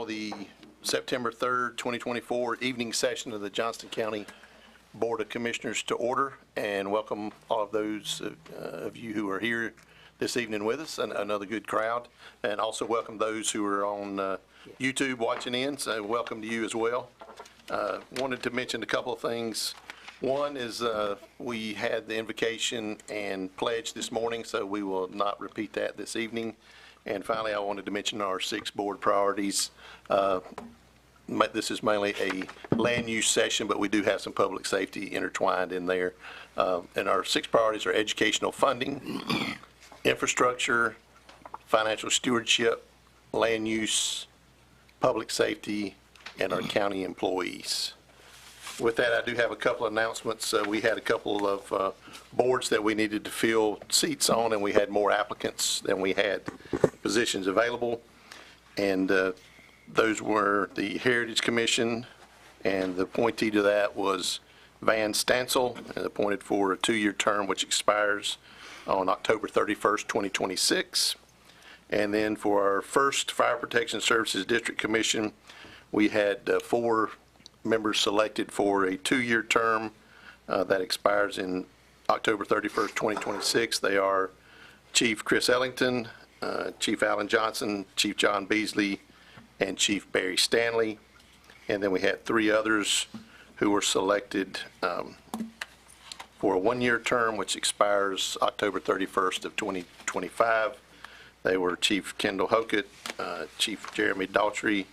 call the September 3rd, 2024 evening session of the Johnston County Board of Commissioners to order, and welcome all of those of you who are here this evening with us, and another good crowd, and also welcome those who are on YouTube watching in, so welcome to you as well. Wanted to mention a couple of things. One is we had the invocation and pledge this morning, so we will not repeat that this evening. And finally, I wanted to mention our 6 board priorities. This is mainly a land use session, but we do have some public safety intertwined in there. And our 6 priorities are educational funding, infrastructure, financial stewardship, land use, public safety, and our county employees. With that, I do have a couple of announcements. We had a couple of boards that we needed to fill seats on, and we had more applicants than we had positions available. And those were the Heritage Commission, and the appointee to that was Van Stansel, and appointed for a 2-year term which expires on October 31st, 2026. And then for our first Fire Protection Services District Commission, we had 4 members selected for a 2-year term that expires in October 31st, 2026. They are Chief Chris Ellington, Chief Alan Johnson, Chief John Beasley, and Chief Barry Stanley. And then we had 3 others who were selected for a 1-year term, which expires October 31st of 2025. They were Chief Kendall Hokett, Chief Jeremy Daughtry,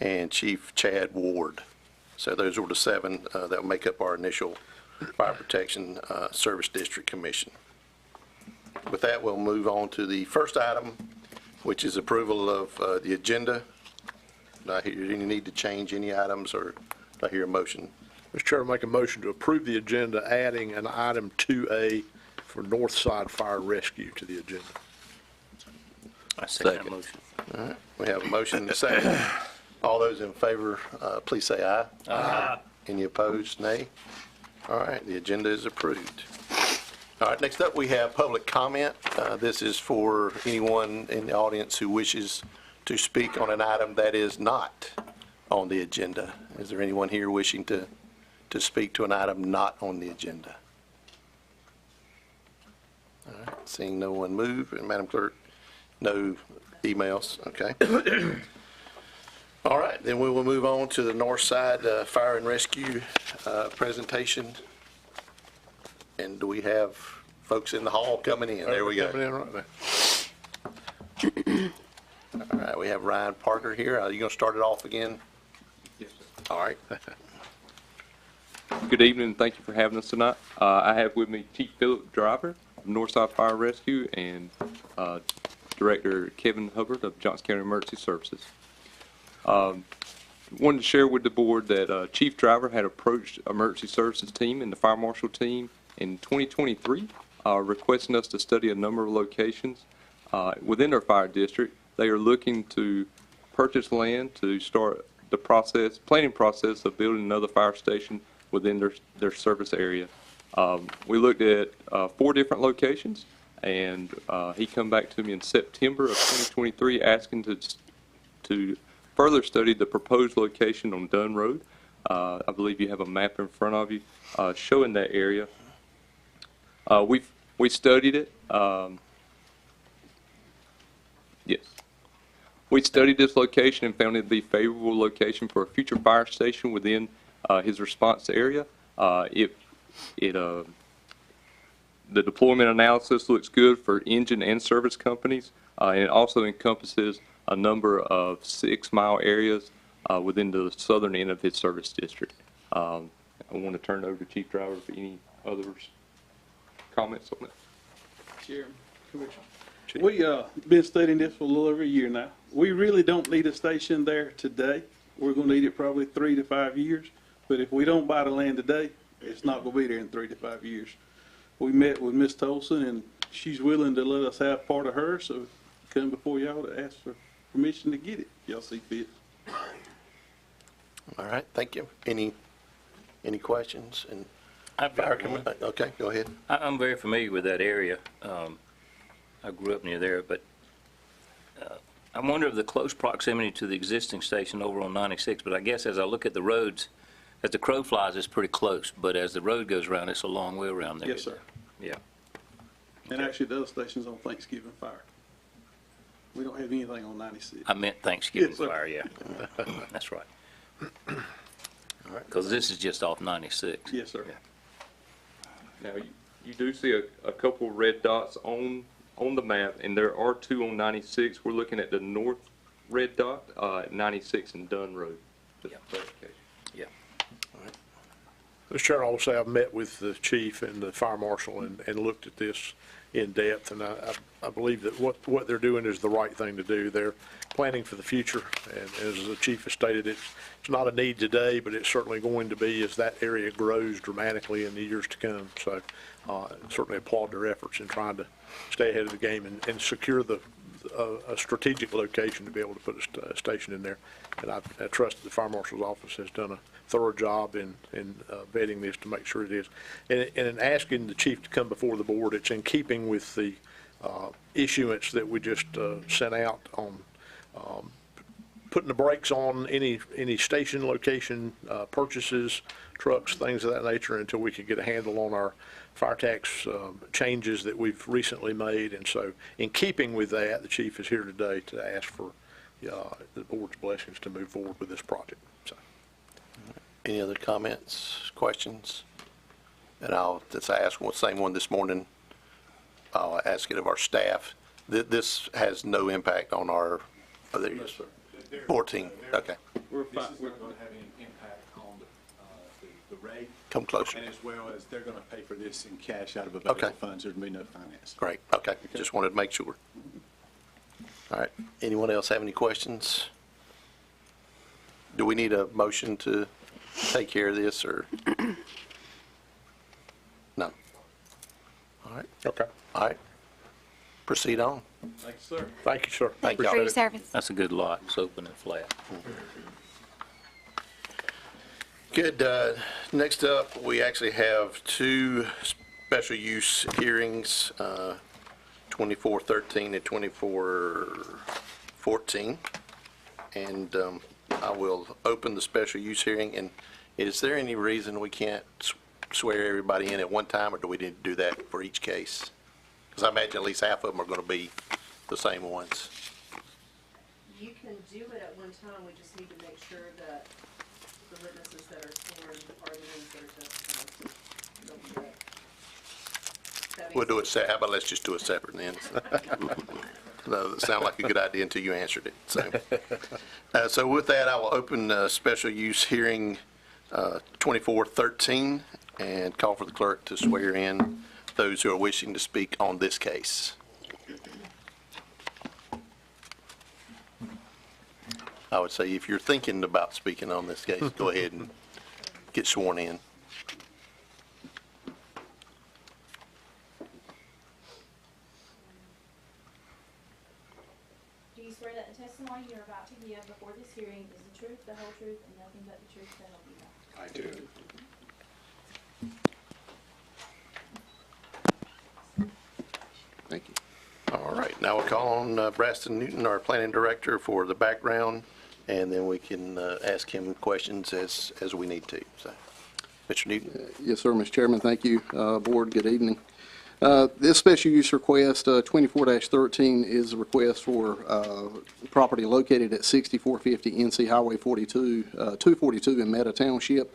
and Chief Chad Ward. So those were the 7 that make up our initial Fire Protection Service District Commission. With that, we'll move on to the first item, which is approval of the agenda. Do I hear any need to change any items, or do I hear a motion? Mr. Chair, make a motion to approve the agenda, adding an item 2A for Northside Fire Rescue to the agenda. I second that motion. All right, we have a motion and a second. All those in favor, please say aye. Aye. Any opposed, nay? All right, the agenda is approved. All right, next up we have public comment. This is for anyone in the audience who wishes to speak on an item that is not on the agenda. Is there anyone here wishing to speak to an item not on the agenda? All right, seeing no one move, and Madam Clerk, no emails, okay. All right, then we will move on to the Northside Fire and Rescue presentation. And do we have folks in the hall coming in? There we go. Coming in right now. All right, we have Ryan Parker here. Are you going to start it off again? Yes, sir. All right. Good evening, and thank you for having us tonight. I have with me Chief Philip Driver of Northside Fire Rescue and Director Kevin Hubbard of Johnston County Emergency Services. Wanted to share with the board that Chief Driver had approached Emergency Services team and the Fire Marshal team in 2023, requesting us to study a number of locations within their fire district. They are looking to purchase land to start the planning process of building another fire station within their service area. We looked at 4 different locations, and he come back to me in September of 2023 asking to further study the proposed location on Dunn Road. I believe you have a map in front of you showing that area. We studied it. Yes. We studied this location and found it to be a favorable location for a future fire station within his response area. The deployment analysis looks good for engine and service companies, and it also encompasses a number of 6-mile areas within the southern end of his service district. I want to turn it over to Chief Driver for any other comments on it. Chairman, Commissioner. We've been studying this for a little over a year now. We really don't need a station there today. We're going to need it probably 3 to 5 years. But if we don't buy the land today, it's not going to be there in 3 to 5 years. We met with Ms. Tolson, and she's willing to let us have part of her, so come before y'all to ask for permission to get it. Y'all see fit. All right, thank you. Any questions? And okay, go ahead. I'm very familiar with that area. I grew up near there, but I wonder if the close proximity to the existing station over on 96, but I guess as I look at the roads, as the crow flies, it's pretty close, but as the road goes around, it's a long way around there. Yes, sir. Yeah. And actually, the other station's on Thanksgiving Fire. We don't have anything on 96. I meant Thanksgiving Yes, sir. Fire, yeah. That's right. Because this is just off 96. Yes, sir. Now, you do see a couple red dots on the map, and there are two on 96. We're looking at the north red dot at 96 and Dunn Road. Just for clarification. Yeah. Mr. Chair, I'll say I've met with the chief and the fire marshal and looked at this in depth, and I believe that what they're doing is the right thing to do. They're planning for the future, and as the chief has stated, it's not a need today, but it's certainly going to be as that area grows dramatically in the years to come. So certainly applaud their efforts in trying to stay ahead of the game and secure a strategic location to be able to put a station in there. And I trust that the fire marshal's office has done a thorough job in vetting this to make sure it is. And in asking the chief to come before the board, it's in keeping with the issuance that we just sent out on putting the brakes on any station location purchases, trucks, things of that nature, until we could get a handle on our fire tax changes that we've recently made. And so in keeping with that, the chief is here today to ask for the board's blessings to move forward with this project. So. Any other comments, questions? And since I asked the same one this morning, I'll ask it of our staff. This has no impact on our other 14. Okay, We're This fine. is not going to have any impact on the rate, come closer. and as well as they're going to pay for this in cash out of available Okay. funds. There'd be no finance. Great, okay, just wanted to make sure. All right, anyone else have any questions? Do we need a motion to take care of this, or? No. All right, Okay. all right. Proceed on. Thank you, sir. Thank you, sir. Thank For y'all. your service. That's a good lot. It's open and flat. Good. Next up, we actually have two special use hearings, 2413 and 2414. And I will open the special use hearing. And is there any reason we can't swear everybody in at one time, or do we need to do that for each case? Because I imagine at least half of them are going to be the same ones. You can do it at one time, we just need to make sure that the witnesses that are sworn are the ones that are testifying. Don't do that. We'll do it, how about let's just do it separate then? No, that sounded like a good idea until you answered it, so. So with that, I will open special use hearing 2413 and call for the clerk to swear in those who are wishing to speak on this case. I would say if you're thinking about speaking on this case, go ahead and get sworn in. Do you swear that the testimony you're about to give before this hearing is the truth, the whole truth, and nothing but the truth, so help you God? I do. Thank you. All right, now we'll call on Braston Newton, our planning director, for the background, and then we can ask him questions as we need to. So, Mr. Newton? Yes, sir, Mr. Chairman, thank you. Board, good evening. This special use request, 24-13, is a request for property located at 6450 NC Highway 242 in Meta Township.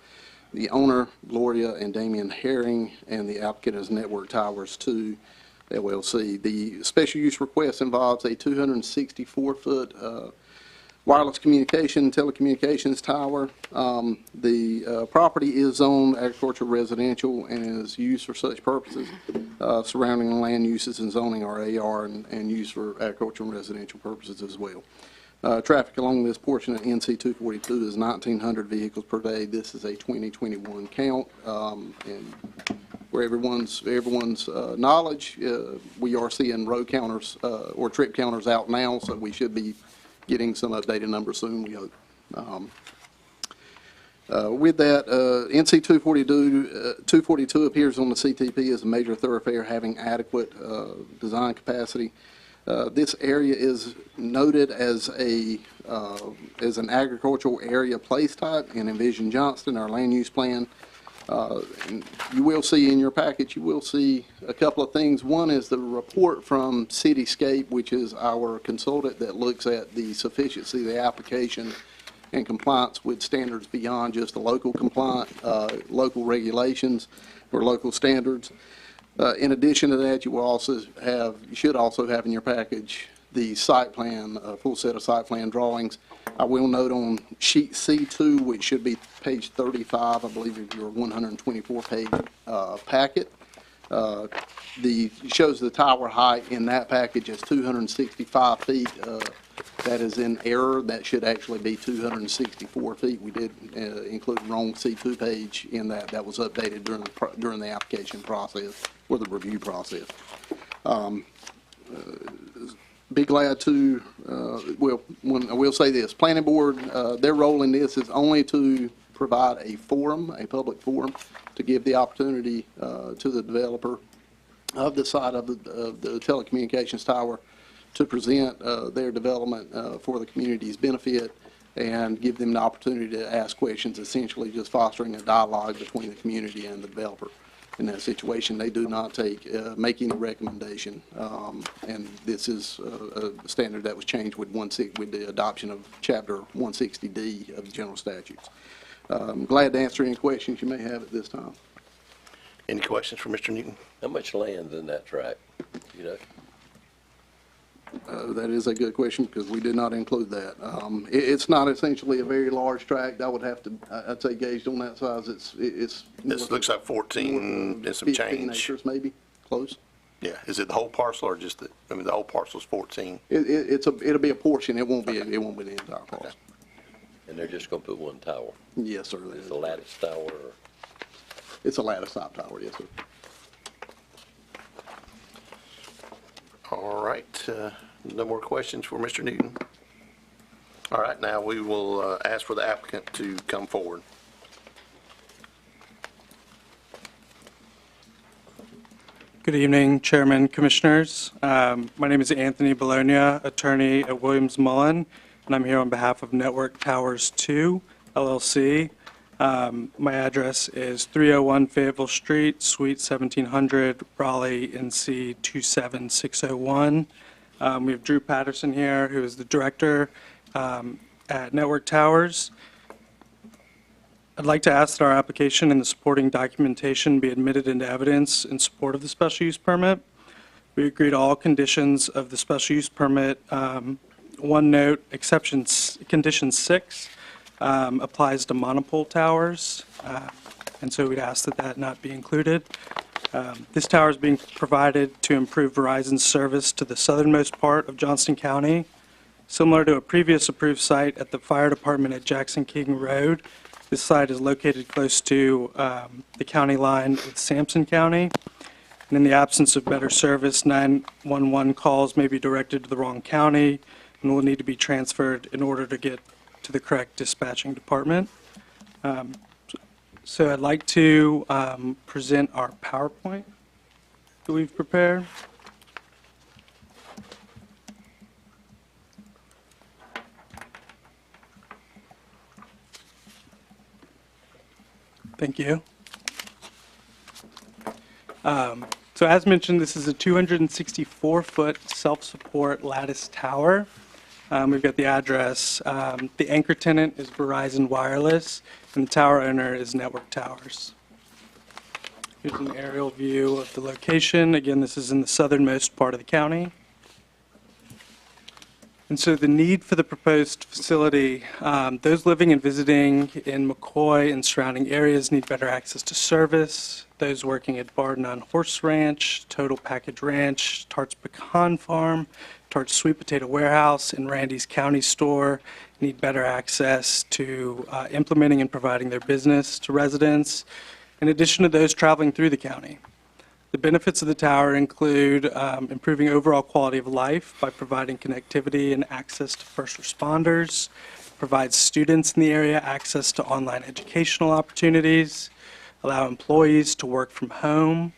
The owner, Gloria and Damian Herring, and the applicant is Network Towers 2 LLC. The special use request involves a 264-foot wireless telecommunications tower. The property is zoned agricultural residential and is used for such purposes. Surrounding land uses and zoning are AR and used for agricultural and residential purposes as well. Traffic along this portion of NC 242 is 1,900 vehicles per day. This is a 2021 count, and for everyone's knowledge, we are seeing road counters or trip counters out now, so we should be getting some updated numbers soon, we hope. With that, NC 242 appears on the CTP as a major thoroughfare having adequate design capacity. This area is noted as as an agricultural area place type in Envision Johnston, our land use plan. And you will see in your package, you will see a couple of things. One is the report from Cityscape, which is our consultant that looks at the sufficiency of the application and compliance with standards beyond just the local compliant, local regulations or local standards. In addition to that, you should also have in your package the site plan, a full set of site plan drawings. I will note on sheet C2, which should be page 35, I believe, of your 124-page packet. Shows the tower height in that package as 265 feet. That is in error. That should actually be 264 feet. We did include the wrong C2 page in that. That was updated during the application process or the review process. Be glad to, I will say this, Planning Board, their role in this is only to provide a forum, a public forum, to give the opportunity to the developer of the site of the telecommunications tower to present their development for the community's benefit and give them the opportunity to ask questions, essentially just fostering a dialogue between the community and the developer. In that situation, they do not make any recommendation, and this is a standard that was changed with the adoption of Chapter 160D of the General Statutes. I'm glad to answer any questions you may have at this time. Any questions for Mr. Newton? How much land's in that tract, you know? That is a good question because we did not include that. It's not essentially a very large tract. I would have to, I'd say gauged on that size, it's. This looks like 14 and some 15 change. acres maybe, close. Yeah, is it the whole parcel or just the whole parcel's 14? It'll be a portion. It won't be the entire parcel. And they're just gonna put one tower? Yes, sir. It's a lattice tower or? It's a lattice top tower, yes, sir. All right, no more questions for Mr. Newton. All right, now we will ask for the applicant to come forward. Good evening, Chairman, Commissioners. My name is Anthony Bologna, attorney at Williams Mullen, and I'm here on behalf of Network Towers 2, LLC. My address is 301 Fayetteville Street, Suite 1700, Raleigh, NC 27601. We have Drew Patterson here, who is the director at Network Towers. I'd like to ask that our application and the supporting documentation be admitted into evidence in support of the special use permit. We agree to all conditions of the special use permit. One note, condition 6 applies to monopole towers, and so we'd ask that that not be included. This tower is being provided to improve Verizon's service to the southernmost part of Johnston County. Similar to a previous approved site at the fire department at Jackson King Road, this site is located close to the county line with Sampson County. And in the absence of better service, 911 calls may be directed to the wrong county and will need to be transferred in order to get to the correct dispatching department. So I'd like to present our PowerPoint that we've prepared. Thank you. So as mentioned, this is a 264-foot self-support lattice tower. We've got the address. The anchor tenant is Verizon Wireless, and the tower owner is Network Towers. Here's an aerial view of the location. Again, this is in the southernmost part of the county. And so the need for the proposed facility, those living and visiting in McCoy and surrounding areas need better access to service. Those working at Barden on Horse Ranch, Total Package Ranch, Tart's Pecan Farm, Tart's Sweet Potato Warehouse, and Randy's County Store need better access to implementing and providing their business to residents, in addition to those traveling through the county. The benefits of the tower include improving overall quality of life by providing connectivity and access to first responders, provides students in the area access to online educational opportunities, allow employees to work from home,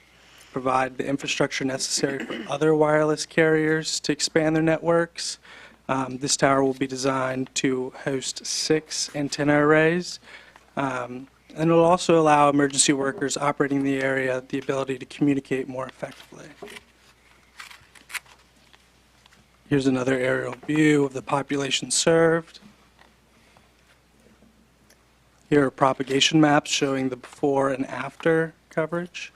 provide the infrastructure necessary for other wireless carriers to expand their networks. This tower will be designed to host 6 antenna arrays, and it will also allow emergency workers operating in the area the ability to communicate more effectively. Here's another aerial view of the population served. Here are propagation maps showing the before and after coverage.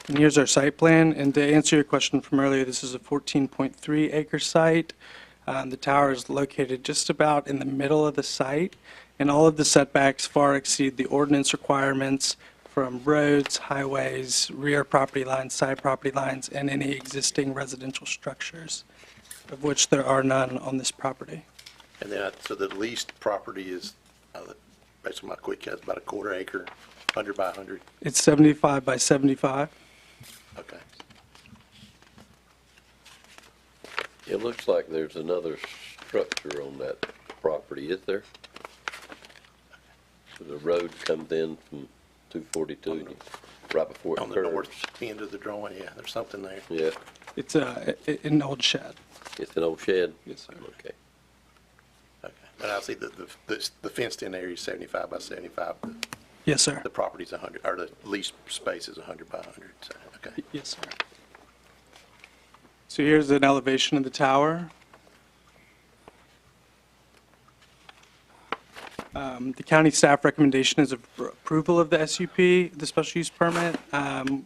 And here's our site plan. And to answer your question from earlier, this is a 14.3 acre site. The tower is located just about in the middle of the site, and all of the setbacks far exceed the ordinance requirements from roads, highways, rear property lines, side property lines, and any existing residential structures, of which there are none on this property. And then, so the leased property is, based on my quick count, about a quarter acre, 100 by 100? It's 75 by 75. Okay. It looks like there's another structure on that property, is there? So the road comes in from 242, and right before it On the curves. north end of the drawing, yeah, there's something there. Yeah, It's an old shed. it's an old shed? Yes, sir. Okay. Okay. But I see the fenced-in area is 75 by 75. Yes, sir. The property's 100, or the leased space is 100 by 100, so, okay. Yes, sir. So here's an elevation of the tower. The county staff recommendation is approval of the SUP, the special use permit,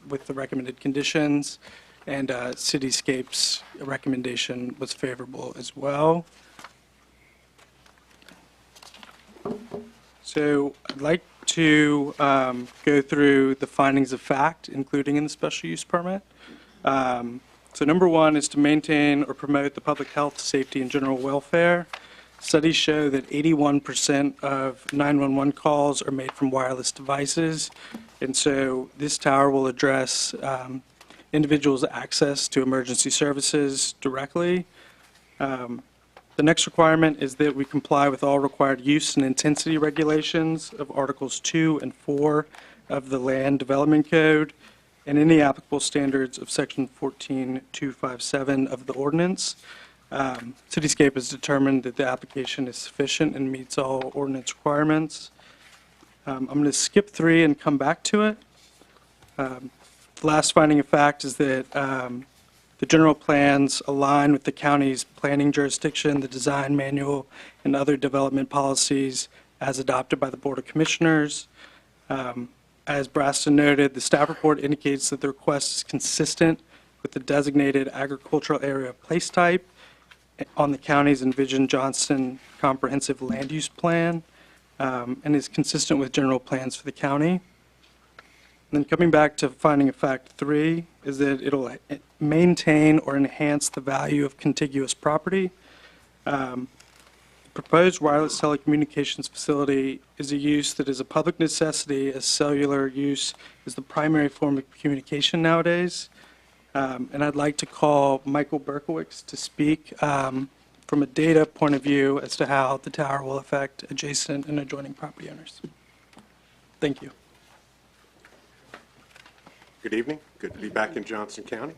with the recommended conditions, and Cityscape's recommendation was favorable as well. So I'd like to go through the findings of fact, including in the special use permit. So number one is to maintain or promote the public health, safety, and general welfare. Studies show that 81% of 911 calls are made from wireless devices, and so this tower will address individuals' access to emergency services directly. The next requirement is that we comply with all required use and intensity regulations of Articles 2 and 4 of the Land Development Code and any applicable standards of Section 14257 of the ordinance. Cityscape has determined that the application is sufficient and meets all ordinance requirements. I'm going to skip 3 and come back to it. The last finding of fact is that the general plans align with the county's planning jurisdiction, the design manual, and other development policies as adopted by the Board of Commissioners. As Braston noted, the staff report indicates that the request is consistent with the designated agricultural area place type on the county's envisioned Johnston Comprehensive Land Use Plan, and is consistent with general plans for the county. And then coming back to finding of fact 3 is that it'll maintain or enhance the value of contiguous property. The proposed wireless telecommunications facility is a use that is a public necessity, as cellular use is the primary form of communication nowadays. And I'd like to call Michael Berkowitz to speak from a data point of view as to how the tower will affect adjacent and adjoining property owners. Thank you. Good evening. Good to be back in Johnston County.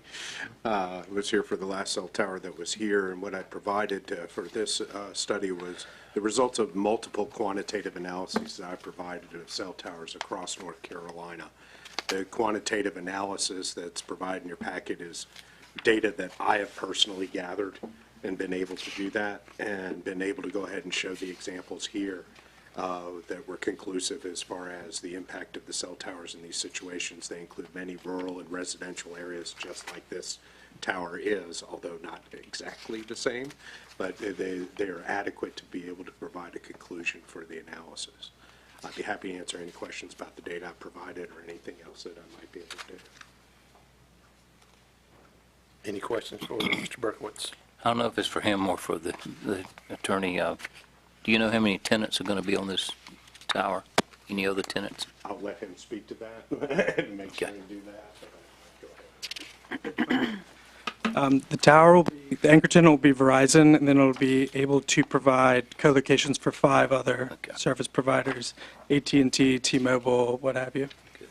I was here for the last cell tower that was here, and what I provided for this study was the results of multiple quantitative analyses that I provided of cell towers across North Carolina. The quantitative analysis that's provided in your packet is data that I have personally gathered and been able to do that, and been able to go ahead and show the examples here that were conclusive as far as the impact of the cell towers in these situations. They include many rural and residential areas, just like this tower is, although not exactly the same, but they're adequate to be able to provide a conclusion for the analysis. I'd be happy to answer any questions about the data I've provided or anything else that I might be able to do. Any questions for Mr. Berkowitz? I don't know if it's for him or for the attorney. Do you know how many tenants are going to be on this tower? Any other tenants? I'll let him speak to that and make sure we do that. Go ahead. The tower will be, the anchor tenant will be Verizon, and then it'll be able to provide co-locations for 5 other service providers, AT&T, T-Mobile, what have you. Good.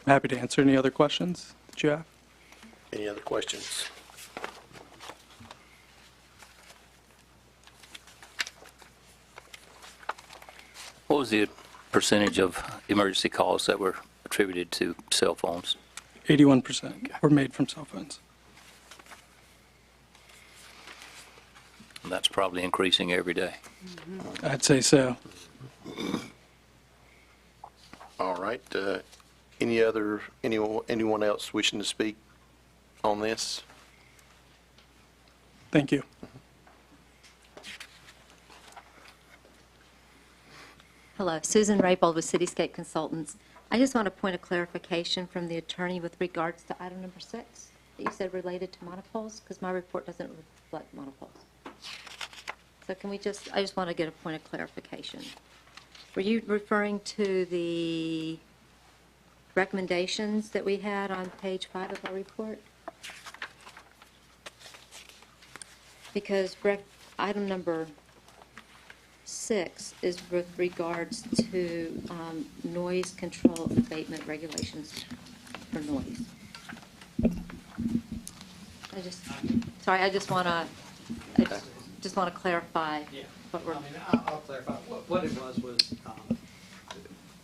I'm happy to answer any other questions that you have. Any other questions? What was the percentage of emergency calls that were attributed to cell phones? 81% were made from cell phones. And that's probably increasing every day. I'd say so. All right. Anyone else wishing to speak on this? Thank you. Hello, Susan Raybold with Cityscape Consultants. I just want a point of clarification from the attorney with regards to item number 6 that you said related to monopoles, because my report doesn't reflect monopoles. So can we I just want to get a point of clarification. Were you referring to the recommendations that we had on page 5 of our report? Because item number 6 is with regards to noise control and abatement regulations for noise. I just want to clarify what we're. I'll clarify. What it was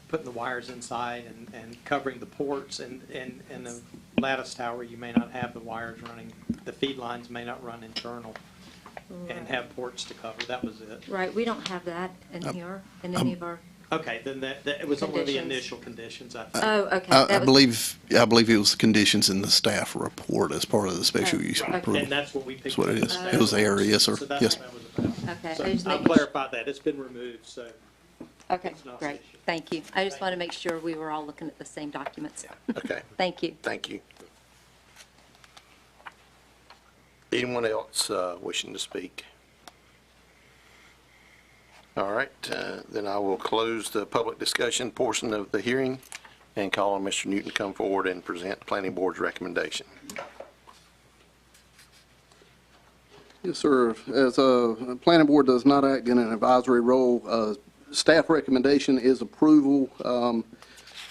putting the wires inside and covering the ports, and in the lattice tower, you may not have the wires running, the feed lines may not run internal. And have ports to cover. That was it. Right. We don't have that in here in any of our. Okay, then that it was one of the Conditions. initial conditions, I think. Oh, okay. I that was- believe it was the conditions in the staff report as part of the special use okay. approval. And that's what we picked That's what up. it in is. the It was staff there, report. yes, sir. So that's Yes. what that was about. Okay. So I just I'll making clarify that. It's been removed, so. Okay. It's not Great. an issue. Thank you. I just want to make sure we were all looking at the same documents. Okay. Thank you. Thank you. Anyone else wishing to speak? All right, then I will close the public discussion portion of the hearing and call on Mr. Newton to come forward and present the planning board's recommendation. Yes, sir. As a planning board does not act in an advisory role, staff recommendation is approval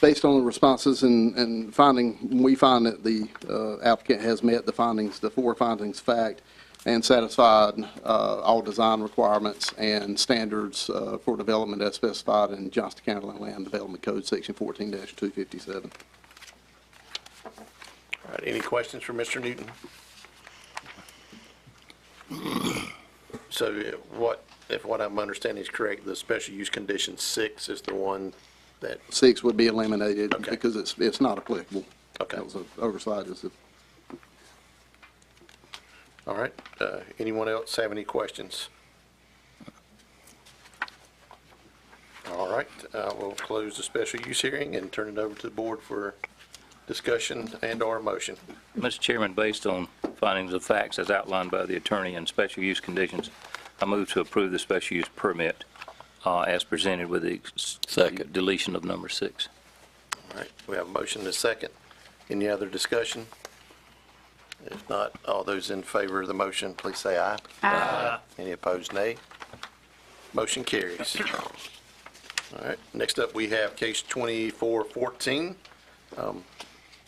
based on the responses and finding, we find that the applicant has met the findings, the 4 findings fact, and satisfied all design requirements and standards for development as specified in Johnston County Land Development Code, Section 14-257. All right, any questions for Mr. Newton? So if what I'm understanding is correct, the special use condition 6 is the one that, 6 would be eliminated Okay. because it's not applicable. Okay. That was an oversight. all right, anyone else have any questions? All right, we'll close the special use hearing and turn it over to the board for discussion and/or motion. Mr. Chairman, based on findings of facts as outlined by the attorney and special use conditions, I move to approve the special use permit as presented with the Second. deletion of number 6. All right, we have a motion and a second. Any other discussion? If not, all those in favor of the motion, please say aye. Aye. Any opposed, nay. Motion carries. All right, next up, we have case 2414.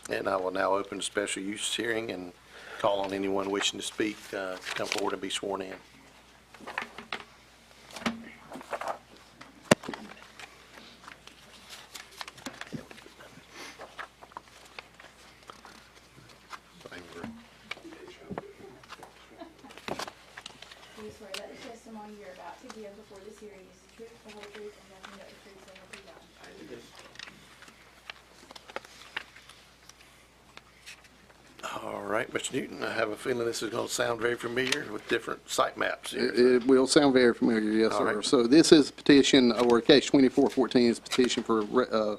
And I will now open the special use hearing and call on anyone wishing to speak to come forward and be sworn in. Do you swear that the testimony you're about to give before this hearing is the truth, the whole truth, and nothing but the truth, so help you God? I do. All right, Mr. Newton, I have a feeling this is going to sound very familiar with different site maps here. It will sound very familiar, yes, All sir. right. So this is a petition, or case 2414 is a petition for, to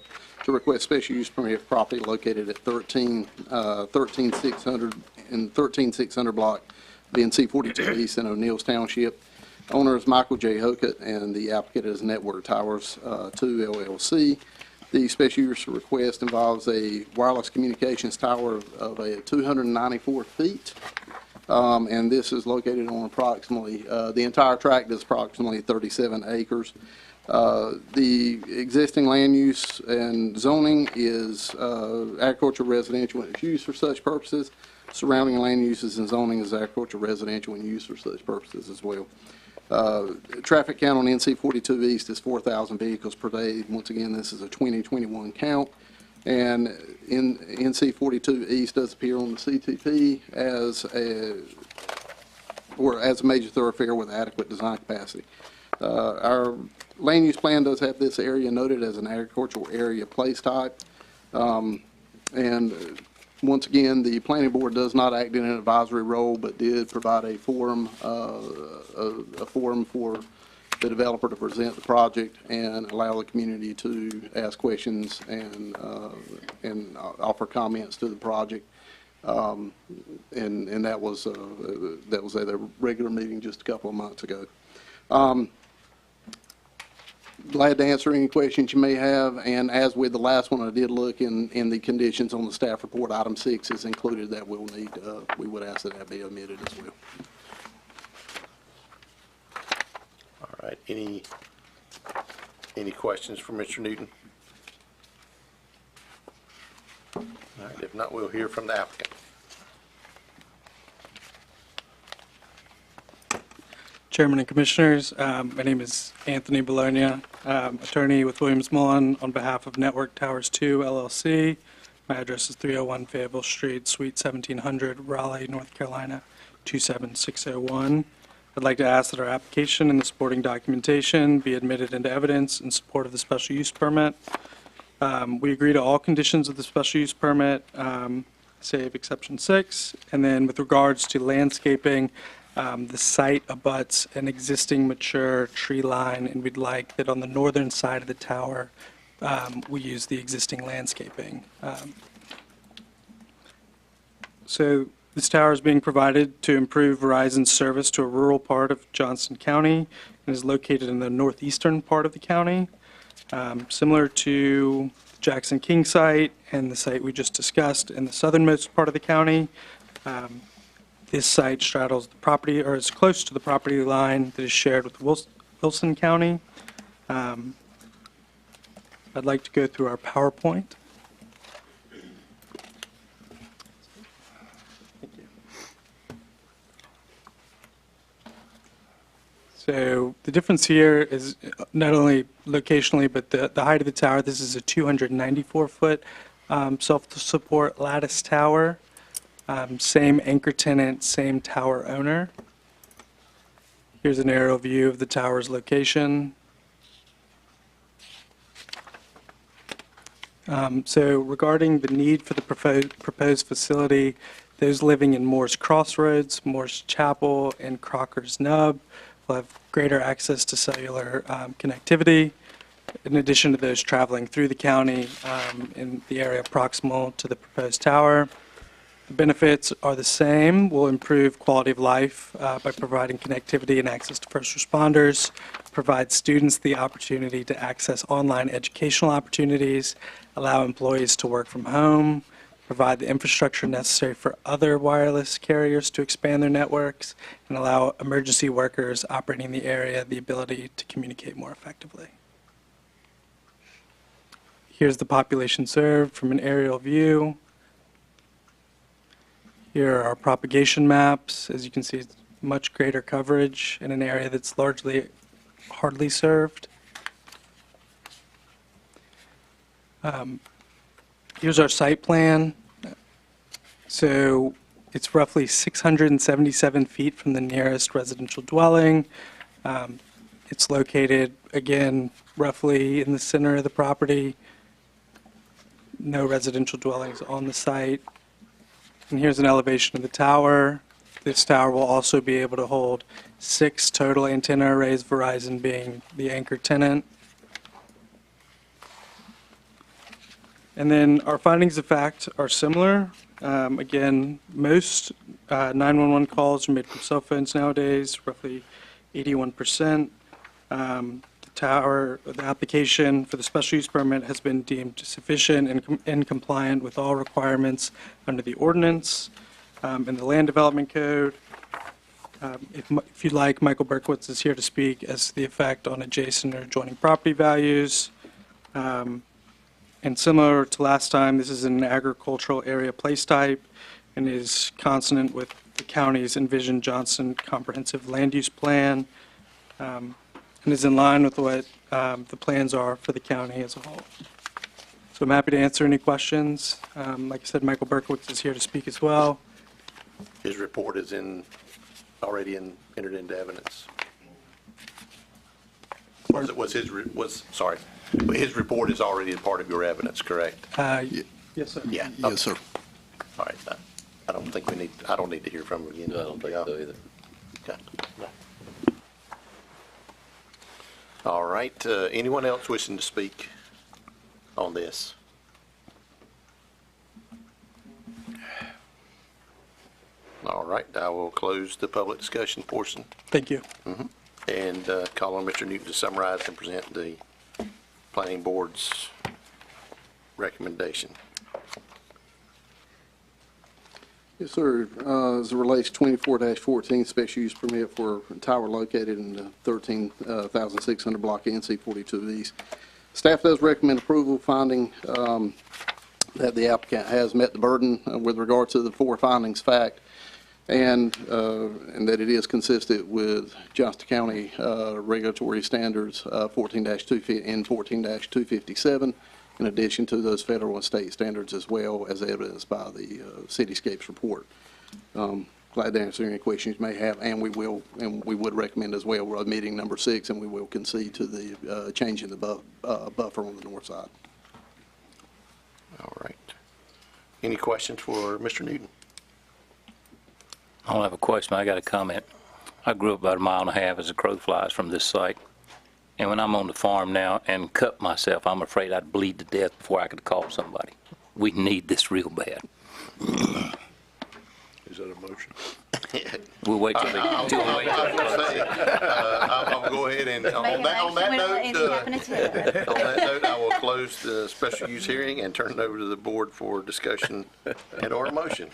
request special use permit for property located at 13600 and 13600 block, BNC 42 East in O'Neill's Township. Owner is Michael J. Hokett, and the applicant is Network Towers 2 LLC. The special use request involves a wireless communications tower of 294 feet and this is located on approximately, the entire tract is approximately 37 acres. The existing land use and zoning is agricultural residential and its use for such purposes. Surrounding land uses and zoning is agricultural residential and use for such purposes as well. Traffic count on NC 42 East is 4,000 vehicles per day. Once again, this is a 2021 count. And in NC 42 East does appear on the CTP as a major thoroughfare with adequate design capacity. Our land use plan does have this area noted as an agricultural area place type. And once again, the planning board does not act in an advisory role, but did provide a forum for the developer to present the project and allow the community to ask questions and offer comments to the project. And that was at a regular meeting just a couple of months ago. Glad to answer any questions you may have, and as with the last one, I did look in the conditions on the staff report. Item 6 is included that we'll need, we would ask that be omitted as well. All right, any questions for Mr. Newton? All right, if not, we'll hear from the applicant. Chairman and Commissioners, my name is Anthony Bologna, attorney with Williams Mullen on behalf of Network Towers 2, LLC. My address is 301 Fayetteville Street, Suite 1700, Raleigh, North Carolina, 27601. I'd like to ask that our application and the supporting documentation be admitted into evidence in support of the special use permit. We agree to all conditions of the special use permit, save exception 6. And then with regards to landscaping, the site abuts an existing mature tree line, and we'd like that on the northern side of the tower, we use the existing landscaping. So this tower is being provided to improve Verizon's service to a rural part of Johnston County and is located in the northeastern part of the county. Similar to Jackson King site and the site we just discussed in the southernmost part of the county, this site straddles the property, or is close to the property line that is shared with Wilson County. I'd like to go through our PowerPoint. Thank you. So the difference here is not only locationally, but the height of the tower. This is a 294-foot self-support lattice tower. Same anchor tenant, same tower owner. Here's an aerial view of the tower's location. So regarding the need for the proposed facility, those living in Moore's Crossroads, Moore's Chapel, and Crocker's Nub will have greater access to cellular connectivity, in addition to those traveling through the county in the area proximal to the proposed tower. The benefits are the same. We'll improve quality of life by providing connectivity and access to first responders, provide students the opportunity to access online educational opportunities, allow employees to work from home, provide the infrastructure necessary for other wireless carriers to expand their networks, and allow emergency workers operating in the area the ability to communicate more effectively. Here's the population served from an aerial view. Here are our propagation maps. As you can see, it's much greater coverage in an area that's largely hardly served. Here's our site plan. So it's roughly 677 feet from the nearest residential dwelling. It's located, again, roughly in the center of the property. No residential dwellings on the site. And here's an elevation of the tower. This tower will also be able to hold 6 total antenna arrays, Verizon being the anchor tenant. And then our findings of fact are similar. Again, most 911 calls are made from cell phones nowadays, roughly 81%. The application for the special use permit has been deemed sufficient and compliant with all requirements under the ordinance. in the Land Development Code. If you'd like, Michael Berkowitz is here to speak as to the effect on adjacent or adjoining property values. And similar to last time, this is an agricultural area place type and is consonant with the county's envisioned Johnston Comprehensive Land Use Plan, and is in line with what the plans are for the county as a whole. So I'm happy to answer any questions. Like I said, Michael Berkowitz is here to speak as well. His report is already entered into evidence. Sorry, his report is already a part of your evidence, correct? Yes, sir. Yeah. Yes, sir. All right. I don't think I don't need to hear from him again. No, I don't think so either. Okay. All right, anyone else wishing to speak on this? All right, I will close the public discussion portion Thank you. and call on Mr. Newton to summarize and present the planning board's recommendation. Yes, sir. As it relates to 24-14 special use permit for a tower located in the 13,600 block of NC 42 East. Staff does recommend approval, finding that the applicant has met the burden with regard to the four findings fact, and that it is consistent with Johnston County regulatory standards 14-250 and 14-257. In addition to those federal and state standards, as well as evidenced by the Cityscapes report. Glad to answer any questions you may have, and we would recommend as well road meeting number 6, and we will concede to the change in the buffer on the north side. All right. Any questions for Mr. Newton? I don't have a question, I got a comment. I grew up about 1.5 miles as a crow flies from this site. And when I'm on the farm now and cut myself, I'm afraid I'd bleed to death before I could call somebody. We need this real bad. Is that a motion? We'll wait till I'll go ahead and, on that note, I will close the special use hearing and turn it over to the board for discussion and or motion.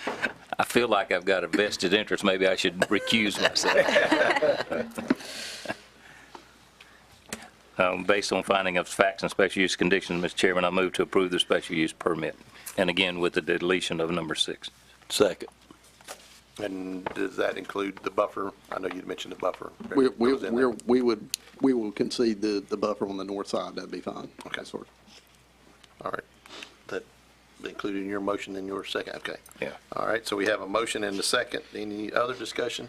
I feel like I've got a vested interest. Maybe I should recuse myself. Based on finding of facts and special use conditions, Mr. Chairman, I move to approve the special use permit. And again, with the deletion of number 6. Second. And does that include the buffer? I know you mentioned the buffer. We will concede the buffer on the north side. That'd be fine. Okay. Yes, sir. All right. That included in your motion and your second? Okay. Yeah. All right, so we have a motion and a second. Any other discussion?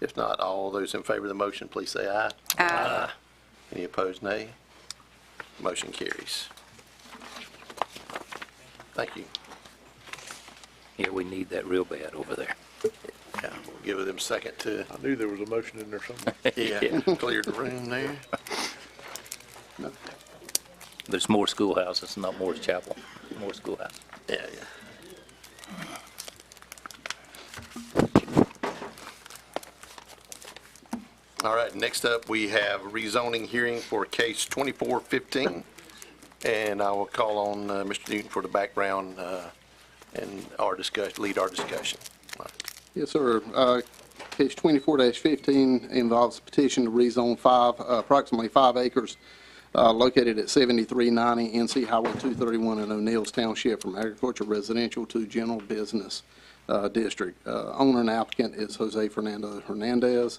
If not, all those in favor of the motion, please say aye. Aye. Any opposed, nay? Motion carries. Thank you. Yeah, we need that real bad over there. Yeah, we'll give them a second to, I knew there was a motion in there somewhere. clear the room there. There's more schoolhouses, not more chapel. More schoolhouse. Yeah. All right, next up, we have rezoning hearing for case 2415. And I will call on Mr. Newton for the background and lead our discussion. All right. Yes, sir. Case 24-15 involves a petition to rezone approximately 5 acres located at 7390 NC Highway 231 in O'Neill's Township from agriculture residential to general business district. Owner and applicant is Jose Fernando Hernandez.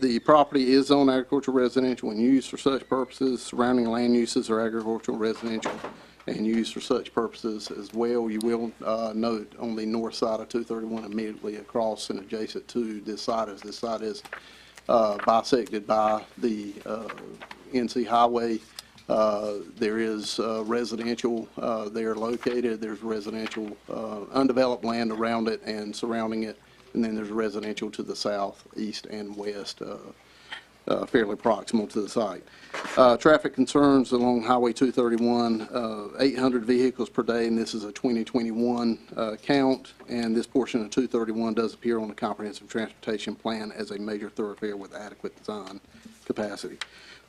The property is zoned agricultural residential and used for such purposes. Surrounding land uses are agricultural residential and used for such purposes as well. You will note on the north side of 231 immediately across and adjacent to this site, as this site is bisected by the NC Highway. There is residential there located. There's residential undeveloped land around it and surrounding it. And then there's residential to the south, east, and west, fairly proximal to the site. Traffic concerns along Highway 231, 800 vehicles per day, and this is a 2021 count. And this portion of 231 does appear on the Comprehensive Transportation Plan as a major thoroughfare with adequate design capacity.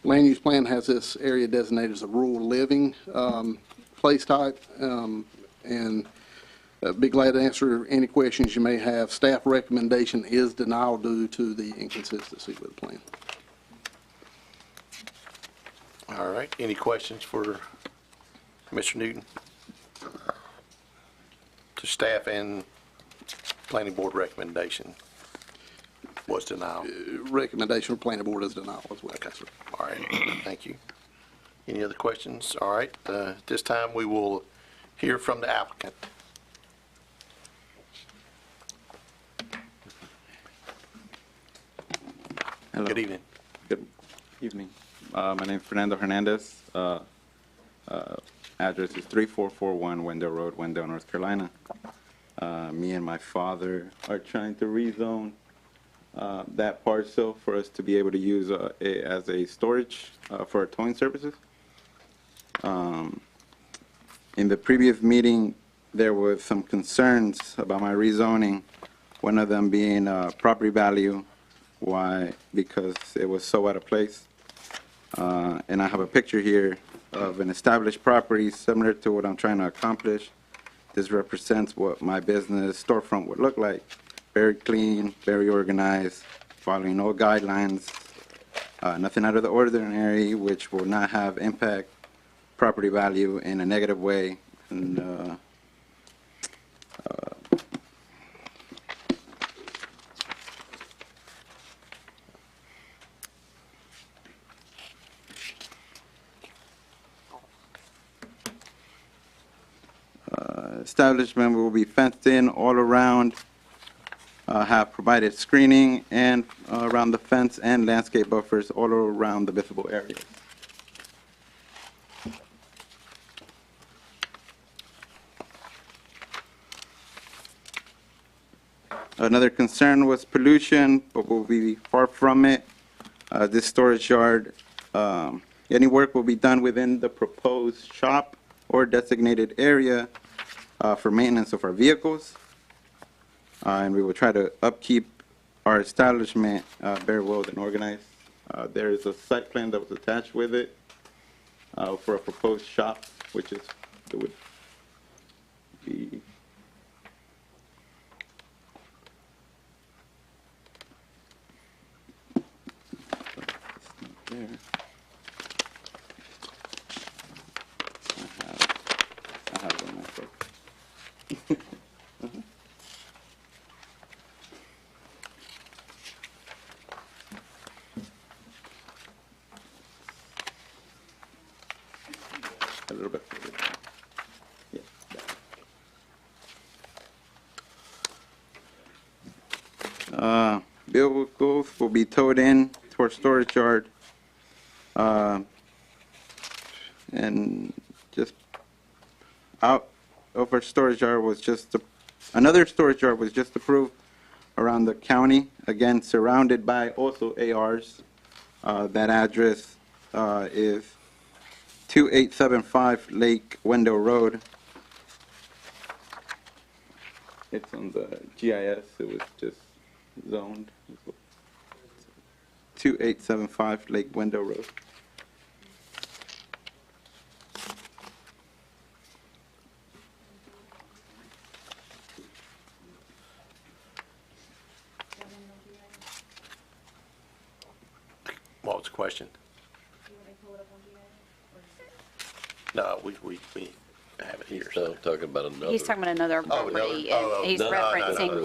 Land use plan has this area designated as a rural living place type, and Be glad to answer any questions you may have. Staff recommendation is denial due to the inconsistency with the plan. All right, any questions for Mr. Newton? To staff and planning board recommendation was denial. Recommendation of planning board is denial as well. Okay, all right, thank you. Any other questions? All right, this time we will hear from the applicant. Hello. Good evening. Good evening. My name is Fernando Hernandez. Address is 3441 Wendell Road, Wendell, North Carolina. Me and my father are trying to rezone that parcel for us to be able to use it as a storage for our towing services. In the previous meeting, there was some concerns about my rezoning, one of them being property value. Why? Because it was so out of place. And I have a picture here of an established property similar to what I'm trying to accomplish. This represents what my business storefront would look like. Very clean, very organized, following all guidelines, nothing out of the ordinary, which will not have impact property value in a negative way. And establishment will be fenced in all around, have provided screening and around the fence and landscape buffers all around the visible areas. Another concern was pollution, but we'll be far from it. This storage yard, any work will be done within the proposed shop or designated area for maintenance of our vehicles. And we will try to upkeep our establishment very well and organized. There is a site plan that was attached with it for a proposed shop, which is, it would be there. I have one myself. A little bit further down. Yeah, that. Vehicles will be towed in to our storage yard. And just out of our storage yard was just, another storage yard was just approved around the county, again surrounded by also ARs. That address is 2875 Lake Wendell Road. It's on the GIS, it was just zoned. 2875 Lake Wendell Road. What was the question? No, we have it here. He's talking about another. He's talking about another property, and he's referencing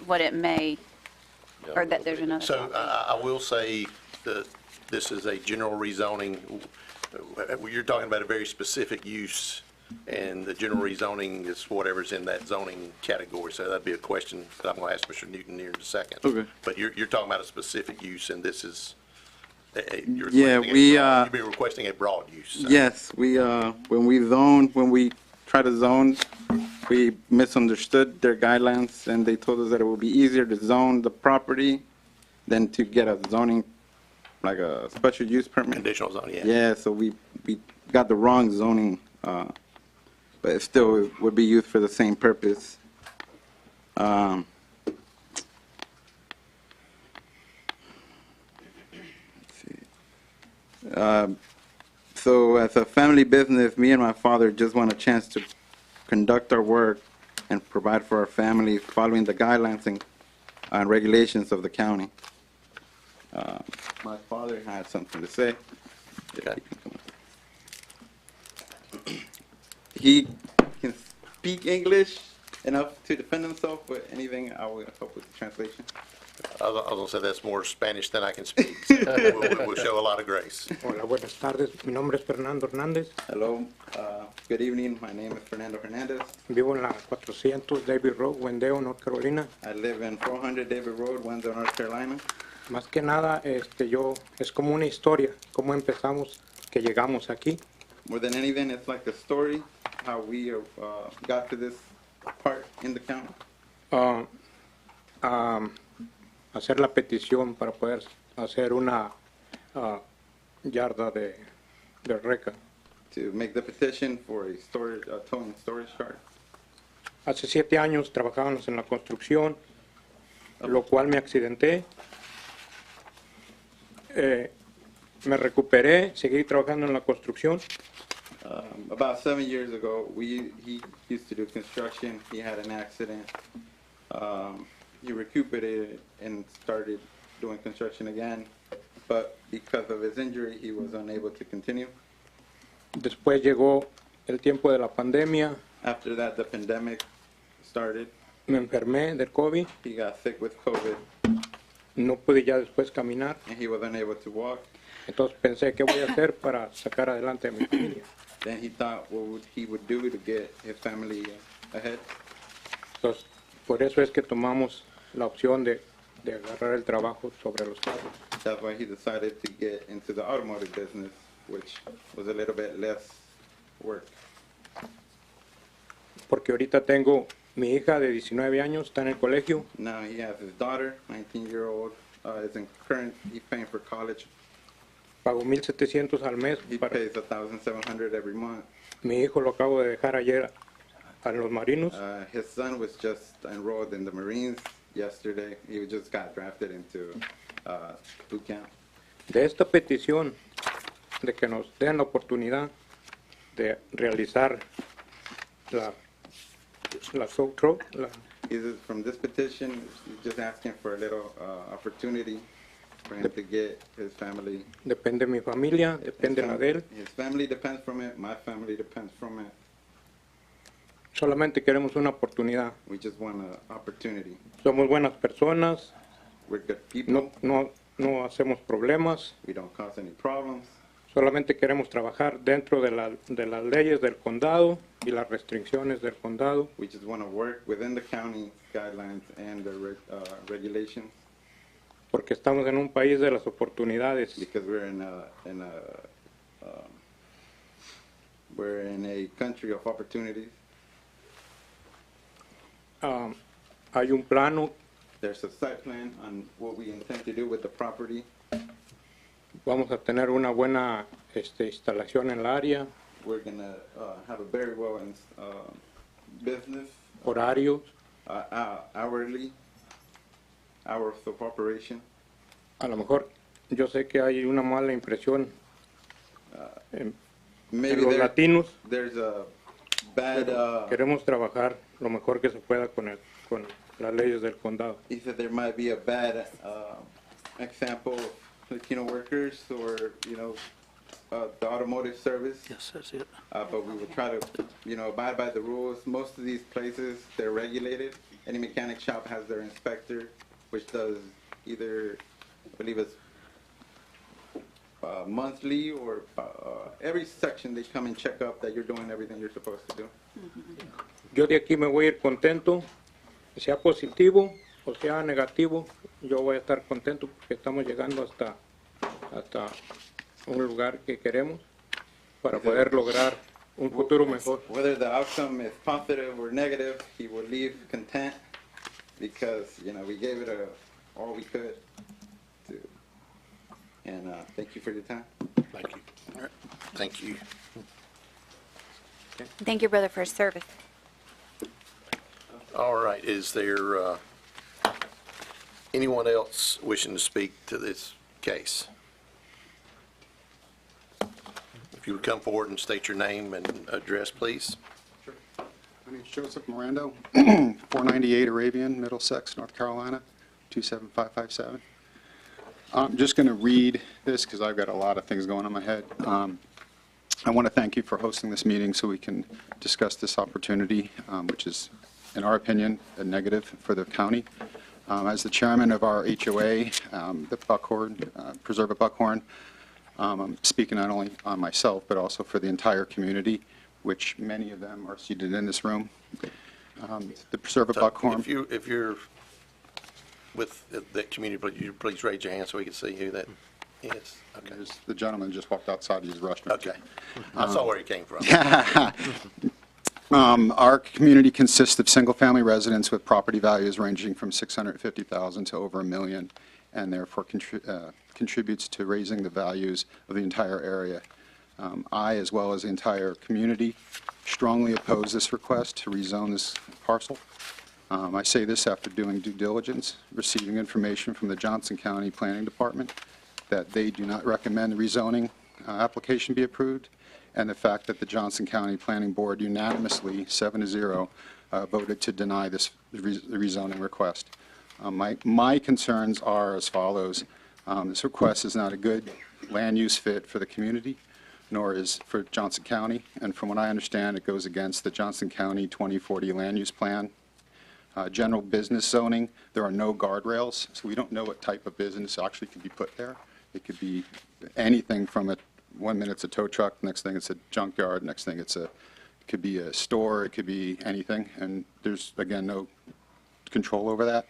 what it may, or that there's another. So I will say that this is a general rezoning. You're talking about a very specific use, and the general rezoning is whatever's in that zoning category. So that'd be a question that I'm going to ask Mr. Newton here in a second. Okay. But you're talking about a specific use, and this is, you'll be requesting a broad use. So. Yes, when we try to zone, we misunderstood their guidelines, and they told us that it would be easier to zone the property than to get a zoning, like a special use permit. Conditional zoning, yeah. Yeah, so we got the wrong zoning, but it still would be used for the same purpose. So as a family business, me and my father just want a chance to conduct our work and provide for our families following the guidelines and regulations of the county. My father had something to say. He can speak English enough to defend himself, but anything I will help with the translation. I was going to say that's more Spanish than I can speak. So we'll show a lot of grace. Hola, buenas tardes. Mi nombre es Fernando Hernández. Hello, good evening. My name is Fernando Hernandez. Vivo en la 400 David Road, Wendell, North Carolina. I live in 400 David Road, Windsor, North Carolina. Más que nada, es como una historia, cómo empezamos, que llegamos aquí. More than anything, it's like a story, how we got to this part in the county. Hacer la petición para poder hacer una yarda de reca. To make the petition for a storage, towing storage yard. Hace 7 años trabajábamos en la construcción, lo cual me accidenté. Me recuperé, seguí trabajando en la construcción. About 7 years ago, he used to do construction. He had an accident. He recuperated and started doing construction again, but because of his injury, he was unable to continue. Después llegó el tiempo de la pandemia. After that, the pandemic started. Me enfermé del COVID. He got sick with COVID. No pude ya después caminar. And he was unable to walk. Entonces pensé, ¿qué voy a hacer para sacar adelante a mi familia? Then he thought what he would do to get his family ahead. Entonces, por eso es que tomamos la opción de agarrar el trabajo sobre los carros. That's why he decided to get into the automotive business, which was a little bit less work. Porque ahorita tengo mi hija de 19 años, está en el colegio. Now he has his daughter, 19-year-old, he's paying for college. Pago 1,700 al mes. He pays $1,700 every month. Mi hijo lo acabo de dejar ayer a los marinos. His son was just enrolled in the Marines yesterday. He just got drafted into boot camp. De esta petición de que nos den la oportunidad de realizar la tow truck, From this petition, he's just asking for a little opportunity for him to get his family. Depende mi familia, depende la de él. His family depends from it. My family depends from it. Solamente queremos una oportunidad. We just want an opportunity. Somos buenas personas. We're good people. No hacemos problemas. We don't cause any problems. Solamente queremos trabajar dentro de las leyes del condado y las restricciones del condado. We just want to work within the county guidelines and the regulations. Porque estamos en un país de las oportunidades. Because we're in a country of opportunities. Hay un plano. There's a site plan on what we intend to do with the property. Vamos a tener una buena instalación en la área. We're going to have a very well business. Horarios. Hourly. Hours of operation. A lo mejor yo sé que hay una mala impresión en los latinos. There's a bad. Queremos trabajar lo mejor que se pueda con las leyes del condado. He said there might be a bad example of Latino workers or the automotive service. Yes, that's it. But we would try to abide by the rules. Most of these places, they're regulated. Any mechanic shop has their inspector, which does either, I believe it's monthly or every section they come and check up that you're doing everything you're supposed to do. Yo de aquí me voy a ir contento, sea positivo o sea negativo, yo voy a estar contento porque estamos llegando hasta un lugar que queremos para poder lograr un futuro mejor. Whether the outcome is positive or negative, he will leave content because we gave it all we could. And thank you for your time. Thank you. All right. Thank you. Thank you, brother, for his service. All right. Is there anyone else wishing to speak to this case? If you would come forward and state your name and address, please. Sure. My name's Joseph Morando, 498 Arabian, Middlesex, North Carolina, 27557. I'm just going to read this because I've got a lot of things going on in my head. I want to thank you for hosting this meeting so we can discuss this opportunity, which is, in our opinion, a negative for the county. As the chairman of our HOA, the Buckhorn, Preserve at Buckhorn, I'm speaking not only on myself, but also for the entire community, which many of them are seated in this room. The Preserve at Buckhorn. If you're with that community, please raise your hand so we can see who that is. Okay. The gentleman just walked outside, he's rushed me. Okay. I saw where he came from. Our community consists of single-family residents with property values ranging from $650,000 to over $1 million, and therefore contributes to raising the values of the entire area. I, as well as the entire community, strongly oppose this request to rezone this parcel. I say this after doing due diligence, receiving information from the Johnston County Planning Department that they do not recommend the rezoning application be approved, and the fact that the Johnston County Planning Board unanimously, 7-0, voted to deny this rezoning request. My concerns are as follows. This request is not a good land use fit for the community, nor is for Johnston County, and from what I understand, it goes against the Johnston County 2040 Land Use Plan. General business zoning, there are no guardrails, so we don't know what type of business actually could be put there. It could be anything from 1 minute it's a tow truck, next thing it's a junkyard, next thing it could be a store, it could be anything, and there's, again, no control over that.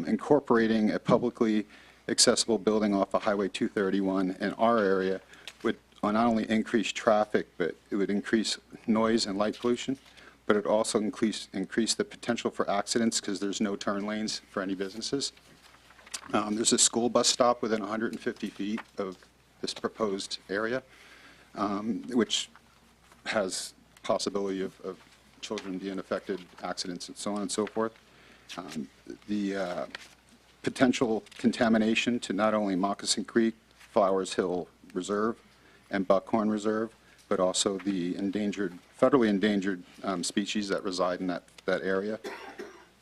Incorporating a publicly accessible building off of Highway 231 in our area would not only increase traffic, but it would increase noise and light pollution, but it also increase the potential for accidents because there's no turn lanes for any businesses. There's a school bus stop within 150 feet of this proposed area, which has possibility of children being affected, accidents, and so on and so forth. The potential contamination to not only Moccasin Creek, Flowers Hill Reserve, and Buckhorn Reserve, but also the federally endangered species that reside in that area.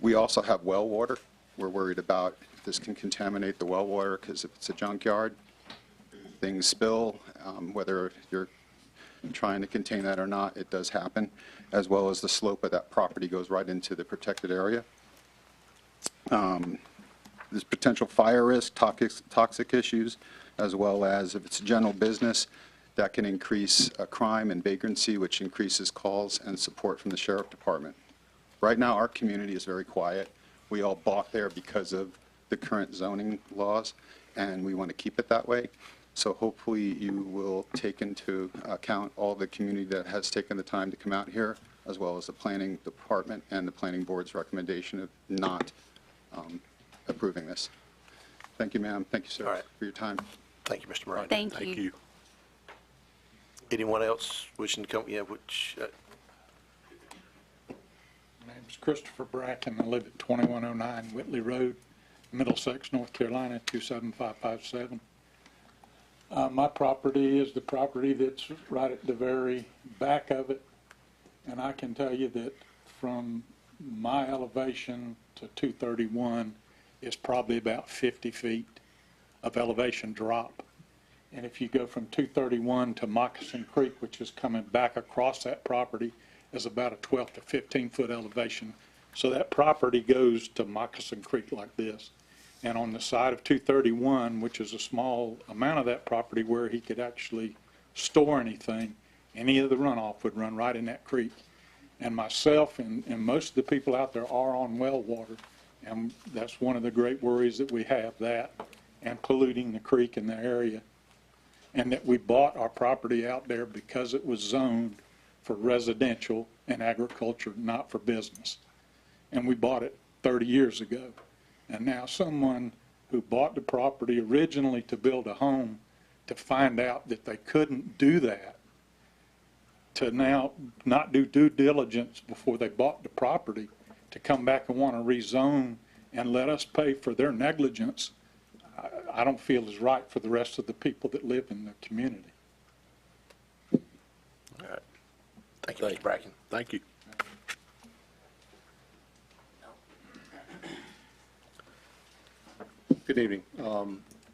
We also have well water. We're worried about if this can contaminate the well water because if it's a junkyard, things spill, whether you're trying to contain that or not, it does happen, as well as the slope of that property goes right into the protected area. There's potential fire risk, toxic issues, as well as if it's a general business, that can increase crime and vagrancy, which increases calls and support from the sheriff department. Right now, our community is very quiet. We all bought there because of the current zoning laws, and we want to keep it that way. So hopefully you will take into account all the community that has taken the time to come out here, as well as the planning department and the planning board's recommendation of not approving this. Thank you, ma'am. Thank you, sir, for your time. Thank you, Mr. Miranda. Thank you. Anyone else wishing to come? Yeah, which? My name's Christopher Bracken. I live at 2109 Whitley Road, Middlesex, North Carolina, 27557. My property is the property that's right at the very back of it, and I can tell you that from my elevation to 231 is probably about 50 feet of elevation drop. And if you go from 231 to Moccasin Creek, which is coming back across that property, is about a 12 to 15 foot elevation. So that property goes to Moccasin Creek like this. And on the side of 231, which is a small amount of that property where he could actually store anything, any of the runoff would run right in that creek. And myself and most of the people out there are on well water. And that's one of the great worries that we have, that and polluting the creek in the area. And that we bought our property out there because it was zoned for residential and agriculture, not for business. And we bought it 30 years ago. And now someone who bought the property originally to build a home, to find out that they couldn't do that, to now not do due diligence before they bought the property, to come back and want to rezone and let us pay for their negligence, I don't feel is right for the rest of the people that live in the community. All right. Thank you, Mr. Bracken. Thank you. Good evening,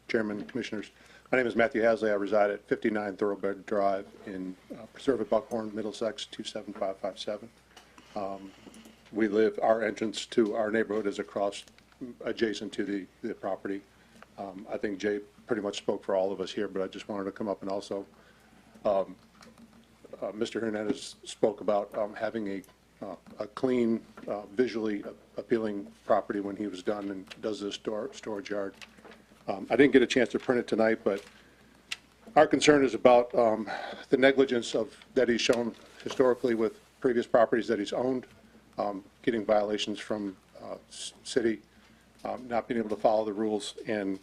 Chairman, Commissioners. My name is Matthew Hasley. I reside at 59 Thoroughbred Drive in Preserve at Buckhorn, Middlesex, 27557. Our entrance to our neighborhood is across, adjacent to the property. I think Jay pretty much spoke for all of us here, but I just wanted to come up and also, Mr. Hernandez spoke about having a clean, visually appealing property when he was done and does this storage yard. I didn't get a chance to print it tonight, but our concern is about the negligence that he's shown historically with previous properties that he's owned, getting violations from city, not being able to follow the rules. And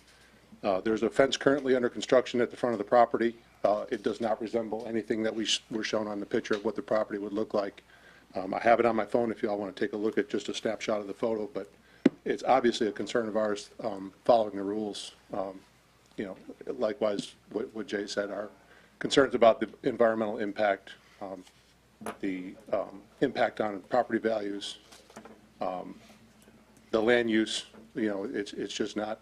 there's a fence currently under construction at the front of the property. It does not resemble anything that we were shown on the picture of what the property would look like. I have it on my phone if you all want to take a look at just a snapshot of the photo, but it's obviously a concern of ours following the rules. Likewise, what Jay said, our concerns about the environmental impact, the impact on property values, the land use, it's just not,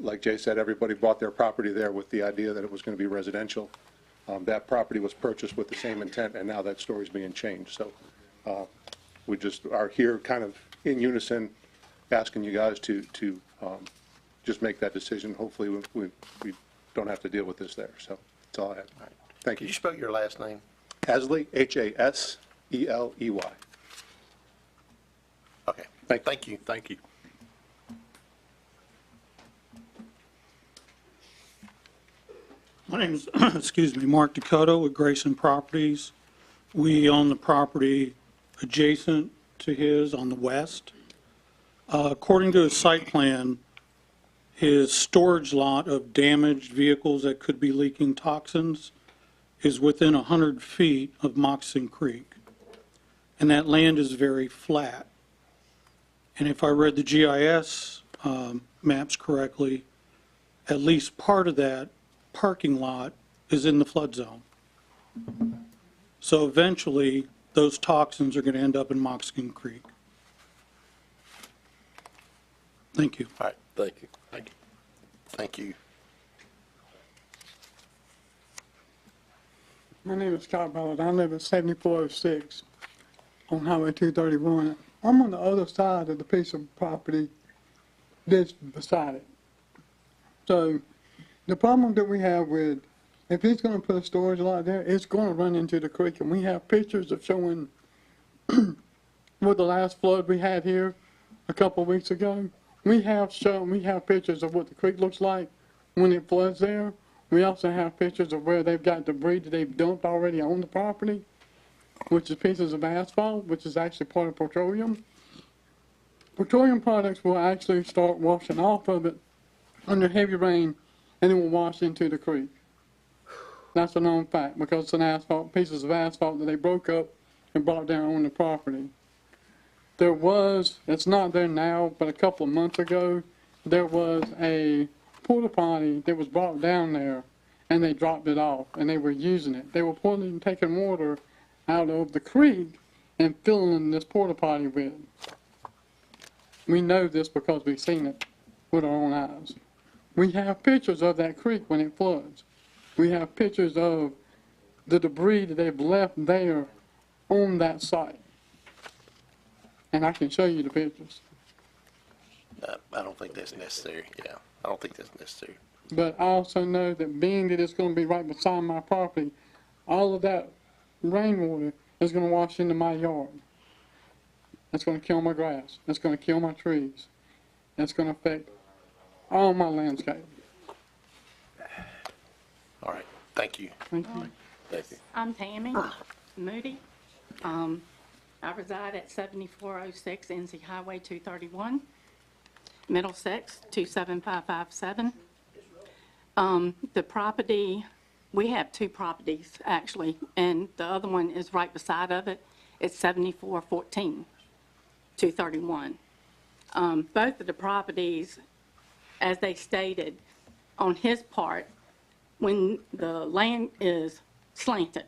like Jay said, everybody bought their property there with the idea that it was going to be residential. That property was purchased with the same intent, and now that story's being changed. So we just are here kind of in unison, asking you guys to just make that decision. Hopefully we don't have to deal with this there. So that's all I have. All right. Thank you. Could you spell your last name? Hasley, Hasley. Okay. Thank you. Thank you. My name is, excuse me, Mark Dakota with Grayson Properties. We own the property adjacent to his on the west. According to his site plan, his storage lot of damaged vehicles that could be leaking toxins is within 100 feet of Moccasin Creek. And that land is very flat. And if I read the GIS maps correctly, at least part of that parking lot is in the flood zone. So eventually, those toxins are going to end up in Moccasin Creek. Thank you. All right. Thank you. Thank you. Thank you. My name is Scott Ballard. I live at 7406 on Highway 231. I'm on the other side of the piece of property that's beside it. So the problem that we have with, if he's going to put a storage lot there, it's going to run into the creek. And we have pictures of showing with the last flood we had here a couple of weeks ago. We have pictures of what the creek looks like when it floods there. We also have pictures of where they've got debris that they've dumped already on the property, which is pieces of asphalt, which is actually part of petroleum. Petroleum products will actually start washing off of it under heavy rain, and it will wash into the creek. That's a known fact because it's an asphalt, pieces of asphalt that they broke up and brought down on the property. There was, it's not there now, but a couple of months ago, there was a porta potty that was brought down there, and they dropped it off, and they were using it. They were taking water out of the creek and filling this porta potty with. We know this because we've seen it with our own eyes. We have pictures of that creek when it floods. We have pictures of the debris that they've left there on that site. And I can show you the pictures. I don't think that's necessary. Yeah, I don't think that's necessary. But I also know that being that it's going to be right beside my property, all of that rainwater is going to wash into my yard. That's going to kill my grass. That's going to kill my trees. That's going to affect all my landscape. All right. Thank you. Thank you. Thank you. I'm Tammy Moody. I reside at 7406 NC Highway 231, Middlesex 27557. The property, we have two properties actually, and the other one is right beside of it. It's 7414 231. Both of the properties, as they stated, on his part, when the land is slanted,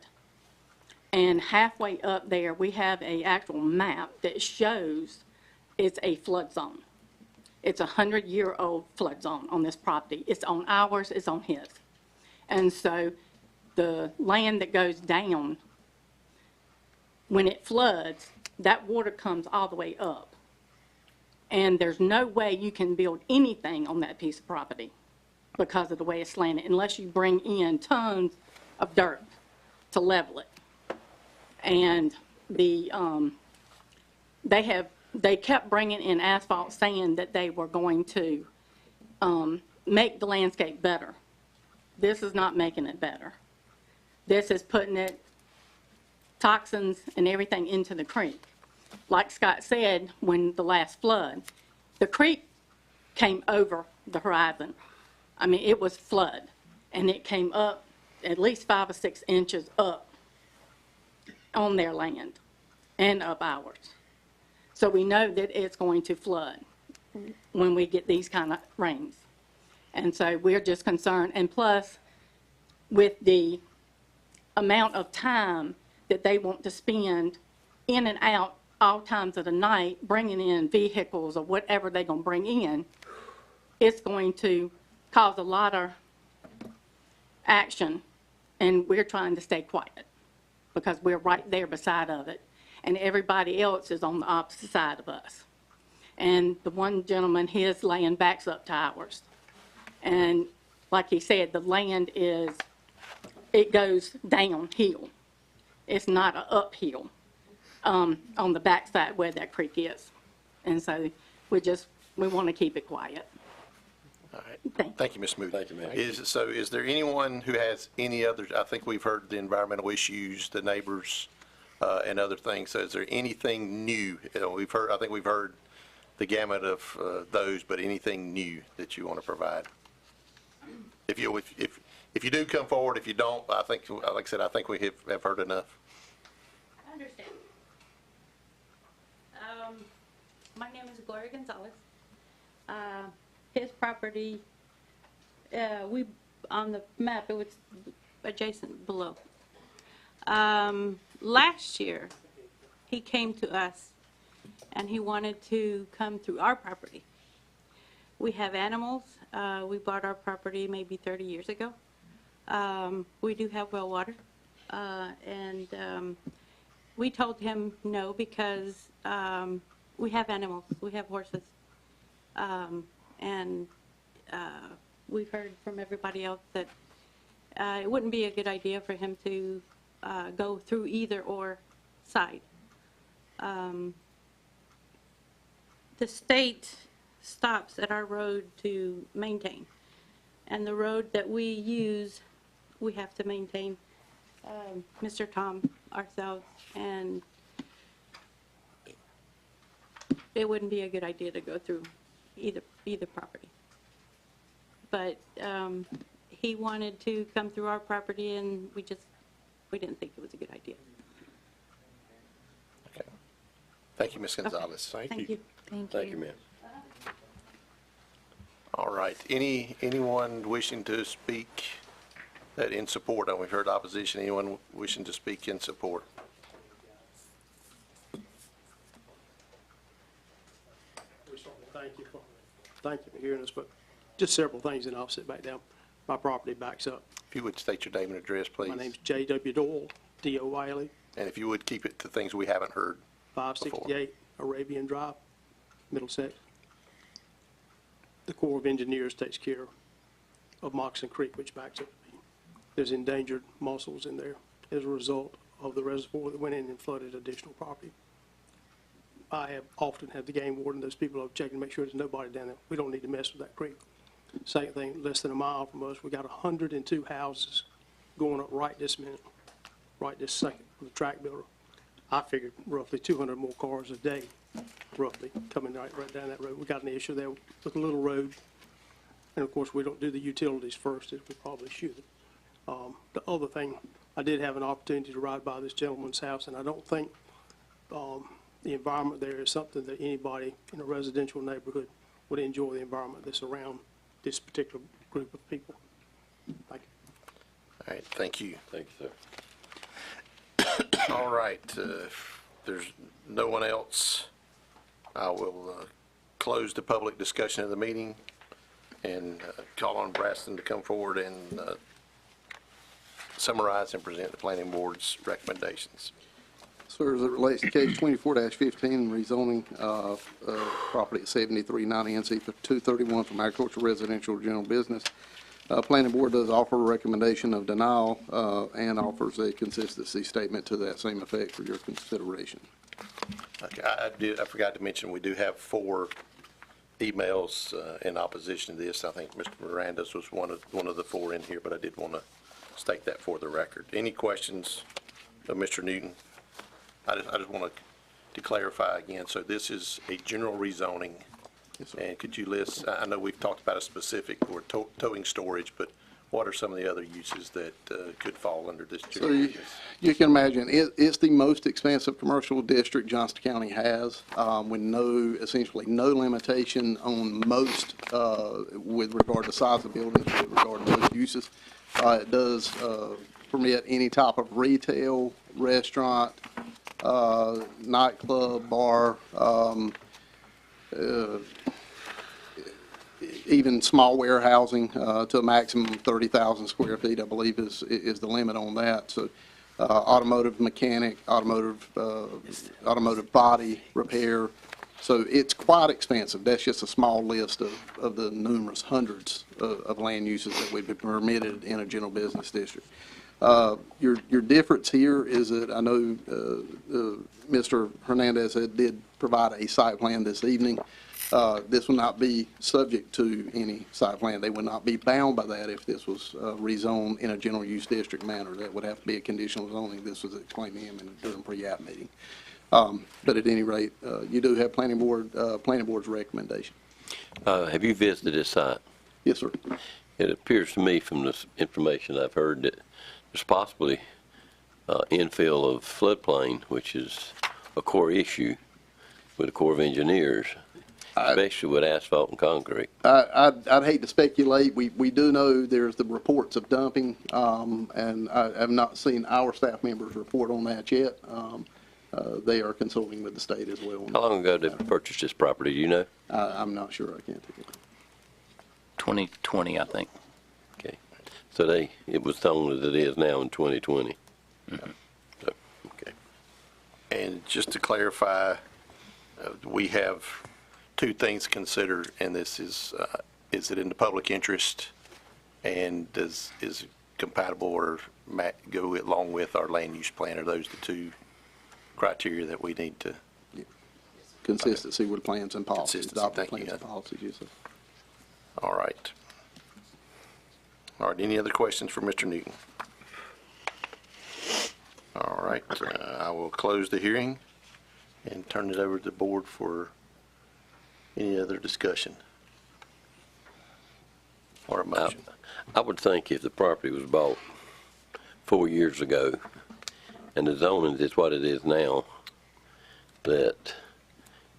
and halfway up there, we have an actual map that shows it's a flood zone. It's a 100-year-old flood zone on this property. It's on ours, it's on his. And so the land that goes down, when it floods, that water comes all the way up. And there's no way you can build anything on that piece of property because of the way it's slanted, unless you bring in tons of dirt to level it. And they kept bringing in asphalt, saying that they were going to make the landscape better. This is not making it better. This is putting it, toxins and everything into the creek. Like Scott said, when the last flood, the creek came over the horizon. I mean, it was flood, and it came up at least 5 or 6 inches up on their land and up ours. So we know that it's going to flood when we get these kind of rains. And so we're just concerned. And plus, with the amount of time that they want to spend in and out all times of the night, bringing in vehicles or whatever they're going to bring in, it's going to cause a lot of action. And we're trying to stay quiet because we're right there beside of it. And everybody else is on the opposite side of us. And the one gentleman, his land backs up to ours. And like he said, the land it goes downhill. It's not an uphill on the backside where that creek is. And so we want to keep it quiet. All right. Thank you, Ms. Moody. Thank you, ma'am. Is there anyone who has any other, I think we've heard the environmental issues, the neighbors, and other things. So is there anything new? I think we've heard the gamut of those, but anything new that you want to provide? If you do come forward, if you don't, I think, like I said, I think we have heard enough. I understand. My name is Gloria Gonzalez. His property, on the map, it was adjacent below. Last year, he came to us and he wanted to come through our property. We have animals. We bought our property maybe 30 years ago. We do have well water. And we told him no because we have animals. We have horses. And we've heard from everybody else that it wouldn't be a good idea for him to go through either or side. The state stops at our road to maintain. And the road that we use, we have to maintain, Mr. Tom, ourselves, and it wouldn't be a good idea to go through either property. But he wanted to come through our property, and we didn't think it was a good idea. Okay. Thank you, Ms. Gonzalez. Okay. Thank you. Thank you, ma'am. All right. Anyone wishing to speak that in support? We've heard opposition. Anyone wishing to speak in support? Thank you for hearing us, but just several things, and I'll sit back down. My property backs up. If you would state your name and address, please. My name's J.W. Doyle, D-O-Y-L-E. And if you would keep it to things we haven't heard. 568 Arabian Drive, Middlesex. The Corps of Engineers takes care of Moccasin Creek, which backs up to me. There's endangered mussels in there as a result of the reservoir that went in and flooded additional property. I have often had the game warden, those people have checked to make sure there's nobody down there. We don't need to mess with that creek. Same thing, less than a mile from us, we got 102 houses going up right this minute, right this second, with the track builder. I figured roughly 200 more cars a day, roughly, coming right down that road. We got an issue there with a little road, and of course, we don't do the utilities first, as we probably should. The other thing, I did have an opportunity to ride by this gentleman's house, and I don't think the environment there is something that anybody in a residential neighborhood would enjoy, the environment that's around this particular group of people. Thank you. All right, thank you. Thank you, sir. All right, if there's no one else, I will close the public discussion of the meeting and call on Braston to come forward and summarize and present the planning board's recommendations. Sir, as it relates to case 24-15, rezoning property at 7390 NC 231 from agricultural residential to general business, planning board does offer a recommendation of denial and offers a consistency statement to that same effect for your consideration. Okay, I forgot to mention, we do have 4 emails in opposition to this. I think Mr. Miranda's was one of the 4 in here, but I did want to state that for the record. Any questions of Mr. Newton? I just want to clarify again. So this is a general rezoning. Yes, sir. And could you list, I know we've talked about a specific or towing storage, but what are some of the other uses that could fall under this So general use? you can imagine, it's the most expansive commercial district Johnston County has, with essentially no limitation on most, with regard to size of buildings, with regard to those uses. It does permit any type of retail, restaurant, nightclub, bar, even small warehousing to a maximum of 30,000 square feet, I believe, is the limit on that. So automotive mechanic, automotive body repair. So it's quite expensive. That's just a small list of the numerous hundreds of land uses that we've been permitted in a general business district. Your difference here is that I know Mr. Hernandez did provide a site plan this evening. This will not be subject to any site plan. They would not be bound by that if this was rezoned in a general use district manner. That would have to be a conditional zoning. This was explained to him during pre-app meeting. But at any rate, you do have planning board's recommendation. Have you visited this site? Yes, sir. It appears to me from this information I've heard that there's possibly infill of floodplain, which is a core issue with the Corps of Engineers, especially with asphalt and concrete. I'd hate to speculate. We do know there's the reports of dumping, and I have not seen our staff members report on that yet. They are consulting with the state as well. How long ago did they purchase this property, do you know? I'm not sure. I can't tell you. 2020, I think. Okay. So it was owned as it is now in 2020. Mm-hmm. So, okay. And just to clarify, we have 2 things to consider, and this is it in the public interest, and is compatible or go along with our land use plan? Are those the 2 criteria that we need to? Consistency with plans and policies. Consistency, Adopt thank plans you. and policies, yes, sir. All right. All right, any other questions for Mr. Newton? All right, I will close the hearing and turn it over to the board for any other discussion or a motion. I would think if the property was bought 4 years ago and the zoning is what it is now, that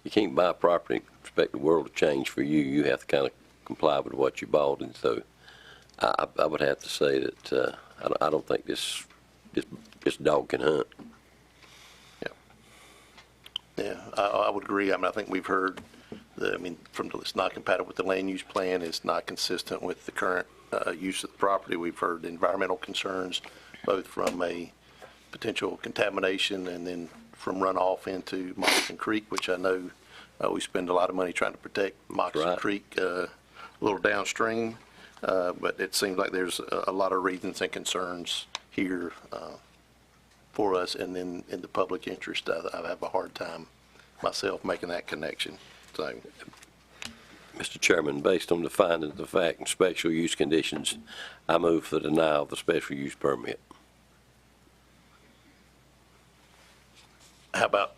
you can't buy property, expect the world to change for you. You have to kind of comply with what you bought, and so I would have to say that I don't think this dog can hunt. Yeah, I would agree. I mean, I think we've heard it's not compatible with the land use plan. It's not consistent with the current use of the property. We've heard environmental concerns, both from a potential contamination and then from runoff into Moccasin Creek, which I know we spend a lot of money trying to protect Moccasin Creek a little downstream. But it seems like there's a lot of reasons and concerns here for us, and then in the public interest, I have a hard time myself making that connection. So, Mr. Chairman, based on the findings of fact and special use conditions, I move for denial of the special use permit. how about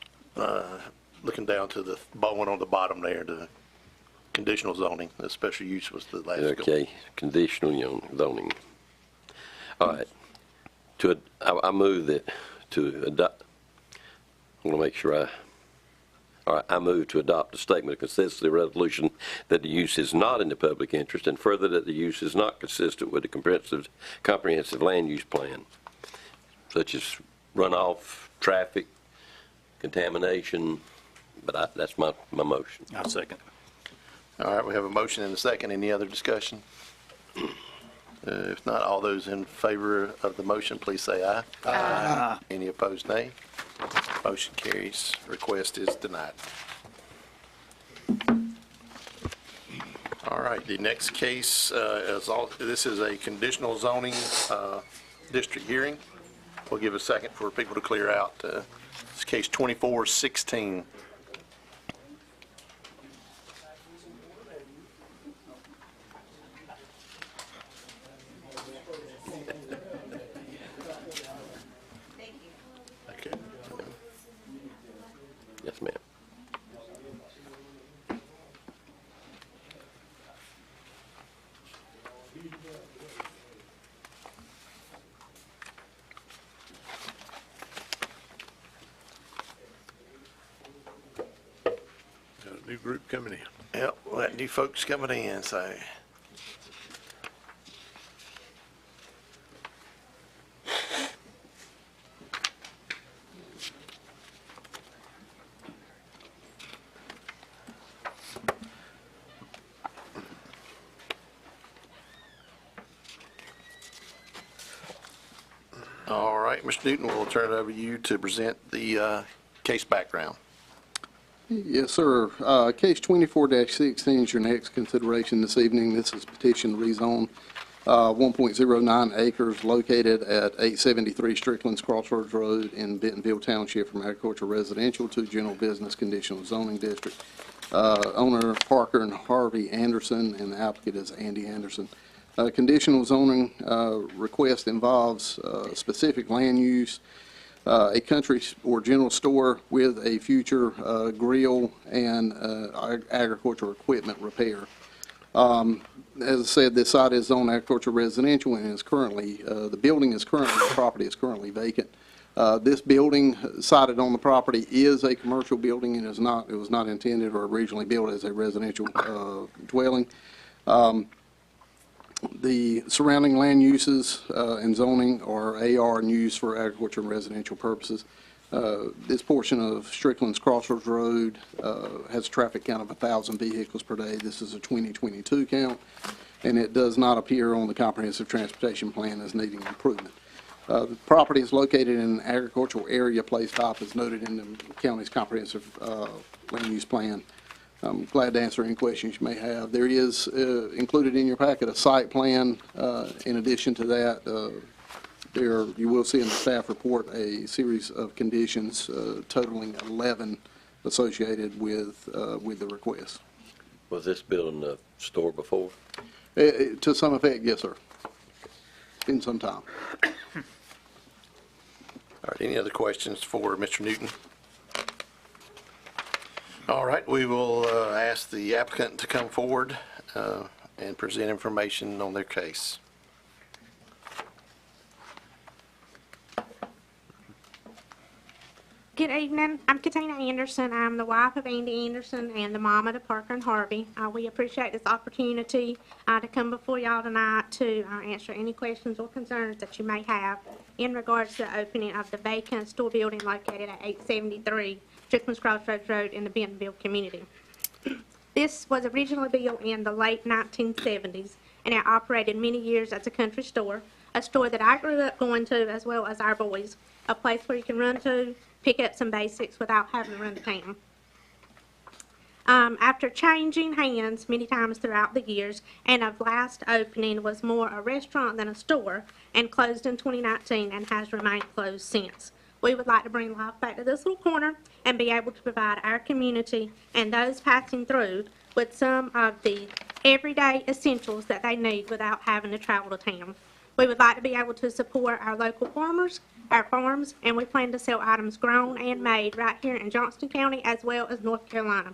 looking down to the one on the bottom there, the conditional zoning, the special use was the last. Okay, conditional zoning. All right. I move that to adopt. I want to make sure all right, I move to adopt a statement of consistency resolution that the use is not in the public interest, and further that the use is not consistent with the comprehensive land use plan, such as runoff, traffic, contamination, but that's my motion. I'll second. All right, we have a motion and a second. Any other discussion? If not, all those in favor of the motion, please say aye. Aye. Any opposed, nay. Motion carries. Request is denied. All right, the next case this is a conditional zoning district hearing. We'll give a second for people to clear out. It's case 2416. Okay. Yes, ma'am. Got a new group coming in. Yep, we got new folks coming in, so. All right, Mr. Newton, we'll turn it over to you to present the case background. Yes, sir. Case 24-16 is your next consideration this evening. This is petition to rezone 1.09 acres located at 873 Strickland's Crossroads Road in Bentonville Township from agriculture residential to general business conditional zoning district. Owner Parker and Harvey Anderson, and the applicant is Andy Anderson. Conditional zoning request involves specific land use, a country or general store with a future grill and agricultural equipment repair. As I said, this site is zoned agricultural residential and is currently, the property is currently vacant. This building sited on the property is a commercial building and it was not intended or originally built as a residential dwelling. The surrounding land uses and zoning are AR and used for agriculture and residential purposes. This portion of Strickland's Crossroads Road has a traffic count of 1,000 vehicles per day. This is a 2022 count, and it does not appear on the comprehensive transportation plan as needing improvement. The property is located in an agricultural area place type as noted in the county's comprehensive land use plan. I'm glad to answer any questions you may have. There is included in your packet a site plan. In addition to that, you will see in the staff report a series of conditions totaling 11 associated with the request. Was this building a store before? To some effect, yes, sir. In some time. All right, any other questions for Mr. Newton? All right, we will ask the applicant to come forward and present information on their case. Good evening. I'm Katina Anderson. I'm the wife of Andy Anderson and the mama to Parker and Harvey. We appreciate this opportunity to come before y'all tonight to answer any questions or concerns that you may have in regards to the opening of the vacant store building located at 873 Strickland's Crossroads Road in the Bentonville community. This was originally built in the late 1970s, and it operated many years as a country store, a store that I grew up going to as well as our boys, a place where you can run to, pick up some basics without having to run to town. After changing hands many times throughout the years, and of last opening was more a restaurant than a store, and closed in 2019 and has remained closed since. We would like to bring life back to this little corner and be able to provide our community and those passing through with some of the everyday essentials that they need without having to travel to town. We would like to be able to support our local farmers, our farms, and we plan to sell items grown and made right here in Johnston County as well as North Carolina.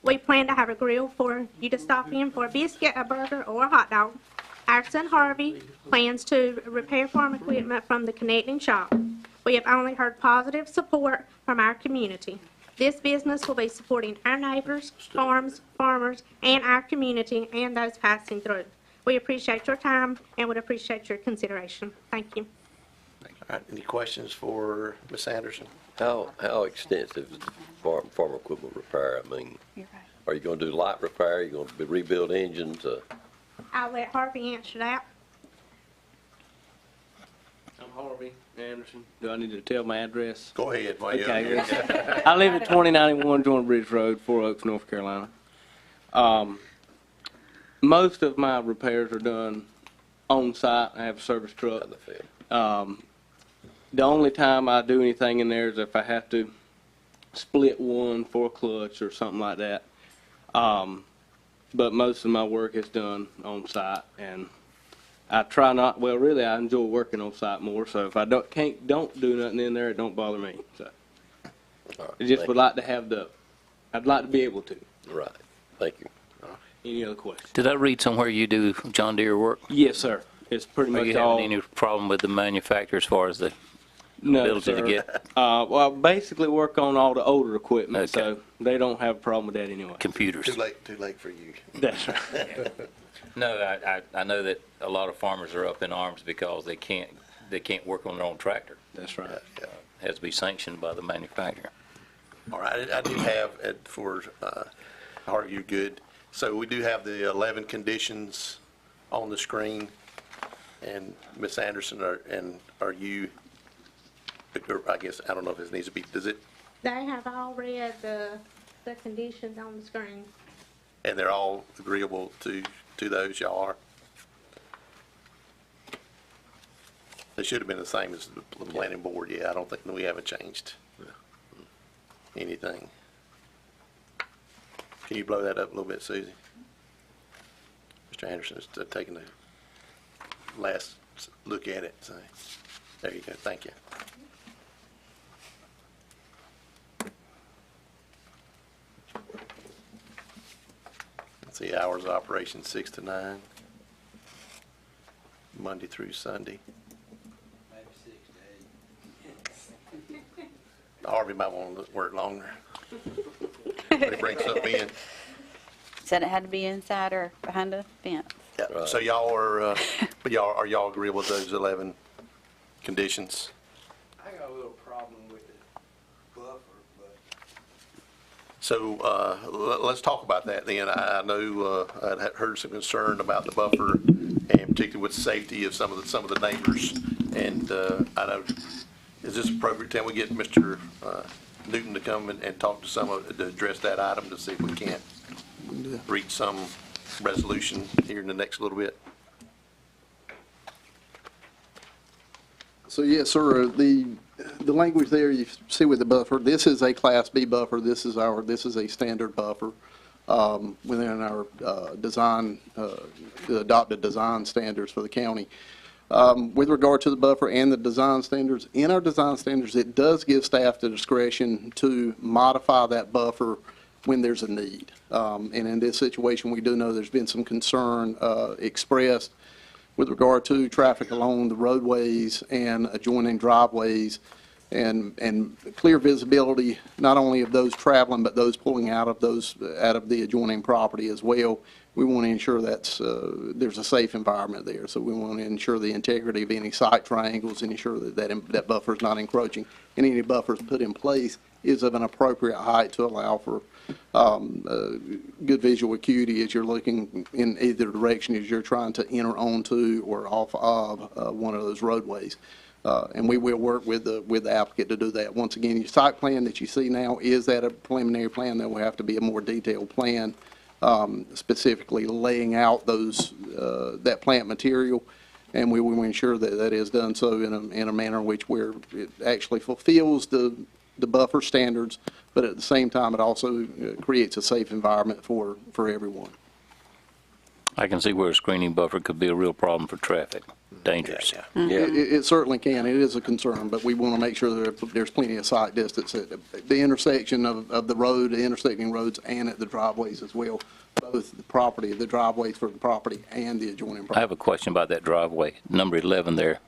We plan to have a grill for you to stop in for a biscuit, a burger, or a hot dog. Our son Harvey plans to repair farm equipment from the connecting shop. We have only heard positive support from our community. This business will be supporting our neighbors, farms, farmers, and our community and those passing through. We appreciate your time and would appreciate your consideration. Thank you. All right, any questions for Ms. Anderson? How extensive is farm equipment repair? I mean, Are you gonna do light repair? Are you gonna rebuild engines? I'll let Harvey answer that. I'm Harvey Anderson. Do I need to tell my address? Go ahead. Okay. Yes. I live at 2091 Joint Bridge Road, 4 Oaks, North Carolina. Most of my repairs are done on site. I have a service truck. The only time I do anything in there is if I have to split one for a clutch or something like that. But most of my work is done on site, and I try not. Well, really, I enjoy working on site more. So if I don't do nothing in there, it don't bother me. So I just would like to have I'd like to be able to. Right. Thank you. Any other questions? Did I read somewhere you do John Deere work? Yes, sir. It's pretty Are much you all. having any problem with the manufacturer as far as the No, ability to sir. get Well, I basically work on all the older equipment, so they don't have a problem with that anyway. computers? Too late for you. That's right. No, I know that a lot of farmers are up in arms because they can't work on their own tractor. That's right. Has to be sanctioned by the manufacturer. All right, I do have, for Harvey, you're good. So we do have the 11 conditions on the screen. And Ms. Anderson, are you, I guess, I don't know if this needs to be, does it, They have all read the conditions on the screen. and they're all agreeable to those, y'all are? They should have been the same as the planning board, yeah, I don't think, we haven't changed anything. Can you blow that up a little bit, Susie? Mr. Anderson's taking the last look at it, so, there you go, thank you. Let's see, hours of operation 6 to 9, Monday through Sunday. Harvey might want to work longer. But he brings something in. Said it had to be inside or behind a fence. Yeah, so y'all are, are y'all agreeable with those 11 conditions? I got a little problem with the buffer, but. So, let's talk about that then. I know, I'd heard some concern about the buffer, and particularly with safety of some of the neighbors. And, I know, is this appropriate time we get Mr. Newton to come and talk to to address that item to see if we can't reach some resolution here in the next little bit? So yes, sir, the language there you see with the buffer, this is a Class B buffer, this is a standard buffer within our the adopted design standards for the county. With regard to the buffer and the design standards, in our design standards, it does give staff the discretion to modify that buffer when there's a need. And in this situation, we do know there's been some concern expressed with regard to traffic along the roadways and adjoining driveways and clear visibility, not only of those traveling, but those pulling out of the adjoining property as well. We want to ensure that there's a safe environment there. So we want to ensure the integrity of any sight triangles and ensure that buffer is not encroaching. And any buffers put in place is of an appropriate height to allow for good visual acuity as you're looking in either direction as you're trying to enter onto or off of one of those roadways. And we will work with the applicant to do that. Once again, your site plan that you see now is that a preliminary plan. There will have to be a more detailed plan specifically laying out that plant material, and we will ensure that that is done so in a manner in which it actually fulfills the buffer standards, but at the same time it also creates a safe environment for everyone. I can see where a screening buffer could be a real problem for traffic. Dangerous. It certainly can. It is a concern, but we want to make sure that there's plenty of sight distance at the intersection of the road, the intersecting roads, and at the driveways as well, both the driveways for the property and the adjoining property. I have a question about that driveway. Number 11 there,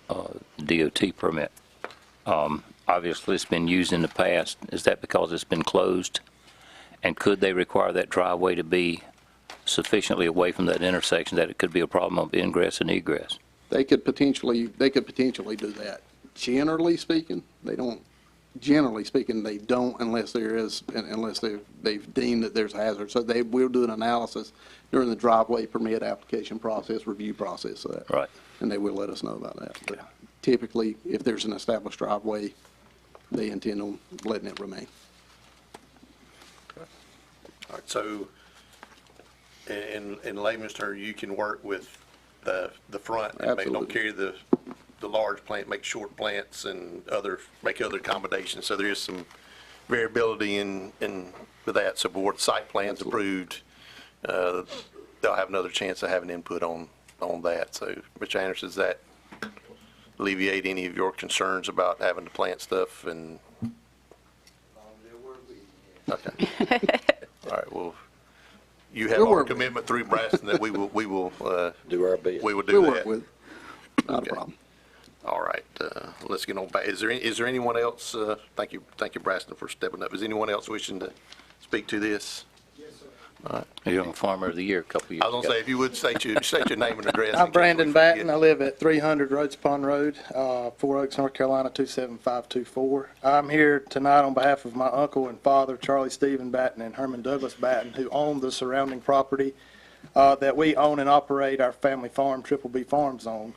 DOT permit. Obviously, it's been used in the past. Is that because it's been closed? And could they require that driveway to be sufficiently away from that intersection that it could be a problem of ingress and egress? They could potentially do that. Generally speaking, they don't generally speaking, they don't unless they've deemed that there's a hazard. So they will do an analysis during the driveway permit application process, review process of that. Right. And they will let us know about that. But typically, if there's an established driveway, they intend on letting it remain. All right, so in layman's terms, you can work with the front and don't Absolutely. carry the large plant, make short plants and make other accommodations. So there is some variability in with that. So before the site plan's approved, they'll have another chance of having input on that. So, Mr. Anderson, does that alleviate any of your concerns about having to plant stuff and? Okay. All right, well, you have our commitment through Braston that we will Do our best. we will do We'll that. work with it. Not a problem. All right, let's get on back. Is there anyone else, thank you, Braston, for stepping up. Is anyone else wishing to speak to this? All right. You're on Farmer of the Year a couple of years I was gonna say, if you would state your name and address. in I'm case Brandon we forget. Batten. I live at 300 Rhodes Pond Road, 4 Oaks, North Carolina, 27524. I'm here tonight on behalf of my uncle and father, Charlie Stephen Batten and Herman Douglas Batten, who own the surrounding property that we own and operate our family farm, Triple B Farms, on.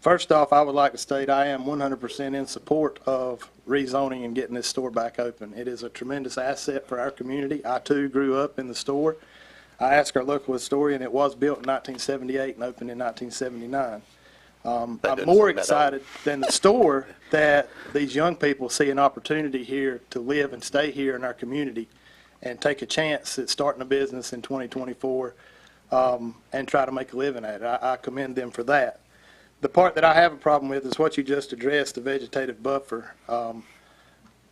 First off, I would like to state I am 100% in support of rezoning and getting this store back open. It is a tremendous asset for our community. I, too, grew up in the store. I asked our local historian, it was built in 1978 and opened in 1979. I'm more excited than the store that these young people see an opportunity here to live and stay here in our community and take a chance at starting a business in 2024 and try to make a living at it. I commend them for that. The part that I have a problem with is what you just addressed, the vegetative buffer.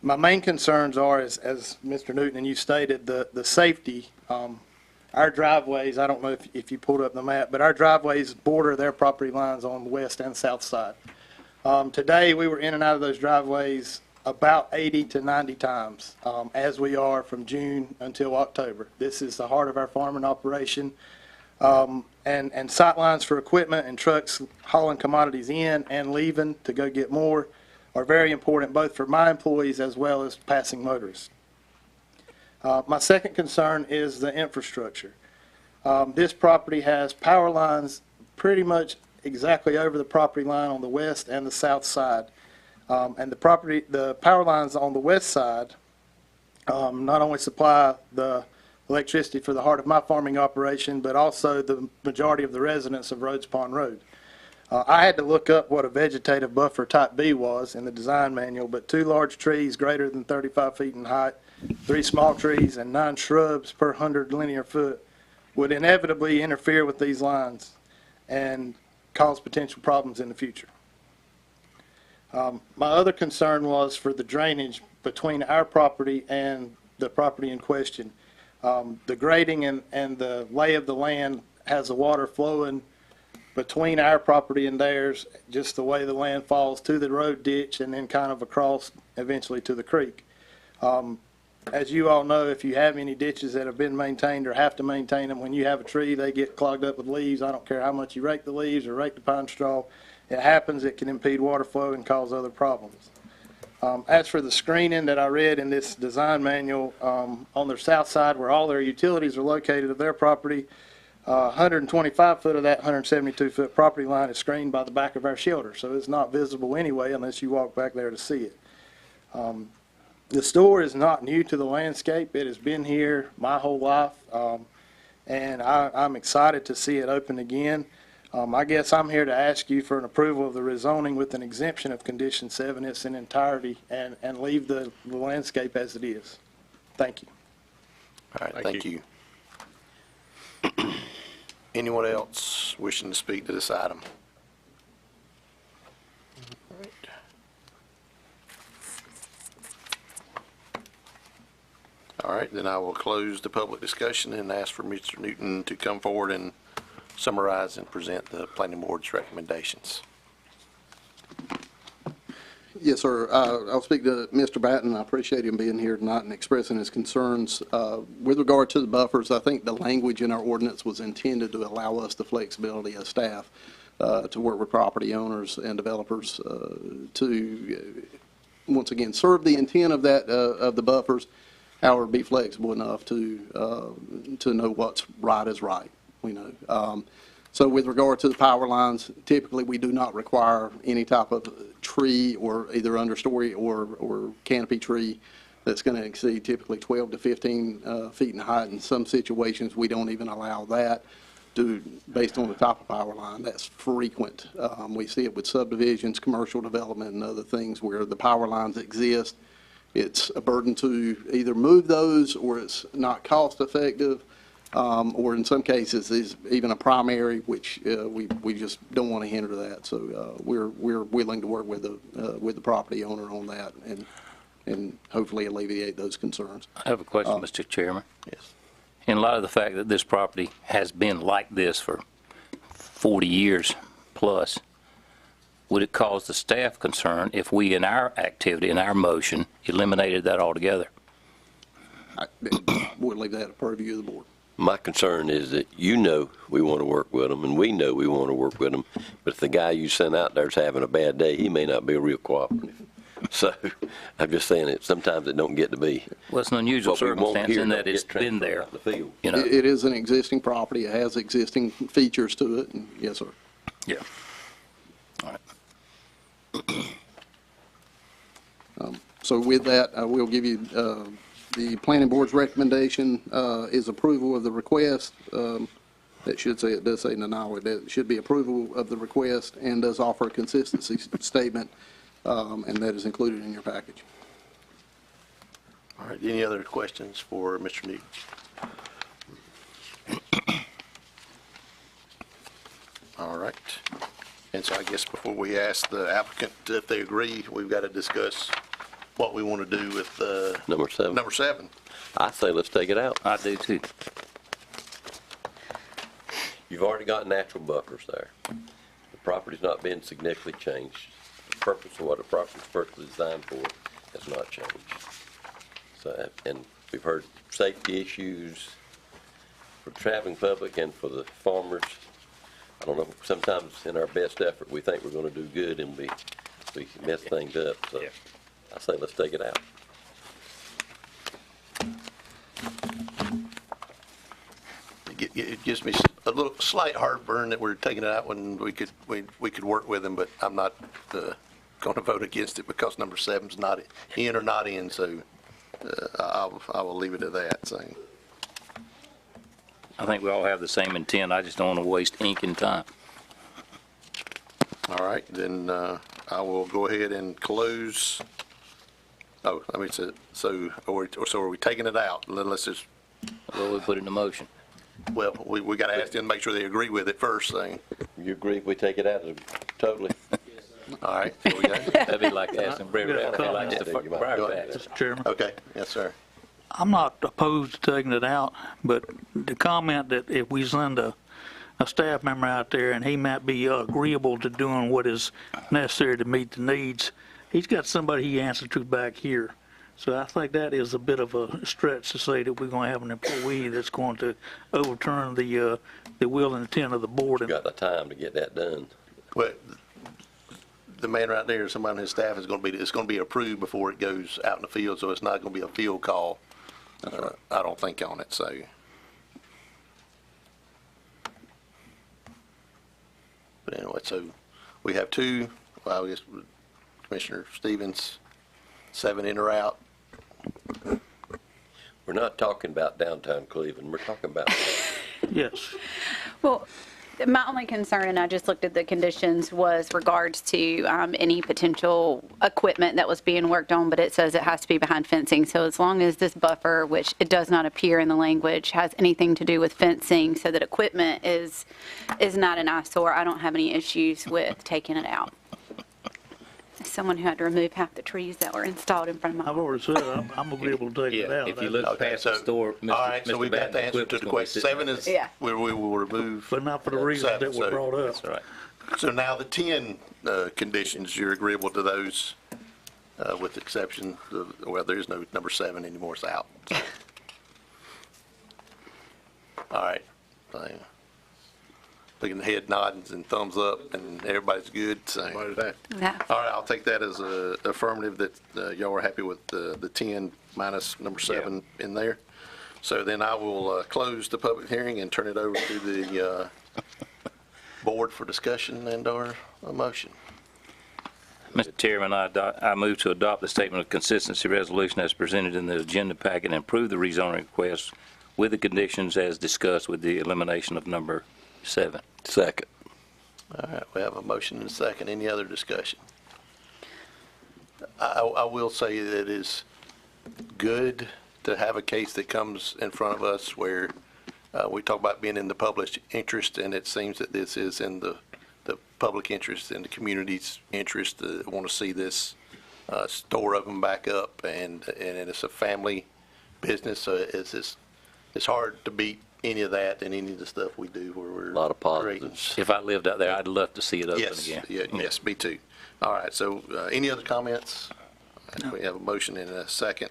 My main concerns are, as Mr. Newton and you stated, the safety. Our driveways, I don't know if you pulled up the map, but our driveways border their property lines on the west and south side. Today, we were in and out of those driveways about 80 to 90 times, as we are from June until October. This is the heart of our farming operation. And sight lines for equipment and trucks hauling commodities in and leaving to go get more are very important, both for my employees as well as passing motorists. My second concern is the infrastructure. This property has power lines pretty much exactly over the property line on the west and the south side. And the power lines on the west side not only supply the electricity for the heart of my farming operation, but also the majority of the residents of Rhodes Pond Road. I had to look up what a vegetative buffer type B was in the design manual, but 2 large trees greater than 35 feet in height, 3 small trees, and 9 shrubs per 100 linear foot would inevitably interfere with these lines and cause potential problems in the future. My other concern was for the drainage between our property and the property in question. The grading and the lay of the land has the water flowing between our property and theirs, just the way the land falls to the road ditch and then kind of across eventually to the creek. As you all know, if you have any ditches that have been maintained or have to maintain them, when you have a tree, they get clogged up with leaves. I don't care how much you rake the leaves or rake the pine straw. It happens, it can impede water flow and cause other problems. As for the screening that I read in this design manual, on their south side where all their utilities are located of their property, 125 foot of that 172 foot property line is screened by the back of our shelter, so it's not visible anyway unless you walk back there to see it. The store is not new to the landscape. It has been here my whole life, and I'm excited to see it open again. I guess I'm here to ask you for an approval of the rezoning with an exemption of Condition 7 in its entirety and leave the landscape as it is. Thank you. All right, thank you. Anyone else wishing to speak to this item? All right. All right, then I will close the public discussion and ask for Mr. Newton to come forward and summarize and present the planning board's recommendations. Yes, sir. I'll speak to Mr. Batten. I appreciate him being here tonight and expressing his concerns. With regard to the buffers, I think the language in our ordinance was intended to allow us the flexibility as staff to work with property owners and developers to once again, serve the intent of that, of the buffers, however, be flexible enough to know what's right is right, we know. So with regard to the power lines, typically we do not require any type of tree or either understory or canopy tree that's going to exceed typically 12 to 15 feet in height. In some situations, we don't even allow that based on the type of power line. That's frequent. We see it with subdivisions, commercial development, and other things where the power lines exist. It's a burden to either move those, or it's not cost effective, or in some cases is even a primary, which we just don't want to hinder that. So we're willing to work with the property owner on that and hopefully alleviate those concerns. I have a question, Mr. Chairman. Yes. In light of the fact that this property has been like this for 40 years plus, would it cause the staff concern if we, in our activity, in our motion, eliminated that altogether? We'll leave that at purview of the board. My concern is that we want to work with them, and we know we want to work with them, but if the guy you sent out there is having a bad day, he may not be real cooperative. So I'm just saying that sometimes it don't get to be. Well, it's an unusual circumstance in that it's been there. You know, It is an existing property. It has existing features to it, and yes, sir. Yeah. All right. So with that, I will give you, the planning board's recommendation is approval of the request. That should say, it does say no, it should be approval of the request and does offer a consistency statement, and that is included in your package. All right, any other questions for Mr. Newton? All right. And so I guess before we ask the applicant if they agree, we've got to discuss what we want to do with Number 7. Number 7. I say let's take it out. I do too. You've already got natural buffers there. The property's not been significantly changed. The purpose of what the property's purposely designed for has not changed. So, and we've heard safety issues for the traveling public and for the farmers. I don't know, sometimes in our best effort, we think we're going to do good and we mess things up. So I say let's take it out. It gives me a little slight heartburn that we're taking it out when we could work with them, but I'm not going to vote against it because number 7's not in or not in, so I will leave it at that. So I think we all have the same intent. I just don't want to waste ink and time. all right, then I will go ahead and close. Oh, I mean, so are we taking it out? Let's just. Well, we put it in the motion. Well, we got to ask them to make sure they agree with it first thing. You agree if we take it out totally? All right, here we go. That'd be like asking Brevard if he likes the fire tax. Mr. Chairman, Okay, yes, sir. I'm not opposed to taking it out, but the comment that if we send a staff member out there and he might be agreeable to doing what is necessary to meet the needs, he's got somebody he answers to back here. So I think that is a bit of a stretch to say that we're going to have an employee that's going to overturn the will and intent of the board. Got the time to get that done. Well, the man right there, somebody on his staff it's going to be approved before it goes out in the field, so it's not going to be a field call. I don't think on it, so. But anyway, so we have 2, well, I guess Commissioner Stevens, 7 in or out. We're not talking about downtown Cleveland. We're talking about. Yes. Well, my only concern, and I just looked at the conditions, was regards to any potential equipment that was being worked on, but it says it has to be behind fencing. So as long as this buffer, which it does not appear in the language, has anything to do with fencing so that equipment is not an eyesore, I don't have any issues with taking it out. As someone who had to remove half the trees that were installed in front of my I've already said I'm agreeable to take it out. If you look past the store, All right, so we've got the answer to the question. 7 is where we will remove. But not for the reasons that were brought up. That's right. So now the 10 conditions, you're agreeable to those with the exception of, well, there is no number 7 anymore, it's out. So. All right. looking head noddings and thumbs up, and everybody's good, so. About that. Yeah. All right, I'll take that as a affirmative that y'all are happy with the 10 minus number 7 in there. So then I will close the public hearing and turn it over to the board for discussion and/or a motion. Mr. Chairman, I move to adopt the statement of consistency resolution as presented in the agenda packet and approve the rezoning request with the conditions as discussed with the elimination of number 7. Second. All right, we have a motion and a second. Any other discussion? I will say that it is good to have a case that comes in front of us where we talk about being in the public interest, and it seems that this is in the public interest and the community's interest. Want to see this store open back up, and it's a family business, so it's hard to beat any of that and any of the stuff we do where we're A lot of creating. positives. If I lived out there, I'd love to see it open Yes, again. yes, me too. All right, so any other comments? We have a motion and a second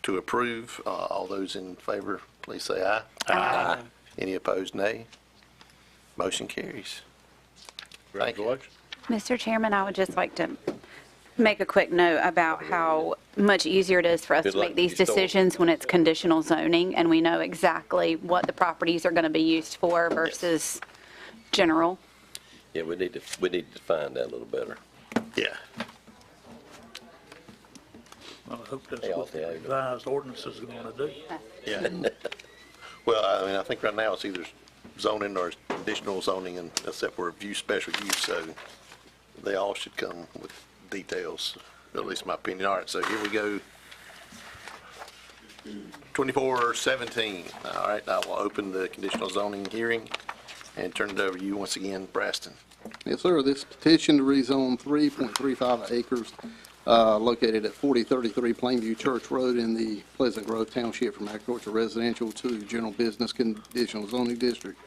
to approve. All those in favor, please say aye. Aye. Any opposed, nay. Motion carries. Thank you. Congratulations. Mr. Chairman, I would just like to make a quick note about how much easier it is for us Good to luck make these with your store. decisions when it's conditional zoning and we know exactly what the properties are going to be used for versus general. Yeah, we need to define that a little better. Yeah. Well, I hope that's They all what the say I- revised ordinances are going to do. Yeah. Well, I mean, I think right now it's either zoning or conditional zoning, and except for view special use, so they all should come with details, at least my opinion. All right, so here we go. 2417. All right, I will open the conditional zoning hearing and turn it over to you once again, Braston. Yes, sir. This petition to rezone 3.35 acres located at 4033 Plainview Church Road in the Pleasant Grove Township from agriculture residential to general business conditional zoning district.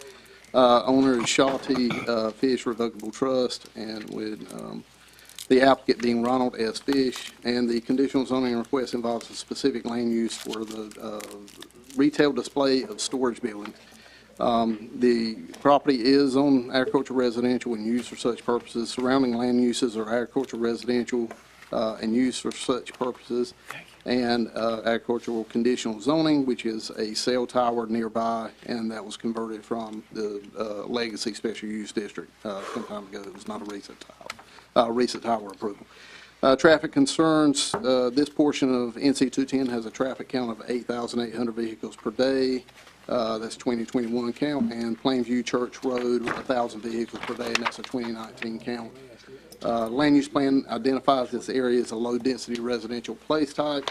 Owner is Shawty Fish Revocable Trust, and with the applicant being Ronald S. Fish, and the conditional zoning request involves a specific land use for the retail display of storage buildings. The property is on agricultural residential and used for such purposes. Surrounding land uses are agricultural residential and used for such purposes, and agricultural conditional zoning, which is a cell tower nearby, and that was converted from the legacy special use district some time ago. It was not a recent tower approval. Traffic concerns, this portion of NC 210 has a traffic count of 8,800 vehicles per day. That's 2021 count, and Plainview Church Road, 1,000 vehicles per day, and that's a 2019 count. Land use plan identifies this area as a low-density residential place type,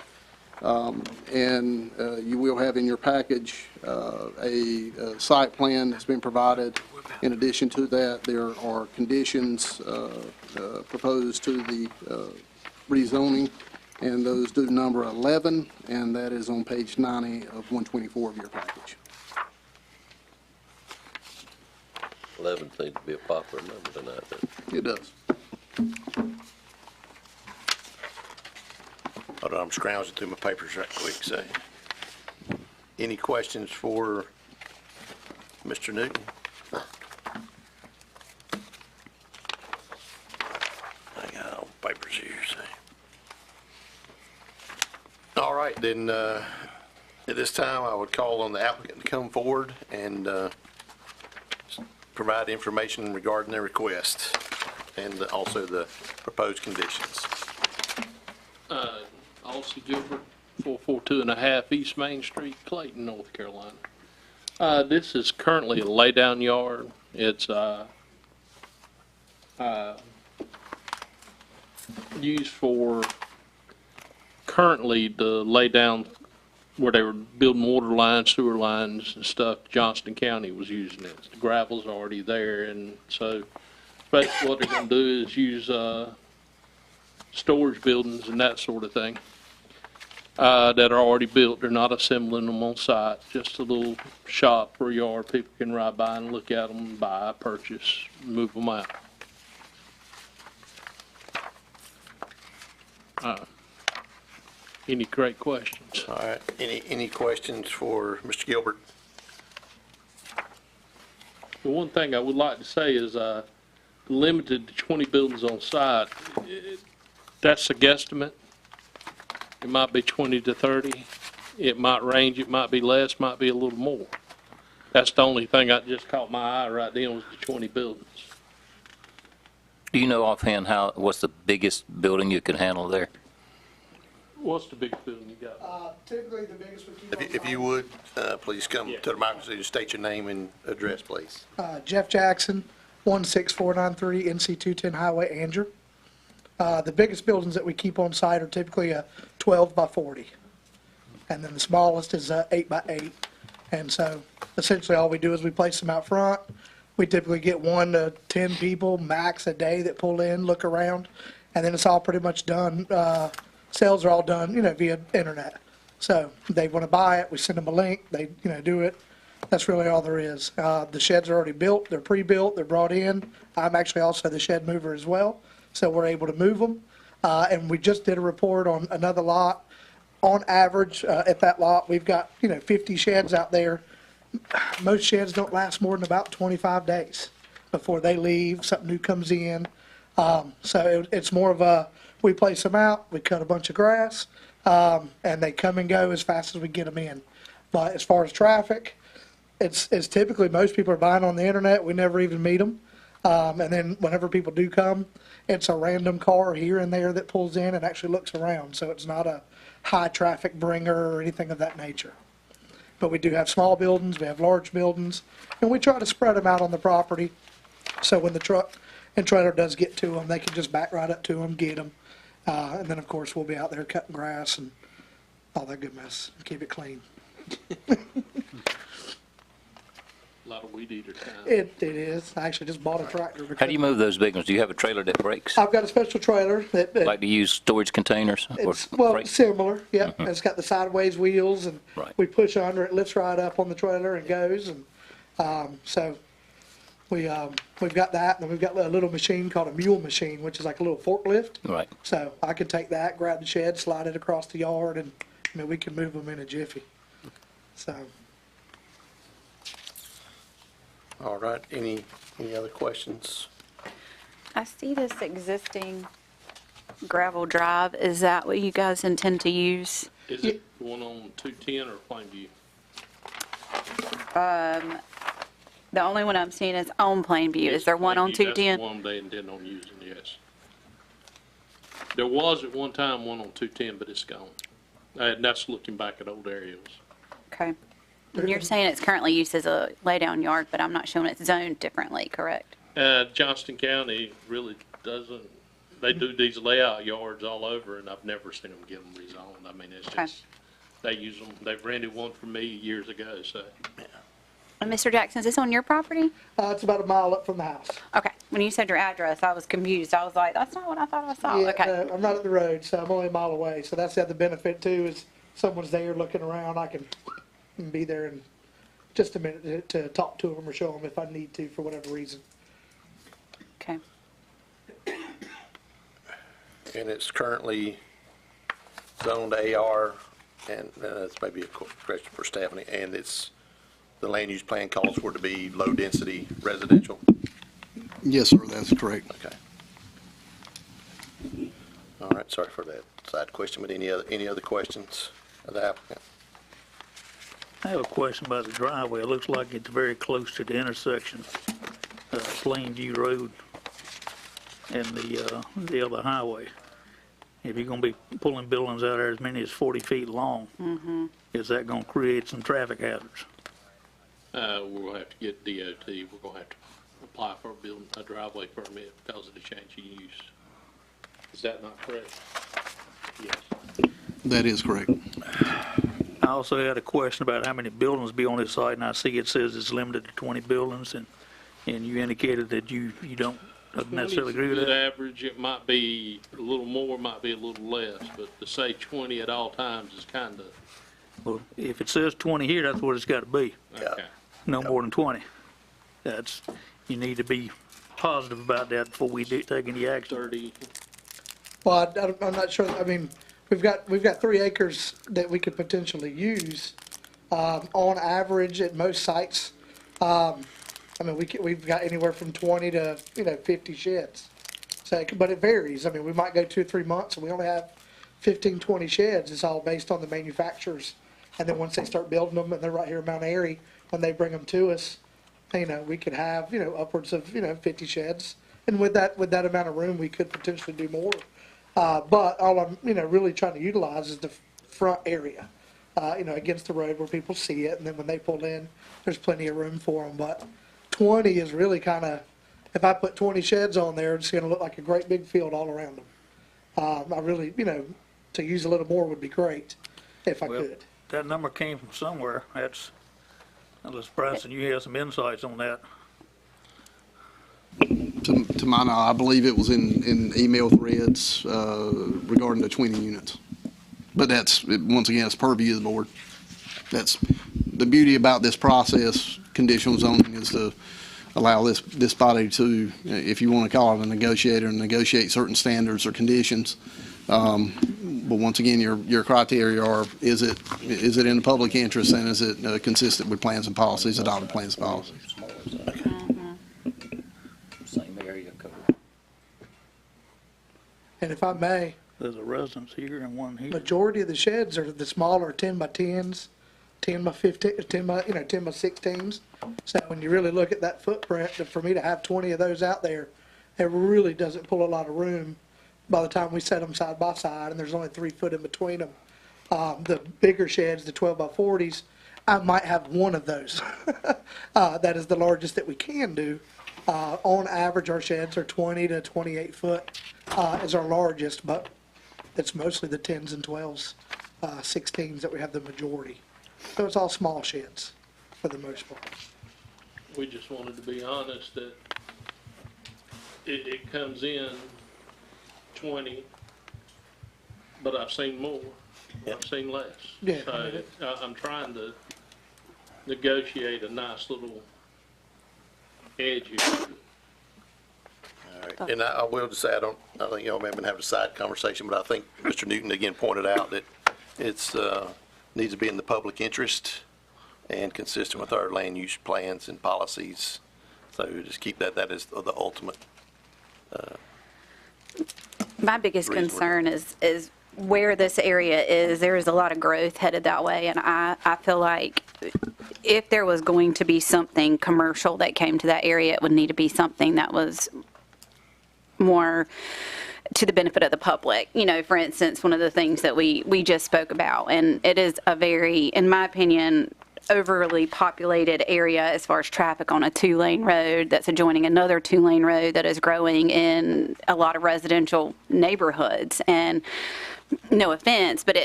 and you will have in your package a site plan that's been provided. In addition to that, there are conditions proposed to the rezoning, and those do number 11, and that is on page 90 of 124 of your package. 11 seems to be a popular number tonight. It does. Hold on, I'm scrounging through my papers right quick, so. Any questions for Mr. Newton? I got all the papers here, so. All right, then, at this time, I would call on the applicant to come forward and provide information regarding their request and also the proposed conditions. Alcy Gilbert, 442.5 East Main Street, Clayton, North Carolina. This is currently a lay-down yard. It's used for currently to lay down where they were building water lines, sewer lines and stuff. Johnston County was using it. The gravel's already there, and so basically what they're going to do is use storage buildings and that sort of thing that are already built. They're not assembling them on site, just a little shop or yard people can ride by and look at them, buy, purchase, move them out. Any great questions? All right, any questions for Mr. Gilbert? The one thing I would like to say is, limited to 20 buildings on site. That's a guesstimate. It might be 20 to 30. It might range, it might be less, might be a little more. That's the only thing that just caught my eye right then was the 20 buildings. Do you know offhand what's the biggest building you can handle there? What's the biggest building you got? Typically, the biggest we keep on If you would, please come to the microphone and state your name and address, please. Jeff Jackson, 16493 NC 210 Highway, Andrew. The biggest buildings that we keep on site are typically a 12 by 40. And then the smallest is a 8 by 8. And so essentially all we do is we place them out front. We typically get 1 to 10 people max a day that pull in, look around, and then it's all pretty much done. Sales are all done, via internet. So they want to buy it, we send them a link, they, do it. That's really all there is. The sheds are already built, they're pre-built, they're brought in. I'm actually also the shed mover as well, so we're able to move them. And we just did a report on another lot. On average, at that lot, we've got, 50 sheds out there. Most sheds don't last more than about 25 days before they leave, something new comes in. So it's more of a, we place them out, we cut a bunch of grass, and they come and go as fast as we get them in. But as far as traffic, it's typically most people are buying on the internet, we never even meet them. And then whenever people do come, it's a random car here and there that pulls in and actually looks around. So it's not a high traffic bringer or anything of that nature. But we do have small buildings, we have large buildings, and we try to spread them out on the property. So when the truck and trailer does get to them, they can just back right up to them, get them. And then of course we'll be out there cutting grass and all that good mess, keep it clean. A lot of weed eater time. It is. I actually just bought a tractor. How do you move those big ones? Do you have a trailer that breaks? I've got a special trailer that Like to use storage containers? Or it's, well, freight? similar, yeah. It's got the sideways wheels and Right. we push under it, lifts right up on the trailer and goes. And so we've got that, and then we've got a little machine called a mule machine, which is like a little forklift. Right. So I could take that, grab the shed, slide it across the yard, and we can move them in a jiffy. So. All right, any other questions? I see this existing gravel drive. Is that what you guys intend to use? Is it the one on 210 or Plainview? The only one I'm seeing is on Plainview. Is there one on Plainview, 210? That's the one they intend on using, yes. There was at one time one on 210, but it's gone. And that's looking back at old areas. Okay. And you're saying it's currently used as a laydown yard, but I'm not showing it's zoned differently, correct? Johnston County really doesn't, they do these layout yards all over, and I've never seen them get them rezoned. I mean, it's Okay. just, they use them, they've rented one from me years ago, so. And Mr. Jackson, is this on your property? It's about a mile up from the house. Okay. When you said your address, I was confused. I was like, that's not what I thought I saw. Yeah, Okay. no, I'm not at the road, so I'm only a mile away. So that's the other benefit too, is someone's there looking around, I can be there in just a minute to talk to them or show them if I need to for whatever reason. Okay. And it's currently zoned AR, and that's maybe a question for Stephanie, and it's, the land use plan calls for it to be low-density residential? Yes, sir, that's correct. Okay. All right, sorry for that side question, but any other questions of the applicant? I have a question about the driveway. It looks like it's very close to the intersection of Plainview Road and the other highway. If you're gonna be pulling buildings out there as many as 40 feet long, is that gonna create some traffic hazards? We'll have to get DOT, we're gonna have to apply for a driveway permit because of the change in use. Is that not correct? Yes. That is correct. I also had a question about how many buildings be on this site, and I see it says it's limited to 20 buildings, and you indicated that you don't necessarily agree with Good that. average, it might be a little more, might be a little less, but to say 20 at all times is kind of, Well, if it says 20 here, that's what it's got to be. okay. No more than 20. That's, you need to be positive about that before we take any action. 30, Well, I'm not sure, I mean, we've got 3 acres that we could potentially use. On average, at most sites, I mean, we've got anywhere from 20 to, 50 sheds. So, but it varies. I mean, we might go 2 or 3 months and we only have 15, 20 sheds. It's all based on the manufacturers. And then once they start building them, and they're right here in Mount Airy, when they bring them to us, we could have, upwards of, 50 sheds. And with that amount of room, we could potentially do more. But all I'm, really trying to utilize is the front area, against the road where people see it. And then when they pull in, there's plenty of room for them. But 20 is really kind of, if I put 20 sheds on there, it's going to look like a great big field all around them. I really, to use a little more would be great if I could. That number came from somewhere. Unless Bryson, you have some insights on that. To my knowledge, I believe it was in email threads regarding the 20 units. But once again, it's purview of the board. That's the beauty about this process, conditional zoning, is to allow this body to, if you want to call it a negotiator, negotiate certain standards or conditions. But once again, your criteria are, is it in the public interest, and is it consistent with plans and policies, adopted plans and policies? Same area code. And if I may, There's a residence here and one here. majority of the sheds are the smaller 10 by 10s, 10 by 15, 10 by 16s. So when you really look at that footprint, for me to have 20 of those out there, it really doesn't pull a lot of room by the time we set them side by side, and there's only 3 foot in between them. The bigger sheds, the 12 by 40s, I might have one of those. That is the largest that we can do. On average, our sheds are 20 to 28 foot is our largest, but it's mostly the 10s and 12s, 16s that we have the majority. So it's all small sheds for the most part. We just wanted to be honest that it comes in 20, but I've seen more. I've seen less. Yeah. So I'm trying to negotiate a nice little edge here. All right. And I will just say, I think y'all may have been having a side conversation, but I think Mr. Newton again pointed out that it's, needs to be in the public interest and consistent with our land use plans and policies. So just keep that is the ultimate. My biggest concern is where this area is. There is a lot of growth headed that way, and I feel like if there was going to be something commercial that came to that area, it would need to be something that was more to the benefit of the public. For instance, one of the things that we just spoke about, and it is a very, in my opinion, overly populated area as far as traffic on a 2-lane road that's adjoining another 2-lane road that is growing in a lot of residential neighborhoods. And no offense, but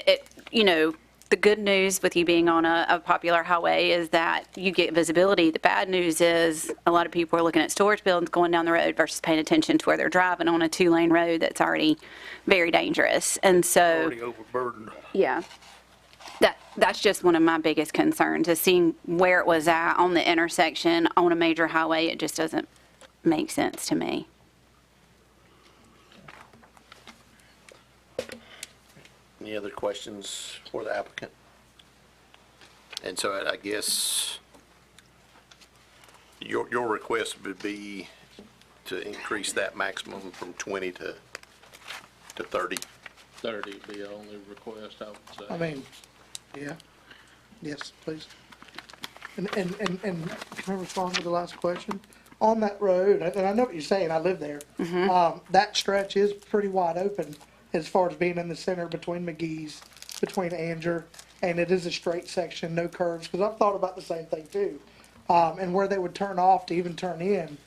the good news with you being on a popular highway is that you get visibility. The bad news is a lot of people are looking at storage buildings going down the road versus paying attention to where they're driving on a 2-lane road that's already very dangerous. And so, Already overburdened. yeah, that's just one of my biggest concerns, is seeing where it was at on the intersection on a major highway. It just doesn't make sense to me. Any other questions for the applicant? And so I guess your request would be to increase that maximum from 20 to 30. 30 would be the only request I would say. I mean, yeah. Yes, please. And can I respond to the last question? On that road, and I know what you're saying, I live there. That stretch is pretty wide open as far as being in the center between McGee's, between Anger, and it is a straight section, no curves, because I've thought about the same thing too. And where they would turn off to even turn in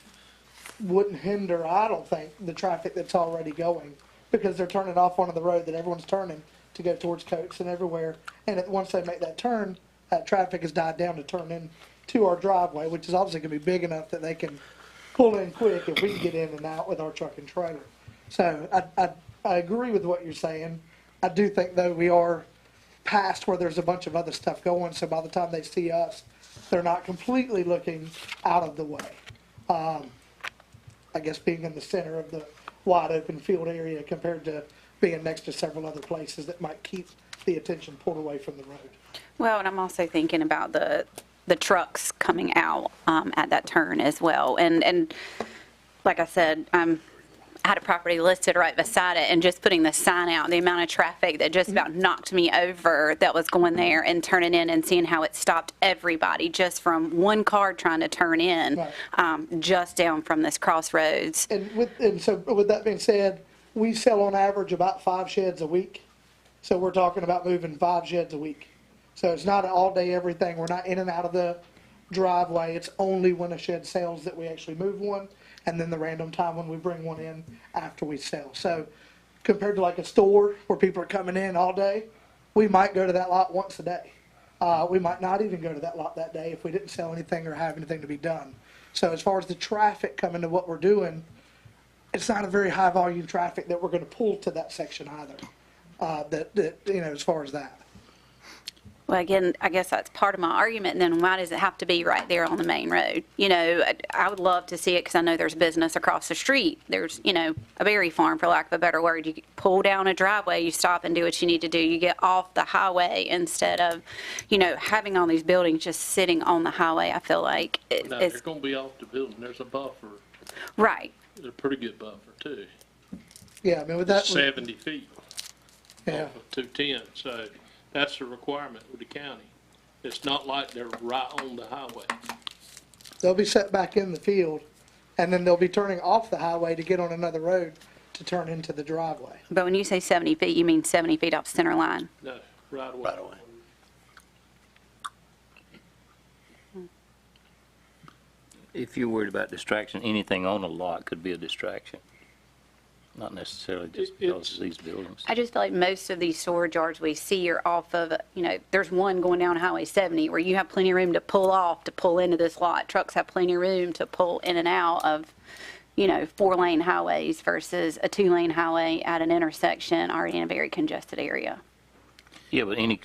wouldn't hinder, I don't think, the traffic that's already going, because they're turning off onto the road that everyone's turning to go towards Coates and everywhere. And once they make that turn, that traffic has died down to turn in to our driveway, which is obviously going to be big enough that they can pull in quick if we can get in and out with our truck and trailer. So I agree with what you're saying. I do think, though, we are past where there's a bunch of other stuff going, so by the time they see us, they're not completely looking out of the way. I guess being in the center of the wide open field area compared to being next to several other places that might keep the attention pulled away from the road. Well, and I'm also thinking about the the trucks coming out at that turn as well. And like I said, I had a property listed right beside it, and just putting the sign out, the amount of traffic that just about knocked me over that was going there and turning in, and seeing how it stopped everybody just from one car trying to turn in, just down from this crossroads. And so with that being said, we sell on average about 5 sheds a week. So we're talking about moving 5 sheds a week. So it's not an all-day everything. We're not in and out of the driveway. It's only when a shed sells that we actually move one, and then the random time when we bring one in after we sell. So compared to like a store where people are coming in all day, we might go to that lot once a day. We might not even go to that lot that day if we didn't sell anything or have anything to be done. So as far as the traffic coming to what we're doing, it's not a very high volume traffic that we're going to pull to that section either. As far as that. Well, again, I guess that's part of my argument. Then why does it have to be right there on the main road? I would love to see it, because I know there's business across the street. There's, a berry farm, for lack of a better word. You pull down a driveway, you stop and do what you need to do. You get off the highway instead of, having all these buildings just sitting on the highway. I feel like No, they're going to be off the building. There's a buffer. Right. There's a pretty good buffer, too. Yeah, I mean, with that. 70 feet. Yeah. Off of 210, so that's a requirement with the county. It's not like they're right on the highway. They'll be set back in the field, and then they'll be turning off the highway to get on another road to turn into the driveway. But when you say 70 feet, you mean 70 feet off center line? No, right away. Right away. If you're worried about distraction, anything on a lot could be a distraction. Not necessarily just because of these buildings. I just feel like most of these storage yards we see are off of, there's one going down Highway 70 where you have plenty of room to pull off, to pull into this lot. Trucks have plenty of room to pull in and out of, 4-lane highways versus a 2-lane highway at an intersection already in a very congested area. Yeah, but any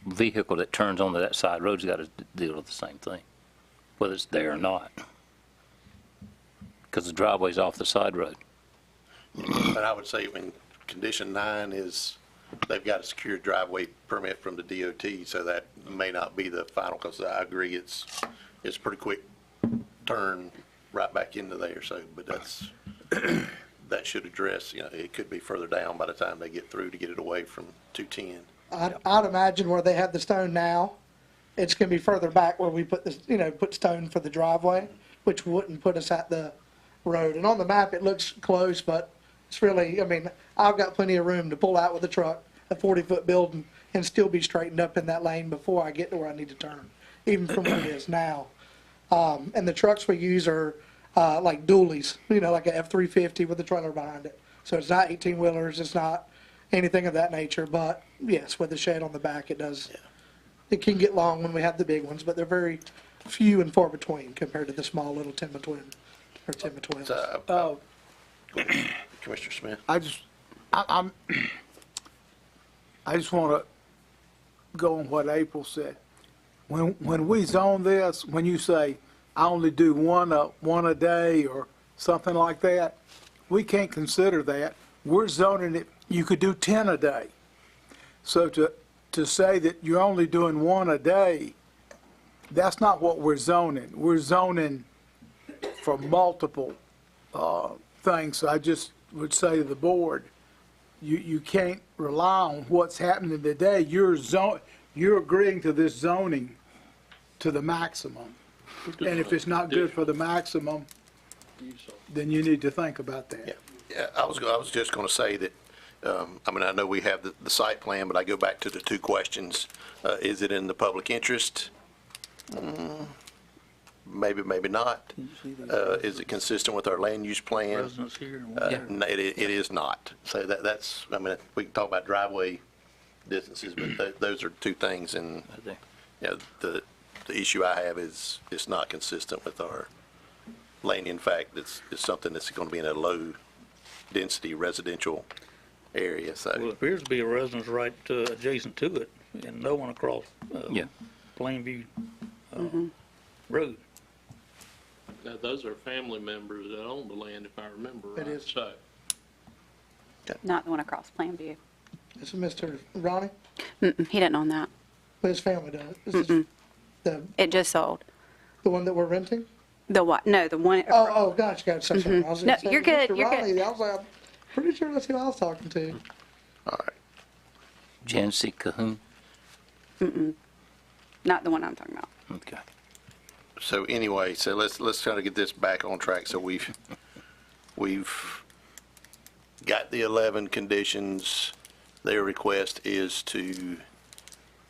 vehicle that turns onto that side road's got to deal with the same thing, whether it's there or not, because the driveway's off the side road. But I would say when condition 9 is they've got a secured driveway permit from the DOT, so that may not be the final, because I agree it's a pretty quick turn right back into there. So, but that should address, it could be further down by the time they get through to get it away from 210. I'd imagine where they have the stone now, it's going to be further back where we put put stone for the driveway, which wouldn't put us at the road. And on the map, it looks close, but it's really, I've got plenty of room to pull out with a truck, a 40-foot building, and still be straightened up in that lane before I get to where I need to turn, even from where it is now. And the trucks we use are like dualies, like a F-350 with a trailer behind it. So it's not 18-wheelers, it's not anything of that nature, but yes, with the shed on the back, it does. Yeah. It can get long when we have the big ones, but they're very few and far between compared to the small little 10-by-12 or 10-by-12. Commissioner Smith. I just want to go on what April said. When we zone this, when you say I only do one a day or something like that, we can't consider that. We're zoning it. You could do 10 a day. So to say that you're only doing one a day, that's not what we're zoning. We're zoning for multiple things. So I just would say to the board, you can't rely on what's happening today. You're agreeing to this zoning to the maximum. And if it's not good for the maximum, then you need to think about that. Yeah, I was just going to say that, I know we have the site plan, but I go back to the 2 questions. Is it in the public interest? Maybe, maybe not. Is it consistent with our land use plan? No, it is not. So that's, we can talk about driveway distances, but those are 2 things. And the issue I have is it's not consistent with our land. In fact, it's something that's going to be in a low density residential area. So well, it appears to be a residence right adjacent to it, and no one across Plainview Road. Now, those are family members that own the land, if I remember right. It is. So. Not the one across Plainview. This is Mr. Ronnie? He didn't own that. But his family does. It just sold. The one that we're renting? The what? No, the one. Oh, gotcha. Sorry. I was No, gonna say, you're good, Mr. you're good. Riley, I was like, I'm pretty sure that's who I was talking to. Jancy Cahoon. Not the one I'm talking about. Okay. So anyway, so let's try to get this back on track. So we've got the 11 conditions. Their request is to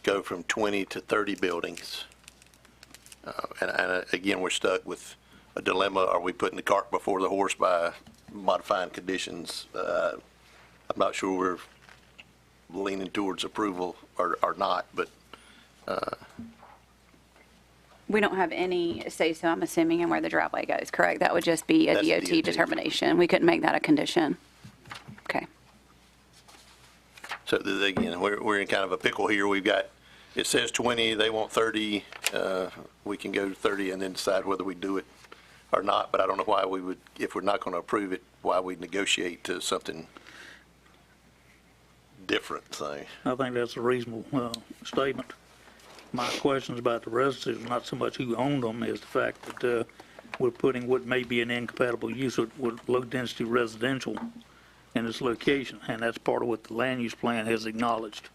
go from 20 to 30 buildings. And again, we're stuck with a dilemma. Are we putting the cart before the horse by modifying conditions? I'm not sure we're leaning towards approval or not, but We don't have any say-so, I'm assuming, in where the driveway goes, correct? That would just be a That's DOT DOT. determination. We couldn't make that a condition. Okay. so again, we're in kind of a pickle here. We've got, it says 20, they want 30. We can go to 30 and then decide whether we do it or not, but I don't know why we would, if we're not going to approve it, why we'd negotiate to something different, say. I think that's a reasonable statement. My questions about the residences, not so much who owned them, is the fact that we're putting what may be an incompatible use with low-density residential in this location, and that's part of what the land use plan has acknowledged.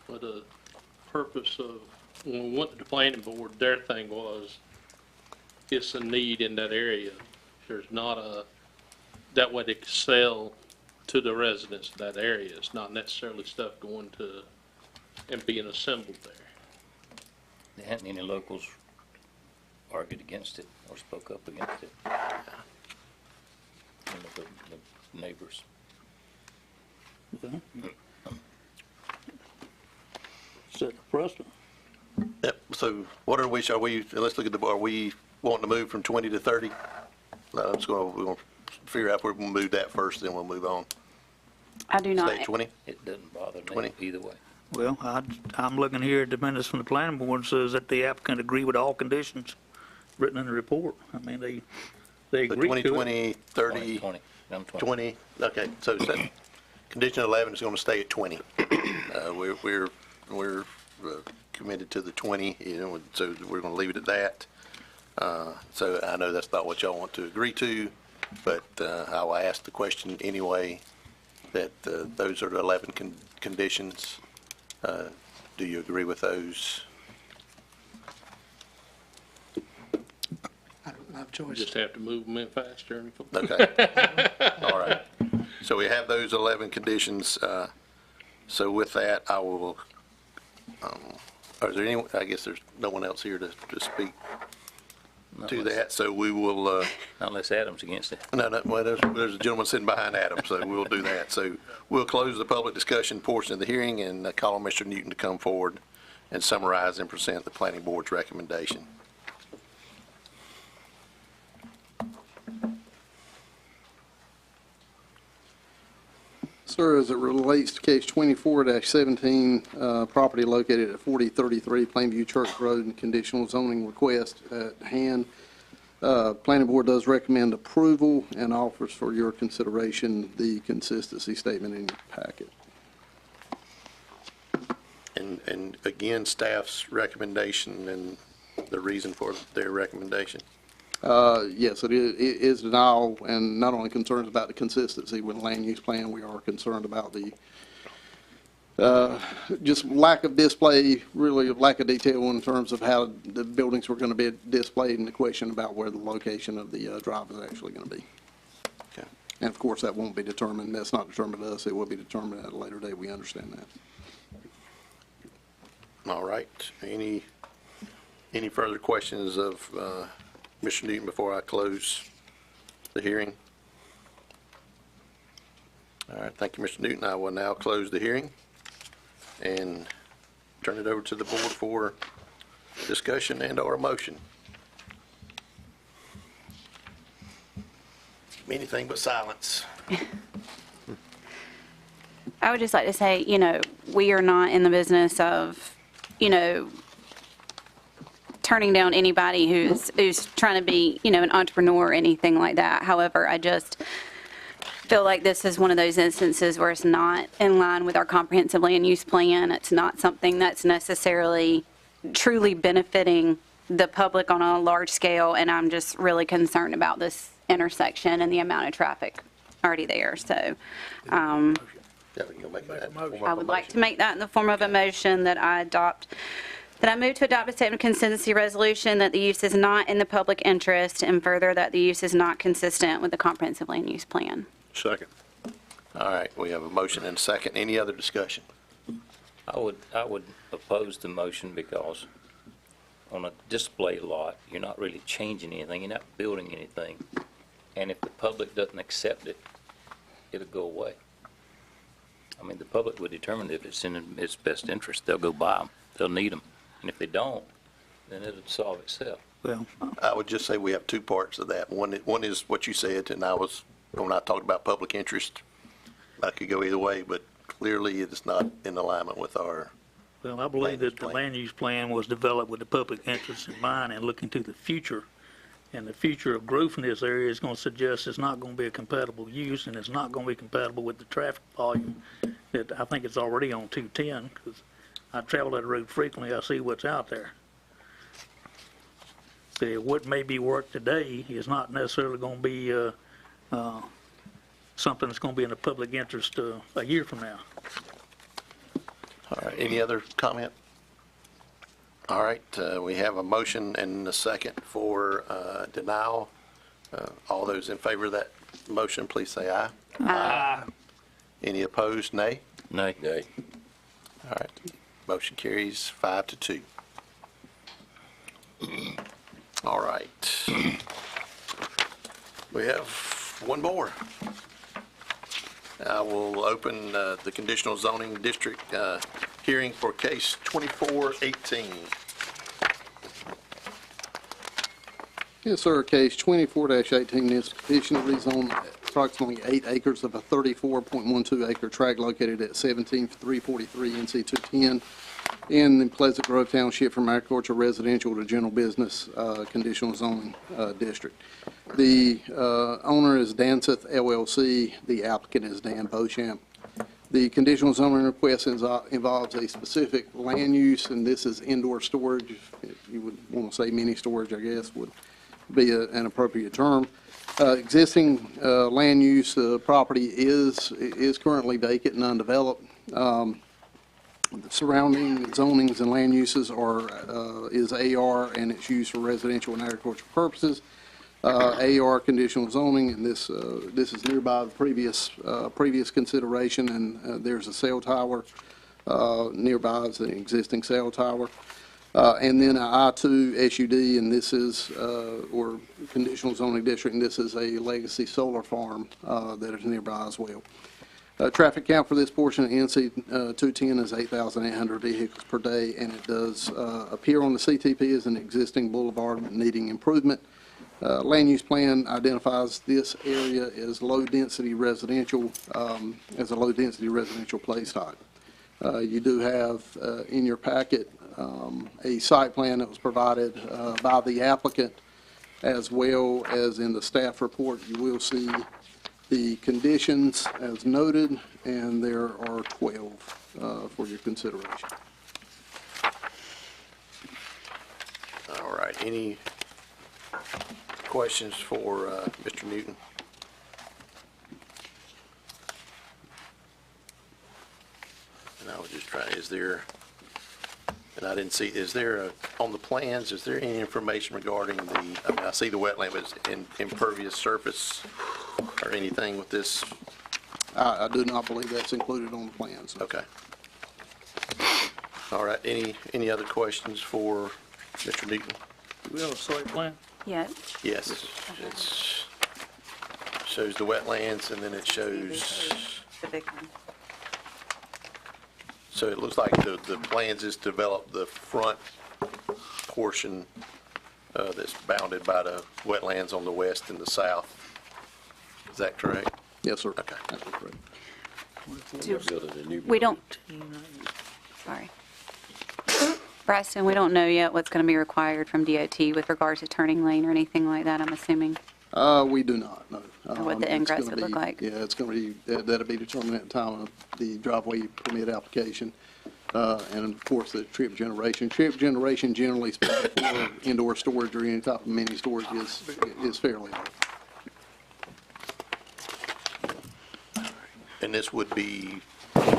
For the purpose of, when we went to the planning board, their thing was, it's a need in that area. There's not that way they could sell to the residents of that area. It's not necessarily stuff going to and being assembled there. There hadn't any locals argued against it or spoke up against it. The neighbors. Set the precedent. Yep, so what are we, let's look at are we wanting to move from 20 to 30? We're going to figure out if we're going to move that first, then we'll move on. I do not. Stay at 20? It doesn't bother me 20. either way. Well, I'm looking here at the minutes from the planning board, says that the applicant agree with all conditions written in the report. I mean, they So agree 20, to it. 20, 30, 20. I'm 20, okay, so condition 11 is going to stay at 20. We're committed to the 20, so we're going to leave it at that. So I know that's not what y'all want to agree to, but I will ask the question anyway, that those are the 11 conditions. Do you agree with those? I don't have a You choice. just have to move them in faster. Okay. All right. So we have those 11 conditions. So with that, I will, is there any, I guess there's no one else here to speak to that, so we will, Unless Adam's against it. no, well, there's a gentleman sitting behind Adam, so we'll do that. So we'll close the public discussion portion of the hearing and call on Mr. Newton to come forward and summarize and present the planning board's recommendation. Sir, as it relates to case 24-17, property located at 4033 Plainview Church Road and conditional zoning request at hand, planning board does recommend approval and offers for your consideration the consistency statement in your packet. And again, staff's recommendation and the reason for their recommendation. Yes, it is denial, and not only concerns about the consistency with the land use plan, we are concerned about the just lack of display, really lack of detail in terms of how the buildings were going to be displayed, and the question about where the location of the drive is actually going to be. Okay. And of course, that won't be determined. That's not determined by us. It will be determined at a later date. We understand that. All right. Any further questions of Mr. Newton before I close the hearing? All right. Thank you, Mr. Newton. I will now close the hearing and turn it over to the board for discussion and/or a motion. Anything but silence. I would just like to say, we are not in the business of, turning down anybody who's trying to be, an entrepreneur or anything like that. However, I just feel like this is one of those instances where it's not in line with our comprehensive land use plan. It's not something that's necessarily truly benefiting the public on a large scale, and I'm just really concerned about this intersection and the amount of traffic already there. So Yeah, you'll make that. I would like to make that in the form of a motion that I move to adopt a statement of consistency resolution that the use is not in the public interest, and further that the use is not consistent with the comprehensive land use plan. Second. All right, we have a motion and a second. Any other discussion? I would oppose the motion because on a display lot, you're not really changing anything, you're not building anything. And if the public doesn't accept it, it'll go away. I mean, the public would determine if it's in its best interest. They'll go buy them, they'll need them. And if they don't, then it'll solve itself. Well, I would just say we have two parts of that. One is what you said, and when I talked about public interest, I could go either way, but clearly it is not in alignment with our. well, I believe that the land use plan was developed with the public interest in mind and looking to the future. And the future of growth in this area is going to suggest it's not going to be a compatible use, and it's not going to be compatible with the traffic volume that I think it's already on 210, because I travel that road frequently. I see what's out there. So what may be worked today is not necessarily going to be something that's going to be in the public interest a year from now. All right, any other comment? All right, we have a motion and a second for denial. All those in favor of that motion, please say aye. Aye. Any opposed, nay? Nay. Nay. All right, motion carries 5-2. All right. We have one more. I will open the conditional zoning district hearing for case 2418. Yes, sir. Case 24-18 is a petition to rezone approximately 8 acres of a 34.12 acre tract located at 17343 NC 210 in the Pleasant Grove Township from agricultural residential to general business conditional zoning district. The owner is Danseth LLC. The applicant is Dan Beauchamp. The conditional zoning request involves a specific land use, and this is indoor storage. If you would want to say mini storage, I guess, would be an appropriate term. Existing land use property is currently vacant and undeveloped. The surrounding zonings and land uses is AR, and it's used for residential and agricultural purposes. AR conditional zoning, and this is nearby the previous consideration, and there's a cell tower nearby. Is an existing cell tower, and then a I-2 SUD, and this is or conditional zoning district, and this is a legacy solar farm that is nearby as well. Traffic count for this portion of NC 210 is 8,800 vehicles per day, and it does appear on the CTP as an existing boulevard needing improvement. Land use plan identifies this area as low-density residential, as a low-density residential place type. You do have in your packet a site plan that was provided by the applicant, as well as in the staff report. You will see the conditions as noted, and there are 12 for your consideration. All right, any questions for Mr. Newton? And I was just trying, and I didn't see, on the plans, is there any information regarding I see the wetland, but is impervious surface or anything with this? I do not believe that's included on the plans. Okay. All right, any other questions for Mr. Newton? Do we have a site plan? Yes. Yes, it shows the wetlands, and then it shows, The big one. so it looks like the plans is to develop the front portion that's bounded by the wetlands on the west and the south. Is that correct? Yes, sir. Okay. That's correct. We don't, sorry. Bryson, we don't know yet what's going to be required from DOT with regard to turning lane or anything like that, I'm assuming. We do not, no. What the It's ingress gonna would look be- like. Yeah, it's going to be, that'll be determined at the time of the driveway permit application. And of course, the trip generation. Trip generation generally for indoor storage or any type of mini storage is fairly low. And this would be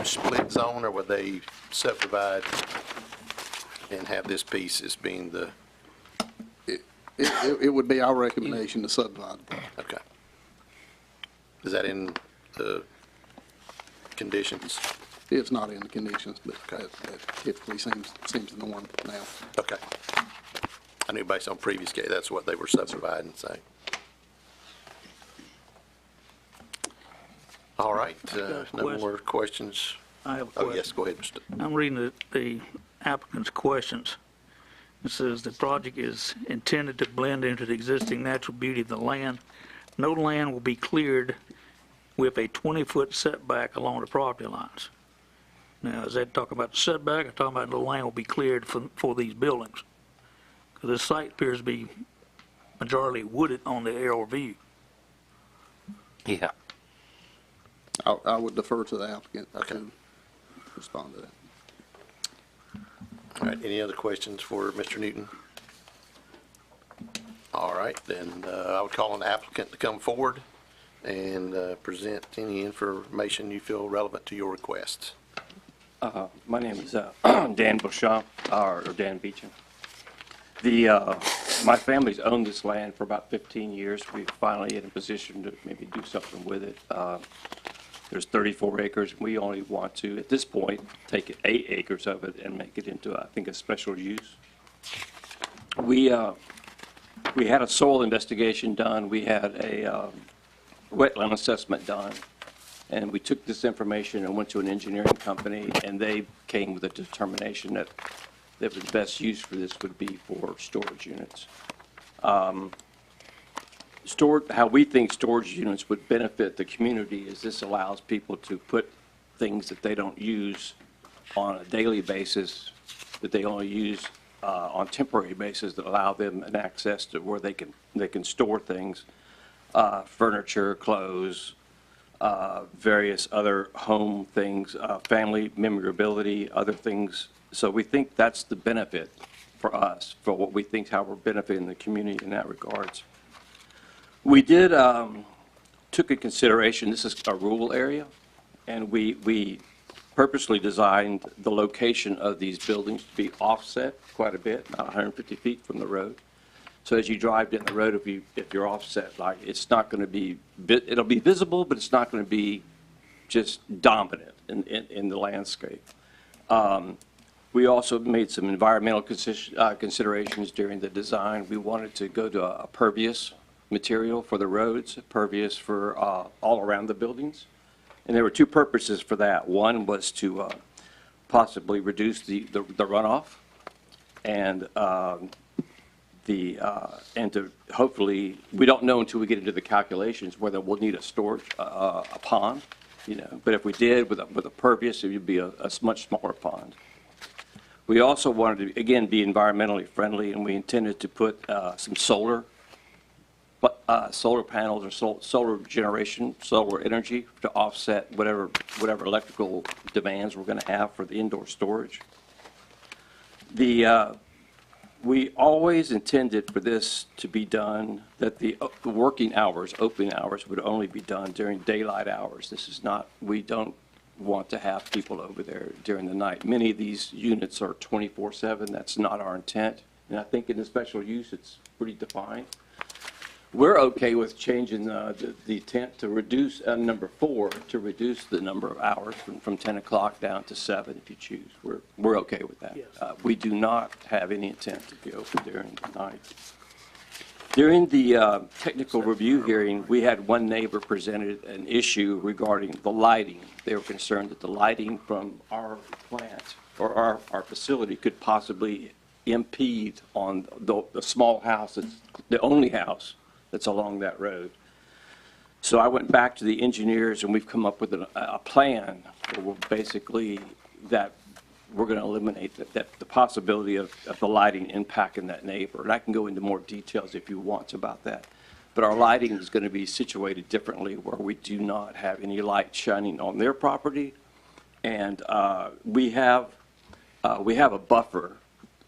split zone, or would they subdivide and have this piece as being the, It would be our recommendation to subdivide. okay. Is that in the conditions? It's not in the conditions, but that typically seems the norm now. Okay. I knew based on previous case, that's what they were subdividing, saying. All right, no more questions? I have a Oh, question. yes, go ahead, Mr. I'm reading the applicant's questions. It says the project is intended to blend into the existing natural beauty of the land. No land will be cleared with a 20-foot setback along the property lines. Now, is that talking about the setback or talking about the land will be cleared for these buildings? Because this site appears to be majority wooded on the aerial view. Yeah. I would defer to the applicant to respond to that. All right, any other questions for Mr. Newton? All right, then I would call on the applicant to come forward and present any information you feel relevant to your request. My name is Dan Beauchamp, or Dan Beecham. My family's owned this land for about 15 years. We're finally in a position to maybe do something with it. There's 34 acres. We only want to, at this point, take 8 acres of it and make it into, I think, a special use. We had a soil investigation done. We had a wetland assessment done. And we took this information and went to an engineering company, and they came with a determination that the best use for this would be for storage units. How we think storage units would benefit the community is this allows people to put things that they don't use on a daily basis, that they only use on temporary basis, that allow them an access to where they can store things, furniture, clothes, various other home things, family memorability, other things. So we think that's the benefit for us, for what we think how we're benefiting the community in that regards. We did took in consideration this is a rural area, and we purposely designed the location of these buildings to be offset quite a bit, about 150 feet from the road. So as you drive down the road, if you're offset, like it's not going to be, it'll be visible, but it's not going to be just dominant in the landscape. We also made some environmental considerations during the design. We wanted to go to a pervious material for the roads, pervious for all around the buildings. And there were 2 purposes for that. One was to possibly reduce the runoff, and to hopefully, we don't know until we get into the calculations whether we'll need a storage, a pond, but if we did with a pervious, it would be a much smaller pond. We also wanted to, again, be environmentally friendly, and we intended to put some solar panels or solar generation, solar energy to offset whatever electrical demands we're going to have for the indoor storage. We always intended for this to be done, that the working hours, opening hours, would only be done during daylight hours. This is not, we don't want to have people over there during the night. Many of these units are 24/7. That's not our intent. And I think in the special use, it's pretty defined. We're okay with changing the intent to reduce, number 4, to reduce the number of hours from 10 o'clock down to 7 if you choose. We're okay with that. Yes. We do not have any intent to be open during the night. During the technical review hearing, we had one neighbor presented an issue regarding the lighting. They were concerned that the lighting from our plant or our facility could possibly impede on the small house, that's the only house that's along that road. So I went back to the engineers, and we've come up with a plan where we're basically that we're going to eliminate the possibility of the lighting impacting that neighbor. And I can go into more details if you want about that. but our lighting is going to be situated differently where we do not have any light shining on their property. And we have a buffer.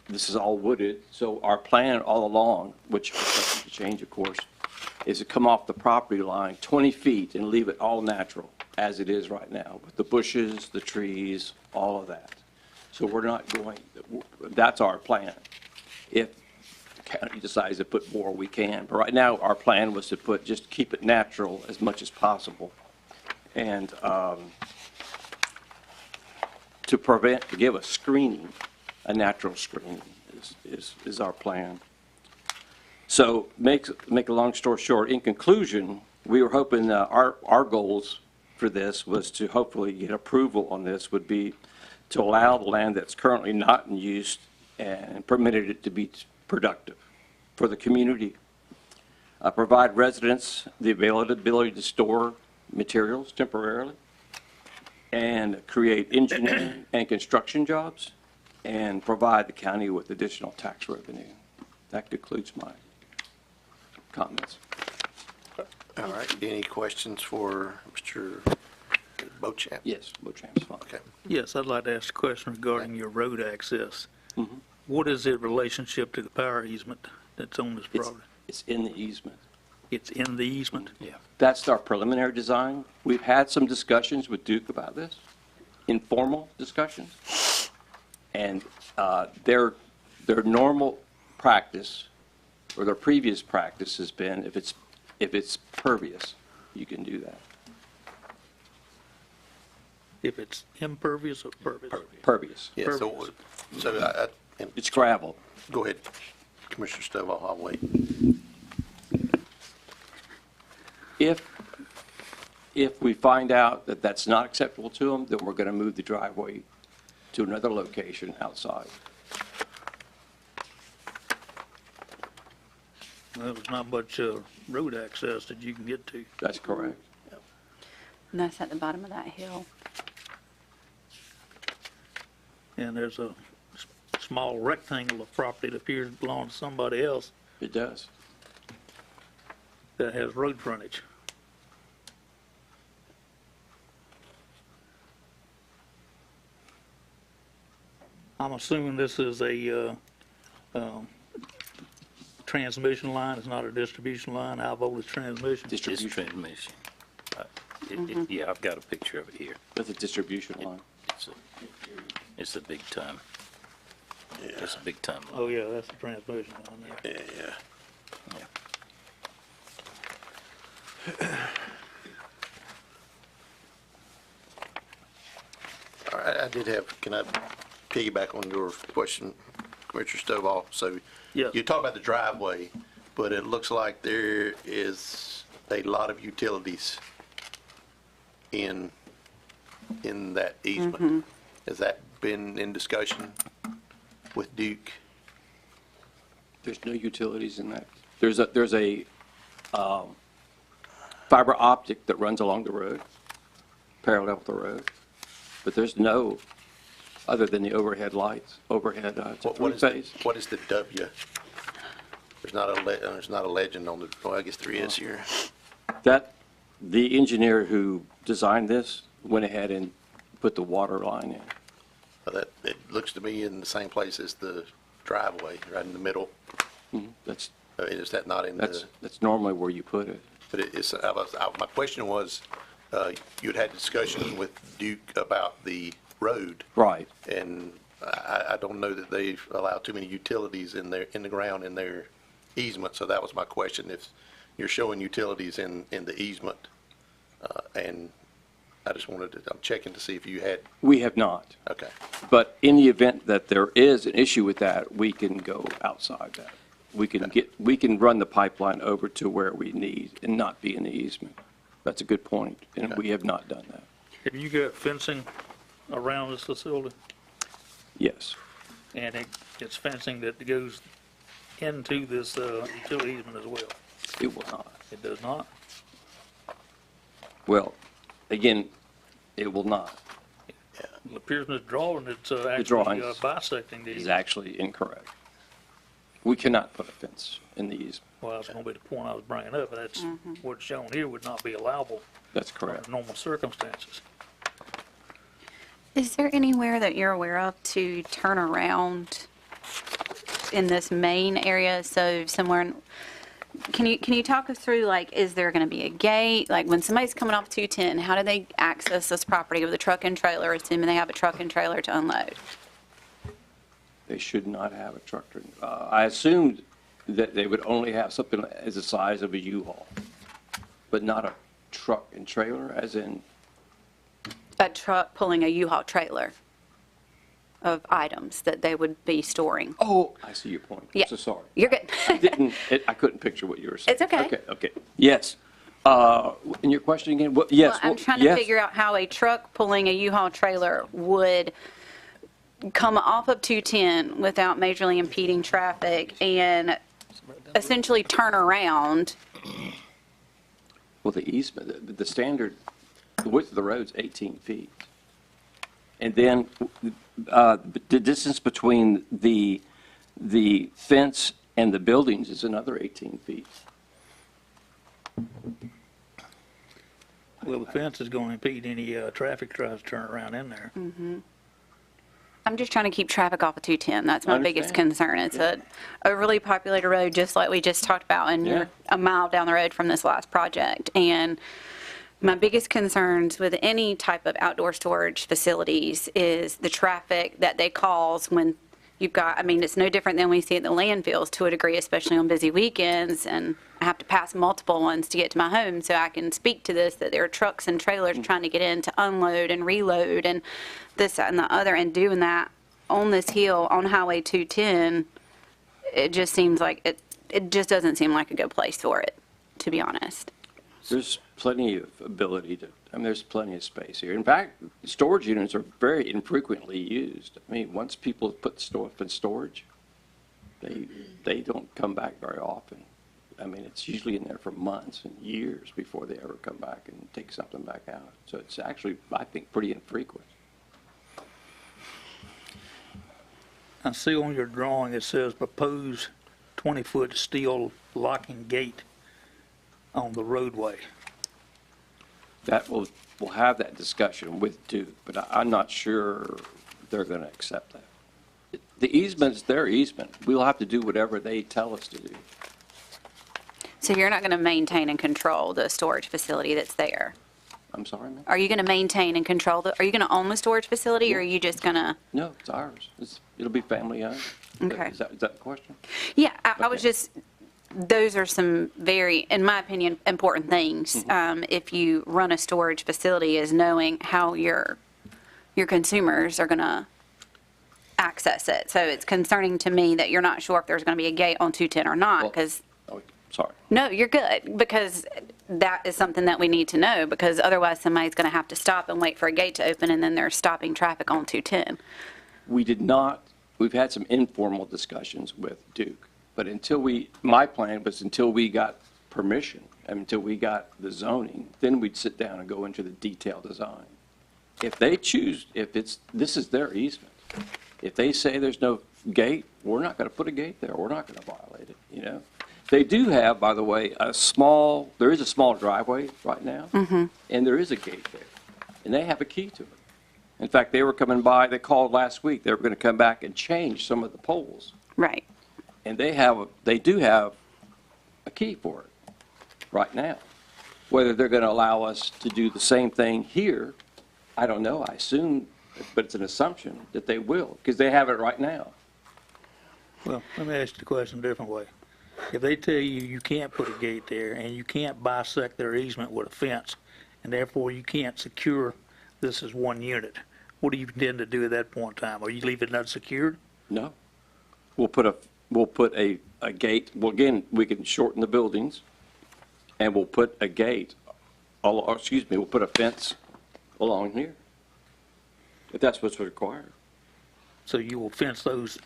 This is all wooded, so our plan all along, which is subject to change, of course, is to come off the property line 20 feet and leave it all natural, as it is right now, with the bushes, the trees, all of that. So we're not going, that's our plan. If the county decides to put more, we can. But right now, our plan was to just keep it natural as much as possible. And to give a screening, a natural screening is our plan. So make a long story short, in conclusion, we were hoping our goals for this was to hopefully get approval on this would be to allow the land that's currently not in use and permitted it to be productive for the community. Provide residents the availability to store materials temporarily and create engineering and construction jobs and provide the county with additional tax revenue. That concludes my comments. All right, any questions for Mr. Beauchamp? Yes, Beauchamp's fine. Okay. Yes, I'd like to ask a question regarding your road access. Mhm. What is the relationship to the power easement that's on this property? It's in the easement. It's in the easement? Yeah. That's our preliminary design. We've had some discussions with Duke about this, informal discussions. And their normal practice, or their previous practice has been, if it's pervious, you can do that. If it's impervious or pervious? Pervious. Yeah, so It's gravel. Go ahead, Commissioner Stovall, I'll wait. If we find out that that's not acceptable to them, then we're going to move the driveway to another location outside. Well, there's not much road access that you can get to. That's correct. And that's at the bottom of that hill. And there's a small rectangle of property that appears to belong to somebody else It does. that has road frontage. I'm assuming this is a transmission line, it's not a distribution line, high voltage transmission? It's transmission. Yeah, I've got a picture of it here. That's a distribution line. It's a big time. It's a big time line. Oh, yeah, that's the transmission line there. Yeah. All right, can I piggyback on your question, Commissioner Stovall? So Yes. you talk about the driveway, but it looks like there is a lot of utilities in that easement. Has that been in discussion with Duke? There's no utilities in that. There's a fiber optic that runs along the road, parallel with the road, but there's no, other than the overhead lights, it's a three-phase. What is the W? There's not a legend on the, well, I guess there is here. The engineer who designed this went ahead and put the water line in. It looks to me in the same place as the driveway, right in the middle. That's, Is that not in the? that's normally where you put it. But my question was, you'd had discussion with Duke about the road. Right. And I don't know that they allow too many utilities in the ground in their easement, so that was my question. If you're showing utilities in the easement, and I just I'm checking to see if you had. We have not. Okay. But in the event that there is an issue with that, we can go outside that. We can run the pipeline over to where we need and not be in the easement. That's a good point, and we have not done that. Have you got fencing around this facility? Yes. And it's fencing that goes into this utility easement as well? It will not. It does not? Well, again, it will not. It appears in this drawing it's actually drawings bisecting the Is easement. actually incorrect. We cannot put a fence in the easement. Well, that's going to be the point I was bringing up. That's what's shown here would not be allowable That's correct. under normal circumstances. Is there anywhere that you're aware of to turn around in this main area? So somewhere, can you talk us through, like, is there going to be a gate? Like, when somebody's coming off 210, how do they access this property with a truck and trailer, assuming they have a truck and trailer to unload? They should not have a truck. I assumed that they would only have something as the size of a U-Haul, but not a truck and trailer, as in, A truck pulling a U-Haul trailer of items that they would be storing. oh, I see your point. Yeah. I'm so sorry. You're good. I couldn't picture what you were saying. It's okay. Okay. Yes. And your question again? Yes. Well, I'm trying to figure out how a truck pulling a U-Haul trailer would come off of 210 without majorly impeding traffic and essentially turn around. Well, the easement, the standard, the width of the road's 18 feet. And then the distance between the fence and the buildings is another 18 feet. Well, the fence is going to impede any traffic tries to turn around in there. I'm just trying to keep traffic off of 210. That's my biggest concern. It's Yeah. an overly populated road, just like we just talked about, and you're a mile down the road from this last project. And my biggest concerns with any type of outdoor storage facilities is the traffic that they cause when you've got, I mean, it's no different than we see at the landfills to a degree, especially on busy weekends, and I have to pass multiple ones to get to my home, so I can speak to this, that there are trucks and trailers trying to get in to unload and reload and this, that, and the other, and doing that on this hill on Highway 210, it just seems like, it just doesn't seem like a good place for it, to be honest. There's plenty of ability to, I mean, there's plenty of space here. In fact, storage units are very infrequently used. I mean, once people put stuff in storage, they don't come back very often. I mean, it's usually in there for months and years before they ever come back and take something back out. So it's actually, I think, pretty infrequent. I see on your drawing, it says proposed 20-foot steel locking gate on the roadway. That we'll have that discussion with Duke, but I'm not sure they're going to accept that. The easement's their easement. We'll have to do whatever they tell us to do. So you're not going to maintain and control the storage facility that's there? I'm sorry, ma'am? Are you going to maintain and control are you going to own the storage facility, or are you just going to? No, it's ours. It'll be family owned. Okay. Is that the question? Yeah, I was just, those are some very, in my opinion, important things. If you run a storage facility, is knowing how your consumers are going to access it. So it's concerning to me that you're not sure if there's going to be a gate on 210 or not, because. Sorry. No, you're good, because that is something that we need to know, because otherwise somebody's going to have to stop and wait for a gate to open, and then they're stopping traffic on 210. We did not, we've had some informal discussions with Duke, but my plan was until we got permission, and until we got the zoning, then we'd sit down and go into the detailed design. If they choose, this is their easement. If they say there's no gate, we're not going to put a gate there. We're not going to violate it, you know? They do have, by the way, there is a small driveway right now, and there is a gate there, and they have a key to it. In fact, they were coming by, they called last week, they were going to come back and change some of the poles. Right. And they do have a key for it right now. Whether they're going to allow us to do the same thing here, I don't know. I assume, but it's an assumption that they will, because they have it right now. Well, let me ask you the question a different way. If they tell you you can't put a gate there, and you can't bisect their easement with a fence, and therefore you can't secure this as one unit, what do you intend to do at that point in time? Are you leaving it unsecured? No. We'll put a gate. Well, again, we can shorten the buildings, and we'll put a gate, we'll put a fence along here, if that's what's required. So you will fence those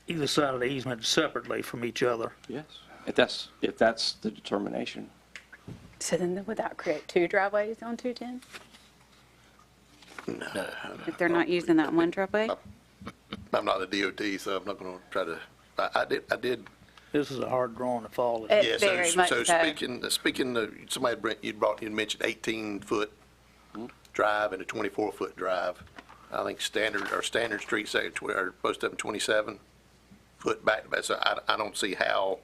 either side of the easement separately from each other? Yes, if that's the determination. So then would that create two driveways on 210? No. If they're not using that one driveway? I'm not the DOT, so I'm not going to try to I did. This is a hard drawing to follow. Yeah, Very much so. Speaking of, you mentioned 18-foot drive and a 24-foot drive. I think our standard streets are most of them 27-foot back to back. So I don't see how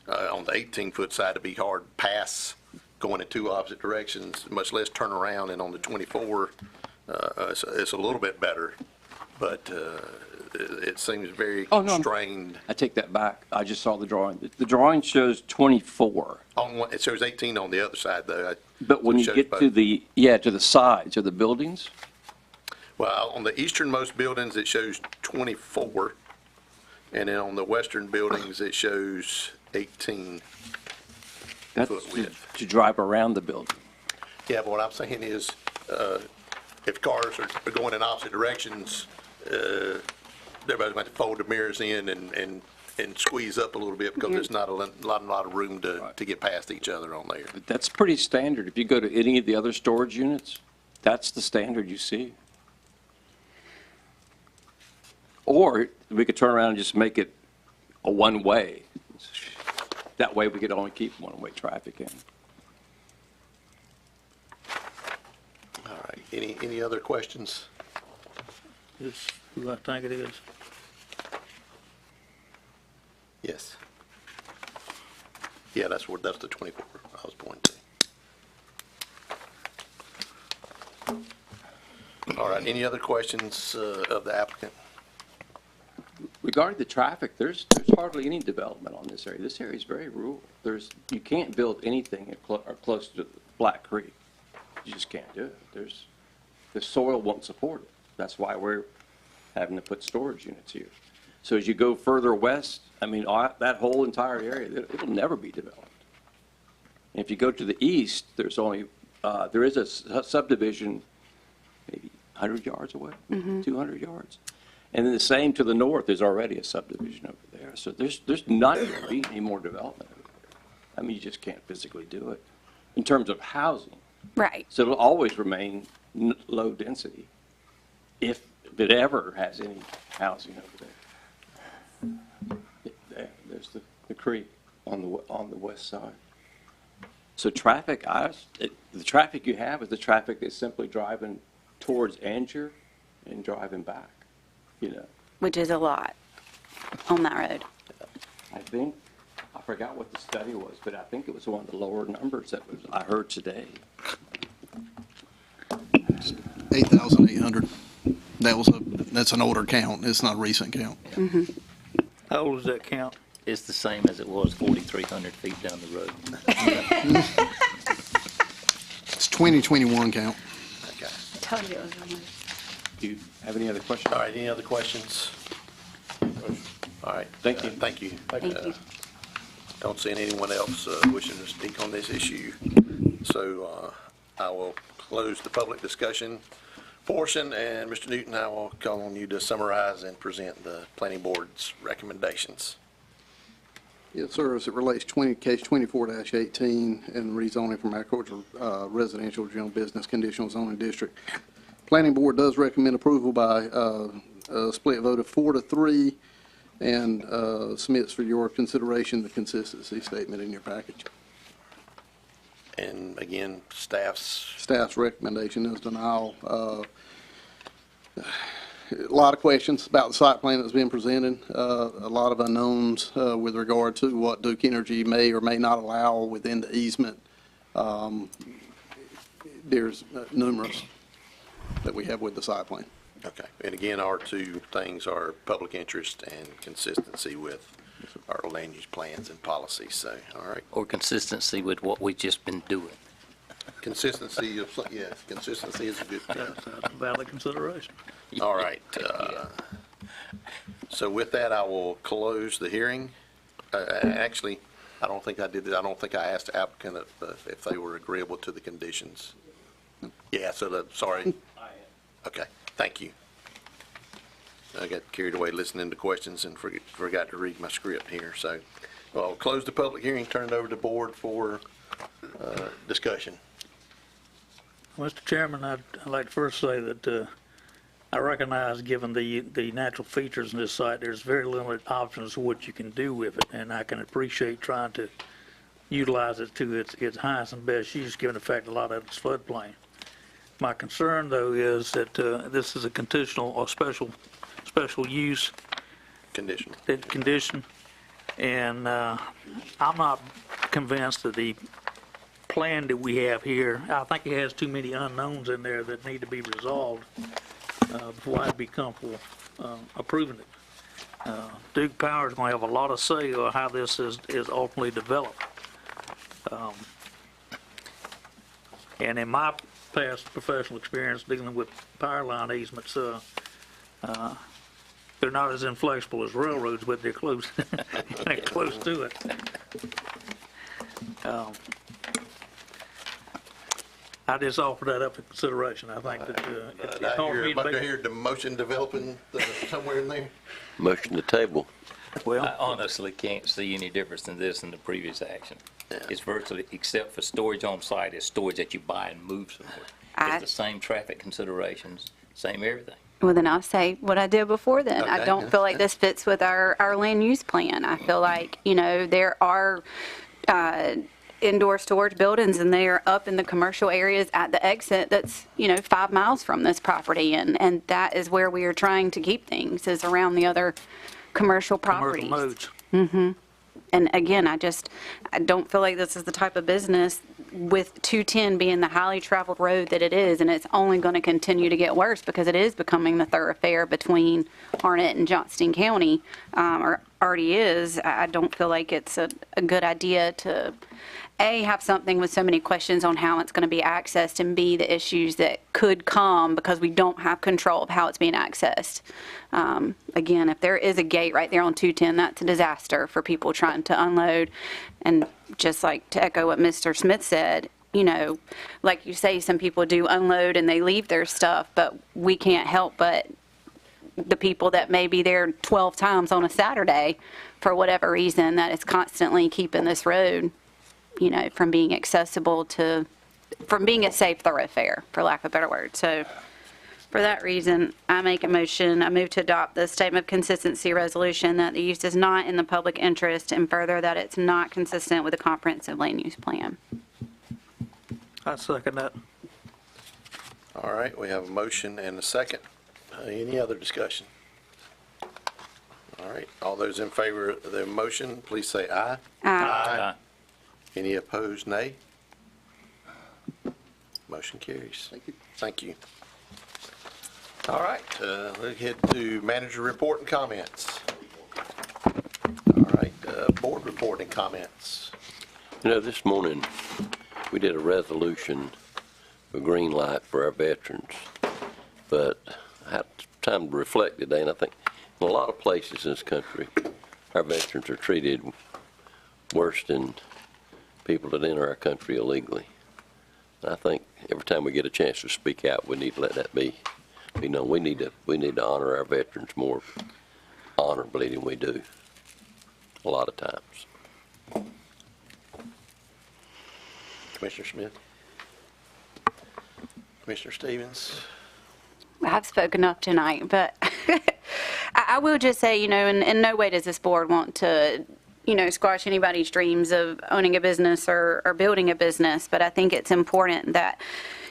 on the 18-foot side to be hard pass going in two opposite directions, much less turn around. And on the 24, it's a little bit better, but it seems very constrained. I take that back. I just saw the drawing. The drawing shows 24. On one, it shows 18 on the other side, though. But when you get to the sides of the buildings, well, on the easternmost buildings, it shows 24, and then on the western buildings, it shows 18 that's foot width. to drive around the building. Yeah, but what I'm saying is, if cars are going in opposite directions, everybody's going to fold the mirrors in and squeeze up a little bit because there's not a lot of room to get past each other on there. But that's pretty standard. If you go to any of the other storage units, that's the standard you see. Or we could turn around and just make it a one-way. That way we could only keep one-way traffic in. All right. Any other questions? Is who I think it is. Yes. Yeah, that's the 24 I was pointing to. All right. Any other questions of the applicant? Regarding the traffic, there's hardly any development on this area. This area is very rural. You can't build anything close to Black Creek. You just can't do it. The soil won't support it. That's why we're having to put storage units here. So as you go further west, I mean, that whole entire area, it'll never be developed. And if you go to the east, there is a subdivision maybe 100 yards away, 200 yards. And then the same to the north, there's already a subdivision over there. So there's not going to be any more development over there. I mean, you just can't physically do it in terms of housing. Right. So it'll always remain low density if it ever has any housing over there. There's the creek on the west side. So traffic, the traffic you have is the traffic that's simply driving towards Angier and driving back. Which is a lot on that road. I forgot what the study was, but I think it was one of the lower numbers I heard today. 8,800. That's an older count. It's not a recent count. How old is that count? It's the same as it was 4,300 feet down the road. It's 2021 count. Okay. I told you it was almost. Do you have any other questions? All right. Any other questions? All right. Thank you. Thank you. Thank you. Don't see anyone else wishing to speak on this issue. So I will close the public discussion portion, and Mr. Newton, I will call on you to summarize and present the planning board's recommendations. Yes, sir. As it relates case 24-18 and rezoning from agricultural residential general business conditional zoning district, Planning Board does recommend approval by a split vote of 4-3 and submits for your consideration the consistency statement in your package. And again, staff's recommendation is denial. A lot of questions about the site plan that's been presented, a lot of unknowns with regard to what Duke Energy may or may not allow within the easement. There's numerous that we have with the site plan. Okay. And again, our two things are public interest and consistency with our land use plans and policies. So, all right. Or consistency with what we've just been doing. Consistency, yes, consistency is a good thing. That's a valid consideration. All right. So with that, I will close the hearing. Actually, I don't think I did it. I don't think I asked the applicant if they were agreeable to the conditions. Yeah, so sorry. Okay, thank you. I got carried away listening to questions and forgot to read my script here. So I'll close the public hearing, turn it over to the board for discussion. Mr. Chairman, I'd like to first say that I recognize, given the natural features in this site, there's very limited options of what you can do with it, and I can appreciate trying to utilize it to its highest and best use, given the fact a lot of it's floodplain. My concern, though, is that this is a conditional or special use condition, and I'm not convinced that the plan that we have here, I think it has too many unknowns in there that need to be resolved before I'd be comfortable approving it. Duke Power is going to have a lot of say on how this is ultimately developed. And in my past professional experience dealing with power line easements, they're not as inflexible as railroads, but they're close, they're close to it. I just offer that up for consideration. I think that it's hard for me to I make. hear the motion developing somewhere in there. Motion to table. Well, I honestly can't see any difference in this and the previous action. It's virtually, except for storage on site, it's storage that you buy and move somewhere. It's the same traffic considerations, same everything. Well, then I'll say what I did before then. I Okay, don't feel like this fits with our land use plan. I feel like, there are indoor storage buildings and they are up in the commercial areas at the exit that's, 5 miles from this property. And that is where we are trying to keep things, is around the other commercial properties. Commercial nodes. Mm-hmm. And again, I don't feel like this is the type of business, with 210 being the highly traveled road that it is, and it's only going to continue to get worse because it is becoming the thoroughfare between Harnett and Johnston County, or already is. I don't feel like it's a good idea to, A, have something with so many questions on how it's going to be accessed, and B, the issues that could come because we don't have control of how it's being accessed. Again, if there is a gate right there on 210, that's a disaster for people trying to unload. And just like to echo what Mr. Smith said, like you say, some people do unload and they leave their stuff, but we can't help but the people that may be there 12 times on a Saturday for whatever reason, that is constantly keeping this road, from being accessible from being a safe thoroughfare, for lack of a better word. So for that reason, I make a motion, I move to adopt the statement of consistency resolution that the use is not in the public interest, and further that it's not consistent with the comprehensive land use plan. I second that. All right, we have a motion and a second. Any other discussion? All right, all those in favor of the motion, please say aye. Aye. Any opposed, nay? Motion carries. Thank you. Thank you. All right, let's head to manager report and comments. All right, board report and comments. This morning, we did a resolution, a green light for our veterans, but I had time to reflect today, and I think in a lot of places in this country, our veterans are treated worse than people that enter our country illegally. And I think every time we get a chance to speak out, we need to let that be. We need to honor our veterans more honorably than we do a lot of times. Commissioner Smith? Commissioner Stevens? I've spoken up tonight, but I will just say, in no way does this board want to, squash anybody's dreams of owning a business or building a business. But I think it's important that,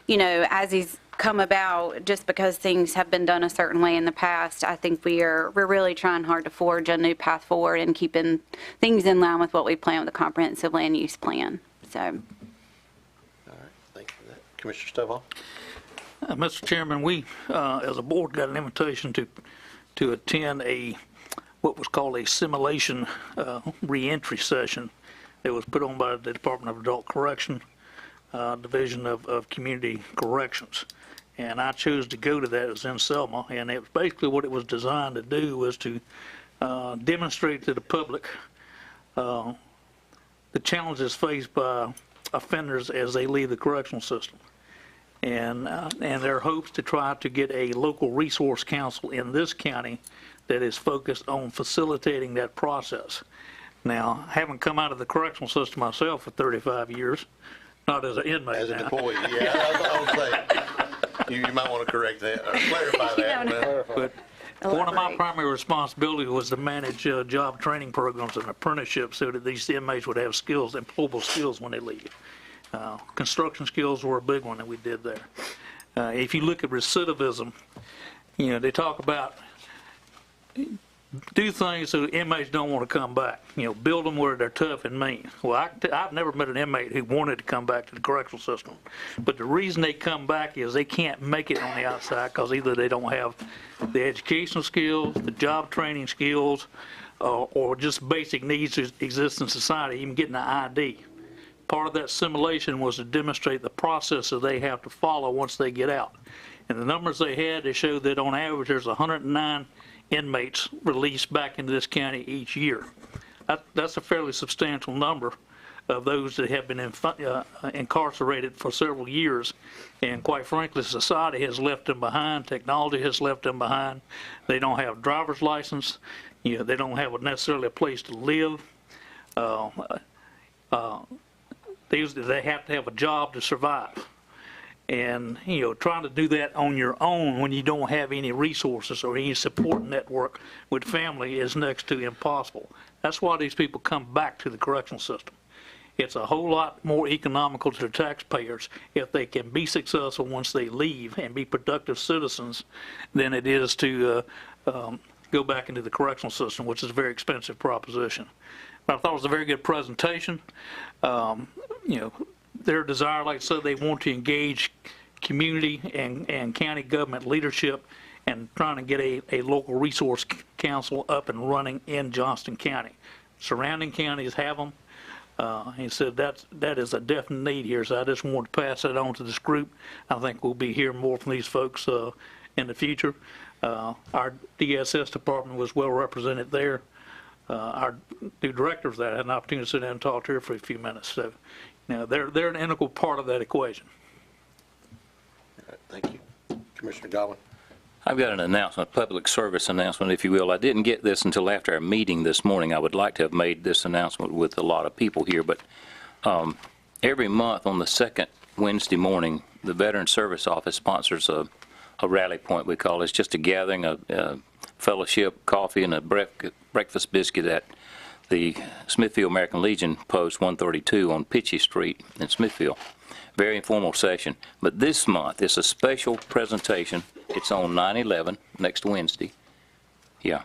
as these come about, just because things have been done a certain way in the past, I think we're really trying hard to forge a new path forward and keeping things in line with what we plan with the comprehensive land use plan. So. All right, thank you for that. Commissioner Stovall? Mr. Chairman, we, as a board, got an invitation to attend what was called a simulation reentry session that was put on by the Department of Adult Correction, Division of Community Corrections. And I chose to go to that. It was in Selma, and it was basically what it was designed to do was to demonstrate to the public the challenges faced by offenders as they leave the correctional system. And their hopes to try to get a local resource council in this county that is focused on facilitating that process. Now, I haven't come out of the correctional system myself for 35 years, not as an inmate. As an employee, yeah, I was saying. You might want to correct that, or clarify that. But one of my primary responsibilities was to manage job training programs and apprenticeships so that these inmates would have skills, employable skills when they leave. Construction skills were a big one that we did there. If you look at recidivism, they talk about do things so inmates don't want to come back. Build them where they're tough and mean. Well, I've never met an inmate who wanted to come back to the correctional system. But the reason they come back is they can't make it on the outside because either they don't have the educational skills, the job training skills, or just basic needs to exist in society, even getting an ID. Part of that simulation was to demonstrate the process that they have to follow once they get out. And the numbers they had, they showed that on average there's 109 inmates released back into this county each year. That's a fairly substantial number of those that have been incarcerated for several years. And quite frankly, society has left them behind. Technology has left them behind. They don't have a driver's license. They don't have necessarily a place to live. They have to have a job to survive. And, trying to do that on your own when you don't have any resources or any support network with family is next to impossible. That's why these people come back to the correctional system. It's a whole lot more economical to the taxpayers if they can be successful once they leave and be productive citizens than it is to go back into the correctional system, which is a very expensive proposition. But I thought it was a very good presentation. Their desire, like I said, they want to engage community and county government leadership and trying to get a local resource council up and running in Johnston County. Surrounding counties have them. He said that is a definite need here, so I just wanted to pass that on to this group. I think we'll be hearing more from these folks in the future. Our DSS department was well represented there. Our new director of that, I had an opportunity to sit down and talk to her for a few minutes. So, they're an integral part of that equation. All right, thank you. Commissioner Godwin. I've got an announcement, a public service announcement, if you will. I didn't get this until after our meeting this morning. I would like to have made this announcement with a lot of people here, but every month on the second Wednesday morning, the Veteran Service Office sponsors a rally point, we call it. It's just a gathering, a fellowship, coffee, and a breakfast biscuit at the Smithfield American Legion Post 132 on Pitchy Street in Smithfield. Very informal session. But this month, it's a special presentation. It's on 9/11, next Wednesday. Yeah.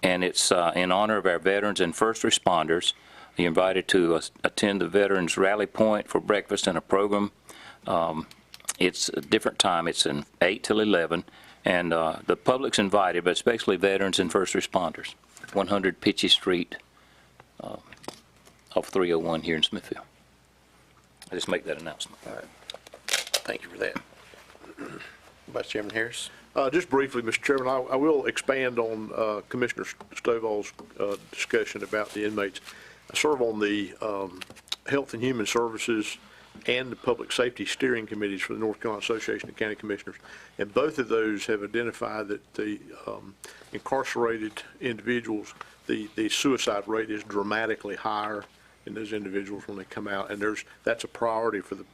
And it's in honor of our veterans and first responders. You're invited to attend the Veterans Rally Point for breakfast and a program. It's a different time. It's in 8 till 11. And the public's invited, but especially veterans and first responders. 100 Pitchy Street, off 301 here in Smithfield. I just make that announcement. All right. Thank you for that. Vice Chairman Harris. Just briefly, Mr. Chairman, I will expand on Commissioner Stovall's discussion about the inmates. I serve on the Health and Human Services and the Public Safety Steering Committees for the North Carolina Association of County Commissioners, and both of those have identified that the incarcerated individuals, the suicide rate is dramatically higher in those individuals when they come out, and that's a priority for the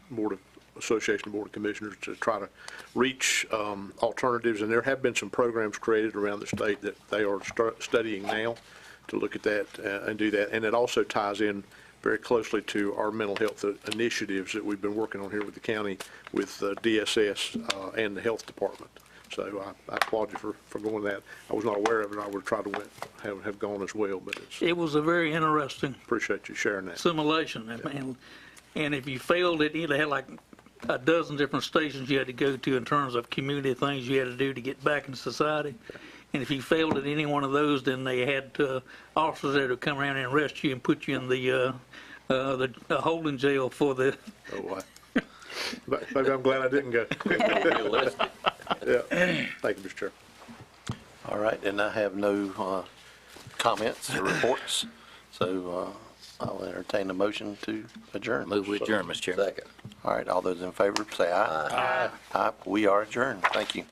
Association of Board of Commissioners to try to reach alternatives, and there have been some programs created around the state that they are studying now to look at that and do that, and it also ties in very closely to our mental health initiatives that we've been working on here with the county, with DSS and the health department. So I applaud you for going that. I was not aware of it. I would try to have gone as well, but it was a very interesting. Appreciate you sharing that. Simulation, and if you failed it, they had like a dozen different stations you had to go to in terms of community things you had to do to get back into society. And if you failed at any one of those, then they had officers there to come around and arrest you and put you in the holding jail for the. Oh, wow. Maybe I'm glad I didn't go. Yeah. Thank you, Mr. Chair. All right, and I have no comments or reports, so I'll entertain a motion to adjourn. Move with adjourn, Mr. Chairman. Second. All right, all those in favor say aye. Aye. Aye. We are adjourned. Thank you.